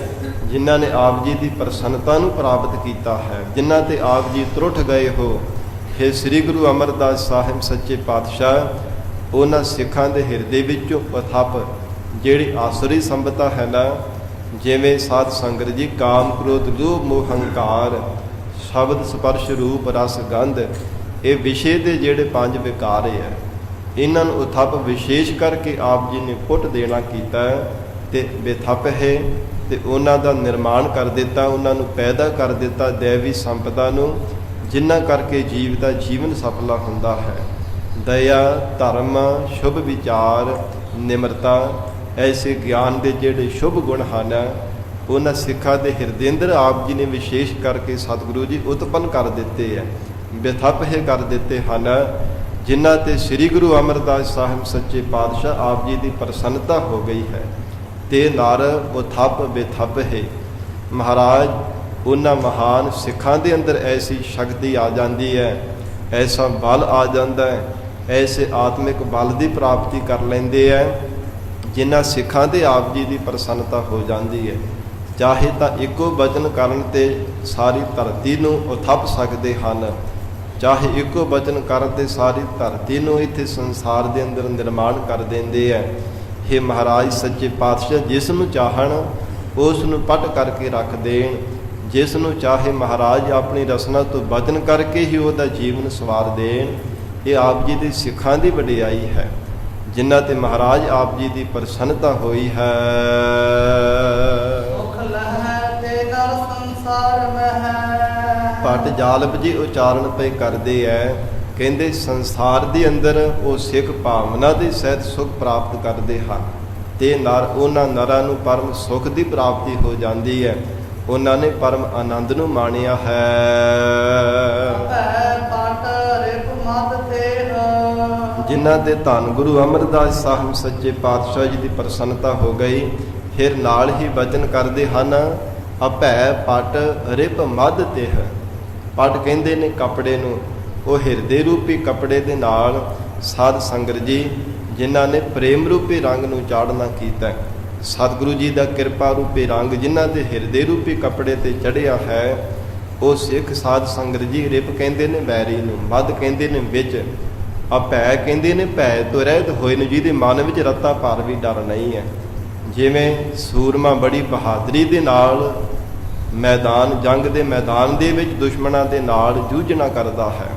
ਜਿਨ੍ਹਾਂ ਨੇ ਆਪ ਜੀ ਦੀ ਪ੍ਰਸੰਨਤਾ ਨੂੰ ਪ੍ਰਾਪਤ ਕੀਤਾ ਹੈ, ਜਿਨ੍ਹਾਂ ਤੇ ਆਪ ਜੀ ਤਰੁੱਠ ਗਏ ਹੋ, हे ਸ੍ਰੀ ਗੁਰੂ ਅਮਰਦਾਸ ਸਾਹਿਬ ਸੱਚੇ ਪਾਤਸ਼ਾਹ, ਉਹਨਾਂ ਸਿੱਖਾਂ ਦੇ ਹਿਰਦੇ ਵਿੱਚੋਂ ਉਥੱਪ ਜਿਹੜੀ ਆਸਰੀ ਸੰਪਤਾ ਹੈ ਨਾ, ਜਿਵੇਂ ਸਾਧ ਸੰਗਤ ਜੀ ਕਾਮ ਕ੍ਰੋਧ ਲੋਭ ਮੋਹ ਹੰਕਾਰ ਸ਼ਬਦ ਸਪਰਸ਼ ਰੂਪ ਰਸ ਗੰਧ, ਇਹ ਵਿਸ਼ੇ ਦੇ ਜਿਹੜੇ ਪੰਜ ਵਿਕਾਰ ਹੈ, ਇਹਨਾਂ ਨੂੰ ਉਥੱਪ ਵਿਸ਼ੇਸ਼ ਕਰਕੇ ਆਪ ਜੀ ਨੇ ਪੁੱਟ ਦੇਣਾ ਕੀਤਾ ਤੇ ਬੇਥੱਪ ਹੈ, ਤੇ ਉਹਨਾਂ ਦਾ ਨਿਰਮਾਣ ਕਰ ਦਿੱਤਾ, ਉਹਨਾਂ ਨੂੰ ਪੈਦਾ ਕਰ ਦਿੱਤਾ ਦੇਵੀ ਸੰਪਦਾ ਨੂੰ, ਜਿਨ੍ਹਾਂ ਕਰਕੇ ਜੀਵ ਦਾ ਜੀਵਨ ਸਫਲਾ ਹੁੰਦਾ ਹੈ। ਦਇਆ, ਧਰਮ, ਸ਼ੁਭ ਵਿਚਾਰ, ਨਿਮਰਤਾ, ਐਸੇ ਗਿਆਨ ਦੇ ਜਿਹੜੇ ਸ਼ੁਭ ਗੁਣ ਹਨ, ਉਹਨਾਂ ਸਿੱਖਾਂ ਦੇ ਹਿਰਦੇ ਅੰਦਰ ਆਪ ਜੀ ਨੇ ਵਿਸ਼ੇਸ਼ ਕਰਕੇ ਸਤਿਗੁਰੂ ਜੀ ਉਤਪੰਨ ਕਰ ਦਿੱਤੇ ਹੈ, ਬੇਥੱਪ ਹੈ ਕਰ ਦਿੱਤੇ ਹਨ, ਜਿਨ੍ਹਾਂ ਤੇ ਸ੍ਰੀ ਗੁਰੂ ਅਮਰਦਾਸ ਸਾਹਿਬ ਸੱਚੇ ਪਾਤਸ਼ਾਹ ਆਪ ਜੀ ਦੀ ਪ੍ਰਸੰਨਤਾ ਹੋ ਗਈ ਹੈ। ਤੇ ਨਰ ਉਥੱਪ ਬੇਥੱਪ ਹੈ। ਮਹਾਰਾਜ ਉਹਨਾਂ ਮਹਾਨ ਸਿੱਖਾਂ ਦੇ ਅੰਦਰ ਐਸੀ ਸ਼ਕਤੀ ਆ ਜਾਂਦੀ ਹੈ, ਐਸਾ ਬਲ ਆ ਜਾਂਦਾ ਹੈ, ਐਸੇ ਆਤਮਿਕ ਬਲ ਦੀ ਪ੍ਰਾਪਤੀ ਕਰ ਲੈਂਦੇ ਹੈ, ਜਿਨ੍ਹਾਂ ਸਿੱਖਾਂ ਦੇ ਆਪ ਜੀ ਦੀ ਪ੍ਰਸੰਨਤਾ ਹੋ ਜਾਂਦੀ ਹੈ। ਚਾਹੇ ਤਾਂ ਇੱਕੋ ਬਚਨ ਕਰਨ ਤੇ ਸਾਰੀ ਧਰਤੀ ਨੂੰ ਉਥੱਪ ਸਕਦੇ ਹਨ, ਚਾਹੇ ਇੱਕੋ ਬਚਨ ਕਰਨ ਤੇ ਸਾਰੀ ਧਰਤੀ ਨੂੰ ਇੱਥੇ ਸੰਸਾਰ ਦੇ ਅੰਦਰ ਨਿਰਮਾਣ ਕਰ ਦਿੰਦੇ ਹੈ। ਇਹ ਮਹਾਰਾਜ ਸੱਚੇ ਪਾਤਸ਼ਾਹ ਜਿਸ ਨੂੰ ਚਾਹਣ ਉਸ ਨੂੰ ਪਟ ਕਰਕੇ ਰੱਖ ਦੇਣ, ਜਿਸ ਨੂੰ ਚਾਹੇ ਮਹਾਰਾਜ ਆਪਣੀ ਰਸਨਾ ਤੋਂ ਬਚਨ ਕਰਕੇ ਹੀ ਉਹਦਾ ਜੀਵਨ ਸਵਾਰ ਦੇਣ। ਇਹ ਆਪ ਜੀ ਦੀ ਸਿੱਖਾਂ ਦੀ ਵਡਿਆਈ ਹੈ, ਜਿਨ੍ਹਾਂ ਤੇ ਮਹਾਰਾਜ ਆਪ ਜੀ ਦੀ ਪ੍ਰਸੰਨਤਾ ਹੋਈ ਹੈ। ਭੱਟ ਜਾਲਪ ਜੀ ਉਚਾਰਨ ਪਏ ਕਰਦੇ ਹੈ, ਕਹਿੰਦੇ ਸੰਸਾਰ ਦੇ ਅੰਦਰ ਉਹ ਸਿੱਖ ਭਾਵਨਾ ਦੇ ਸਹਿਤ ਸੁਖ ਪ੍ਰਾਪਤ ਕਰਦੇ ਹਨ। ਤੇ ਨਰ ਉਹਨਾਂ ਨਰਾਂ ਨੂੰ ਪਰਮ ਸੁਖ ਦੀ ਪ੍ਰਾਪਤੀ ਹੋ ਜਾਂਦੀ ਹੈ। ਉਹਨਾਂ ਨੇ ਪਰਮ ਆਨੰਦ ਨੂੰ ਮਾਣਿਆ ਹੈ। ਭੈ ਪਟ ਰਿਪ ਮਦ ਤੇਹ ਜਿਨ੍ਹਾਂ ਤੇ ਧੰਨ ਗੁਰੂ ਅਮਰਦਾਸ ਸਾਹਿਬ ਸੱਚੇ ਪਾਤਸ਼ਾਹ ਜੀ ਦੀ ਪ੍ਰਸੰਨਤਾ ਹੋ ਗਈ, ਫਿਰ ਨਾਲ ਹੀ ਬਚਨ ਕਰਦੇ ਹਨ, ਅਭੈ ਪਟ ਰਿਪ ਮਦ ਤੇਹ। ਪਟ ਕਹਿੰਦੇ ਨੇ ਕੱਪੜੇ ਨੂੰ, ਉਹ ਹਿਰਦੇ ਰੂਪੀ ਕੱਪੜੇ ਦੇ ਨਾਲ ਸਾਧ ਸੰਗਤ ਜੀ ਜਿਨ੍ਹਾਂ ਨੇ ਪ੍ਰੇਮ ਰੂਪੀ ਰੰਗ ਨੂੰ ਚਾੜਨਾ ਕੀਤਾ, ਸਤਿਗੁਰੂ ਜੀ ਦਾ ਕਿਰਪਾ ਰੂਪੀ ਰੰਗ ਜਿਨ੍ਹਾਂ ਦੇ ਹਿਰਦੇ ਰੂਪੀ ਕੱਪੜੇ ਤੇ ਚੜ੍ਹਿਆ ਹੈ, ਉਹ ਸਿੱਖ ਸਾਧ ਸੰਗਤ ਜੀ ਰਿਪ ਕਹਿੰਦੇ ਨੇ ਵੈਰੀ ਨੂੰ, ਮਦ ਕਹਿੰਦੇ ਨੇ ਵਿੱਚ, ਅਭੈ ਕਹਿੰਦੇ ਨੇ ਭੈ ਤੋਂ ਰਹਿਤ ਹੋਏ ਨੂੰ, ਜਿਹਦੇ ਮਨ ਵਿੱਚ ਰੱਤਾ ਭਰ ਵੀ ਡਰ ਨਹੀਂ ਹੈ। ਜਿਵੇਂ ਸੂਰਮਾ ਬੜੀ ਬਹਾਦਰੀ ਦੇ ਨਾਲ ਮੈਦਾਨ ਜੰਗ ਦੇ ਮੈਦਾਨ ਦੇ ਵਿੱਚ ਦੁਸ਼ਮਣਾਂ ਦੇ ਨਾਲ ਜੂਝਣਾ ਕਰਦਾ ਹੈ,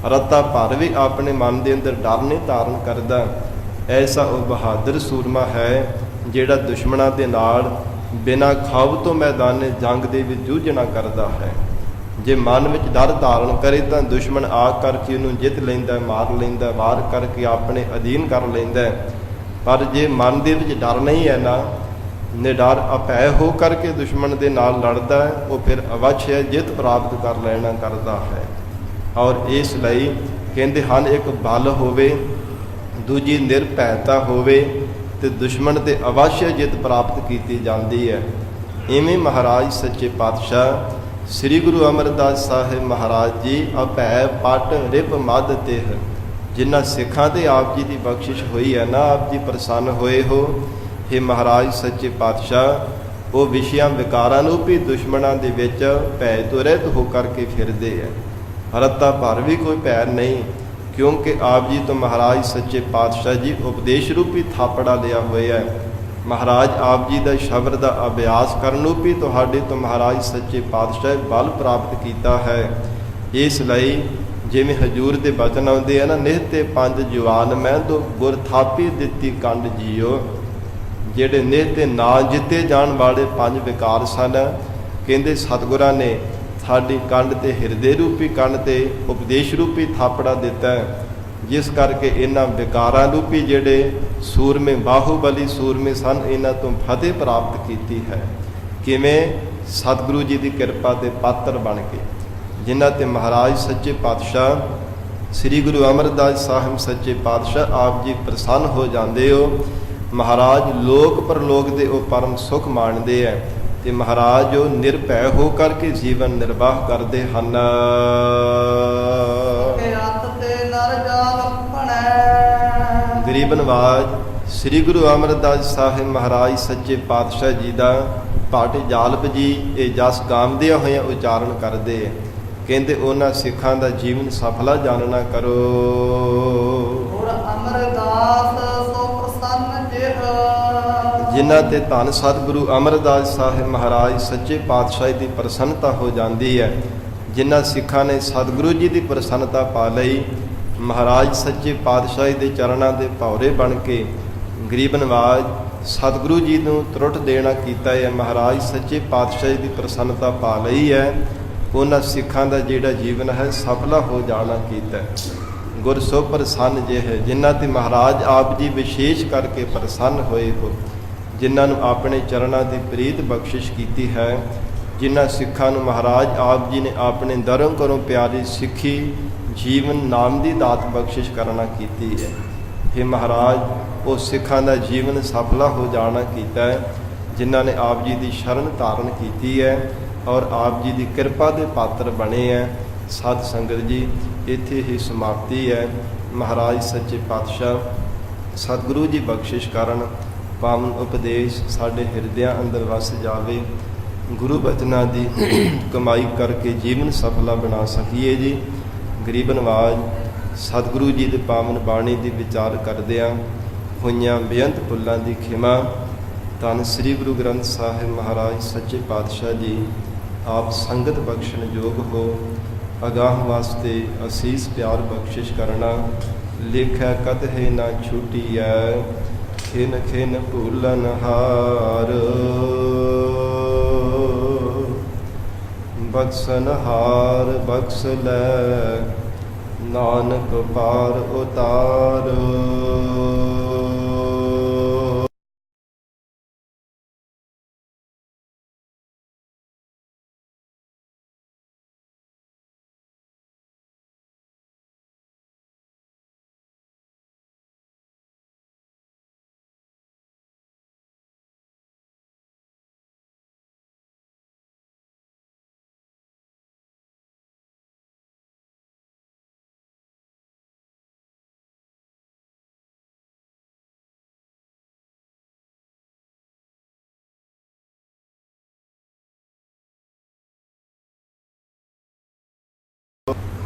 ਰੱਤਾ ਭਰ ਵੀ ਆਪਣੇ ਮਨ ਦੇ ਅੰਦਰ ਡਰ ਨਹੀਂ ਧਾਰਨ ਕਰਦਾ, ਐਸਾ ਉਹ ਬਹਾਦਰ ਸੂਰਮਾ ਹੈ ਜਿਹੜਾ ਦੁਸ਼ਮਣਾਂ ਦੇ ਨਾਲ ਬਿਨਾਂ ਖੌਫ ਤੋਂ ਮੈਦਾਨੇ ਜੰਗ ਦੇ ਵਿੱਚ ਜੂਝਣਾ ਕਰਦਾ ਹੈ। ਜੇ ਮਨ ਵਿੱਚ ਡਰ ਧਾਰਨ ਕਰੇ ਤਾਂ ਦੁਸ਼ਮਣ ਆ ਕਰਕੇ ਉਹਨੂੰ ਜਿੱਤ ਲੈਂਦਾ, ਮਾਰ ਲੈਂਦਾ, ਵਾਰ ਕਰਕੇ ਆਪਣੇ ਅਧੀਨ ਕਰ ਲੈਂਦਾ। ਪਰ ਜੇ ਮਨ ਦੇ ਵਿੱਚ ਡਰ ਨਹੀਂ ਹੈ ਨਾ, ਨਿਡਰ ਅਭੈ ਹੋ ਕਰਕੇ ਦੁਸ਼ਮਣ ਦੇ ਨਾਲ ਲੜਦਾ ਹੈ, ਉਹ ਫਿਰ ਅਵੱਛ ਹੈ ਜਿੱਤ ਪ੍ਰਾਪਤ ਕਰ ਲੈਣਾ ਕਰਦਾ ਹੈ। ਔਰ ਇਸ ਲਈ ਕਹਿੰਦੇ ਹਨ, ਇੱਕ ਬਲ ਹੋਵੇ, ਦੂਜੀ ਨਿਰਭੈਤਾ ਹੋਵੇ ਤੇ ਦੁਸ਼ਮਣ ਤੇ ਅਵੱਸ਼ ਜਿੱਤ ਪ੍ਰਾਪਤ ਕੀਤੀ ਜਾਂਦੀ ਹੈ। ਇਵੇਂ ਮਹਾਰਾਜ ਸੱਚੇ ਪਾਤਸ਼ਾਹ ਸ੍ਰੀ ਗੁਰੂ ਅਮਰਦਾਸ ਸਾਹਿਬ ਮਹਾਰਾਜ ਜੀ ਅਭੈ ਪਟ ਰਿਪ ਮਦ ਤੇਹ, ਜਿਨ੍ਹਾਂ ਸਿੱਖਾਂ ਤੇ ਆਪ ਜੀ ਦੀ ਬਖਸ਼ਿਸ਼ ਹੋਈ ਹੈ ਨਾ, ਆਪ ਜੀ ਪ੍ਰਸੰਨ ਹੋਏ ਹੋ, हे ਮਹਾਰਾਜ ਸੱਚੇ ਪਾਤਸ਼ਾਹ, ਉਹ ਵਿਸ਼ਿਆਂ ਵਿਕਾਰਾਂ ਨੂੰ ਵੀ ਦੁਸ਼ਮਣਾਂ ਦੇ ਵਿੱਚ ਭੈ ਤੋਂ ਰਹਿਤ ਹੋ ਕਰਕੇ ਫਿਰਦੇ ਹੈ, ਰੱਤਾ ਭਰ ਵੀ ਕੋਈ ਭੈ ਨਹੀਂ, ਕਿਉਂਕਿ ਆਪ ਜੀ ਤੋਂ ਮਹਾਰਾਜ ਸੱਚੇ ਪਾਤਸ਼ਾਹ ਜੀ ਉਪਦੇਸ਼ ਰੂਪੀ ਥਾਪੜਾ ਲਿਆ ਹੋਇਆ ਹੈ। ਮਹਾਰਾਜ ਆਪ ਜੀ ਦਾ ਸ਼ਬਦ ਦਾ ਅਭਿਆਸ ਕਰਨ ਨੂੰ ਵੀ ਤੁਹਾਡੇ ਤੋਂ ਮਹਾਰਾਜ ਸੱਚੇ ਪਾਤਸ਼ਾਹ ਬਲ ਪ੍ਰਾਪਤ ਕੀਤਾ ਹੈ। ਇਸ ਲਈ ਜਿਵੇਂ ਹਜੂਰ ਦੇ ਬਚਨ ਆਉਂਦੇ ਆ ਨਾ, ਨਿਹਤੇ ਪੰਜ ਜਵਾਨ ਮੈਂ ਤੋਂ ਗੁਰ ਥਾਪੀ ਦਿੱਤੀ ਕੰਡ ਜੀਓ, ਜਿਹੜੇ ਨਿਹਤੇ ਨਾ ਜਿੱਤੇ ਜਾਣ ਵਾਲੇ ਪੰਜ ਵਿਕਾਰ ਸਨ, ਕਹਿੰਦੇ ਸਤਿਗੁਰਾਂ ਨੇ ਸਾਡੀ ਕੰਡ ਤੇ ਹਿਰਦੇ ਰੂਪੀ ਕੰਡ ਤੇ ਉਪਦੇਸ਼ ਰੂਪੀ ਥਾਪੜਾ ਦਿੱਤਾ, ਜਿਸ ਕਰਕੇ ਇਹਨਾਂ ਵਿਕਾਰਾਂ ਰੂਪੀ ਜਿਹੜੇ ਸੂਰਮੇ ਬਾਹੂਬਲੀ ਸੂਰਮੇ ਸਨ, ਇਹਨਾਂ ਤੋਂ ਫਤਿਹ ਪ੍ਰਾਪਤ ਕੀਤੀ ਹੈ। ਕਿਵੇਂ? ਸਤਿਗੁਰੂ ਜੀ ਦੀ ਕਿਰਪਾ ਦੇ ਪਾਤਰ ਬਣ ਕੇ, ਜਿਨ੍ਹਾਂ ਤੇ ਮਹਾਰਾਜ ਸੱਚੇ ਪਾਤਸ਼ਾਹ ਸ੍ਰੀ ਗੁਰੂ ਅਮਰਦਾਸ ਸਾਹਿਬ ਸੱਚੇ ਪਾਤਸ਼ਾਹ ਆਪ ਜੀ ਪ੍ਰਸੰਨ ਹੋ ਜਾਂਦੇ ਹੋ। ਮਹਾਰਾਜ ਲੋਕ ਪਰਲੋਕ ਦੇ ਉਹ ਪਰਮ ਸੁਖ ਮਾਣਦੇ ਹੈ ਤੇ ਮਹਾਰਾਜ ਉਹ ਨਿਰਭੈ ਹੋ ਕਰਕੇ ਜੀਵਨ ਨਿਰਵਾਹ ਕਰਦੇ ਹਨ। ਗਰੀਬ ਨਵਾਜ ਸ੍ਰੀ ਗੁਰੂ ਅਮਰਦਾਸ ਸਾਹਿਬ ਮਹਾਰਾਜ ਸੱਚੇ ਪਾਤਸ਼ਾਹ ਜੀ ਦਾ ਪਾਟ ਜਾਲਪ ਜੀ ਇਹ ਜਸ ਗਾਉਂਦਿਆਂ ਹੋਇਆਂ ਉਚਾਰਨ ਕਰਦੇ, ਕਹਿੰਦੇ ਉਹਨਾਂ ਸਿੱਖਾਂ ਦਾ ਜੀਵਨ ਸਫਲਾ ਜਾਣਨਾ ਕਰੋ। ਜਿਨ੍ਹਾਂ ਤੇ ਧੰਨ ਸਤਿਗੁਰੂ ਅਮਰਦਾਸ ਸਾਹਿਬ ਮਹਾਰਾਜ ਸੱਚੇ ਪਾਤਸ਼ਾਹ ਦੀ ਪ੍ਰਸੰਨਤਾ ਹੋ ਜਾਂਦੀ ਹੈ, ਜਿਨ੍ਹਾਂ ਸਿੱਖਾਂ ਨੇ ਸਤਿਗੁਰੂ ਜੀ ਦੀ ਪ੍ਰਸੰਨਤਾ ਪਾ ਲਈ, ਮਹਾਰਾਜ ਸੱਚੇ ਪਾਤਸ਼ਾਹ ਦੇ ਚਰਨਾਂ ਦੇ ਭੌਰੇ ਬਣ ਕੇ ਗਰੀਬ ਨਵਾਜ ਸਤਿਗੁਰੂ ਜੀ ਨੂੰ ਤਰੁੱਟ ਦੇਣਾ ਕੀਤਾ ਹੈ, ਮਹਾਰਾਜ ਸੱਚੇ ਪਾਤਸ਼ਾਹ ਦੀ ਪ੍ਰਸੰਨਤਾ ਪਾ ਲਈ ਹੈ, ਉਹਨਾਂ ਸਿੱਖਾਂ ਦਾ ਜਿਹੜਾ ਜੀਵਨ ਹੈ ਸਫਲਾ ਹੋ ਜਾਣਾ ਕੀਤਾ। ਗੁਰ ਸੋ ਪ੍ਰਸੰਨ ਜੇ ਹੈ, ਜਿਨ੍ਹਾਂ ਤੇ ਮਹਾਰਾਜ ਆਪ ਜੀ ਵਿਸ਼ੇਸ਼ ਕਰਕੇ ਪ੍ਰਸੰਨ ਹੋਏ ਹੋ, ਜਿਨ੍ਹਾਂ ਨੂੰ ਆਪਣੇ ਚਰਨਾਂ ਦੀ ਪ੍ਰੀਤ ਬਖਸ਼ਿਸ਼ ਕੀਤੀ ਹੈ, ਜਿਨ੍ਹਾਂ ਸਿੱਖਾਂ ਨੂੰ ਮਹਾਰਾਜ ਆਪ ਜੀ ਨੇ ਆਪਣੇ ਦਰੋਂ ਘਰੋਂ ਪਿਆਰੀ ਸਿੱਖੀ ਜੀਵਨ ਨਾਮ ਦੀ ਦਾਤ ਬਖਸ਼ਿਸ਼ ਕਰਨਾ ਕੀਤੀ ਹੈ। हे ਮਹਾਰਾਜ ਉਹ ਸਿੱਖਾਂ ਦਾ ਜੀਵਨ ਸਫਲਾ ਹੋ ਜਾਣਾ ਕੀਤਾ ਹੈ, ਜਿਨ੍ਹਾਂ ਨੇ ਆਪ ਜੀ ਦੀ ਸ਼ਰਨ ਧਾਰਨ ਕੀਤੀ ਹੈ ਔਰ ਆਪ ਜੀ ਦੀ ਕਿਰਪਾ ਦੇ ਪਾਤਰ ਬਣੇ ਹੈ। ਸਾਧ ਸੰਗਤ ਜੀ, ਇੱਥੇ ਹੀ ਸਮਾਪਤੀ ਹੈ। ਮਹਾਰਾਜ ਸੱਚੇ ਪਾਤਸ਼ਾਹ ਸਤਿਗੁਰੂ ਜੀ ਬਖਸ਼ਿਸ਼ ਕਰਨ, ਪਾਵਨ ਉਪਦੇਸ਼ ਸਾਡੇ ਹਿਰਦਿਆਂ ਅੰਦਰ ਵਸ ਜਾਵੇ, ਗੁਰੂ ਬਚਨਾਂ ਦੀ ਕਮਾਈ ਕਰਕੇ ਜੀਵਨ ਸਫਲਾ ਬਣਾ ਸਕੀਏ ਜੀ। ਗਰੀਬ ਨਵਾਜ ਸਤਿਗੁਰੂ ਜੀ ਦੇ ਪਾਵਨ ਬਾਣੀ ਦੀ ਵਿਚਾਰ ਕਰਦਿਆਂ ਹੋਈਆਂ ਬੇਅੰਤ ਭੁੱਲਾਂ ਦੀ ਖਿਮਾ, ਧੰਨ ਸ੍ਰੀ ਗੁਰੂ ਗ੍ਰੰਥ ਸਾਹਿਬ ਮਹਾਰਾਜ ਸੱਚੇ ਪਾਤਸ਼ਾਹ ਜੀ ਆਪ ਸੰਗਤ ਬਖਸ਼ਣ ਯੋਗ ਹੋ। ਅਗਾਹ ਵਾਸਤੇ ਅਸੀਸ ਪਿਆਰ ਬਖਸ਼ਿਸ਼ ਕਰਨਾ, ਲੇਖੈ ਕਤਹਿ ਨਾ ਛੂਟੀਐ, ਖਿਨ ਖਿਨ ਭੂਲਨ ਹਾਰ, ਬਖਸ਼ਨ ਹਾਰ ਬਖਸ਼ ਲੈ, ਨਾਨਕ ਪਾਰ ਉਤਾਰ। ਸੋ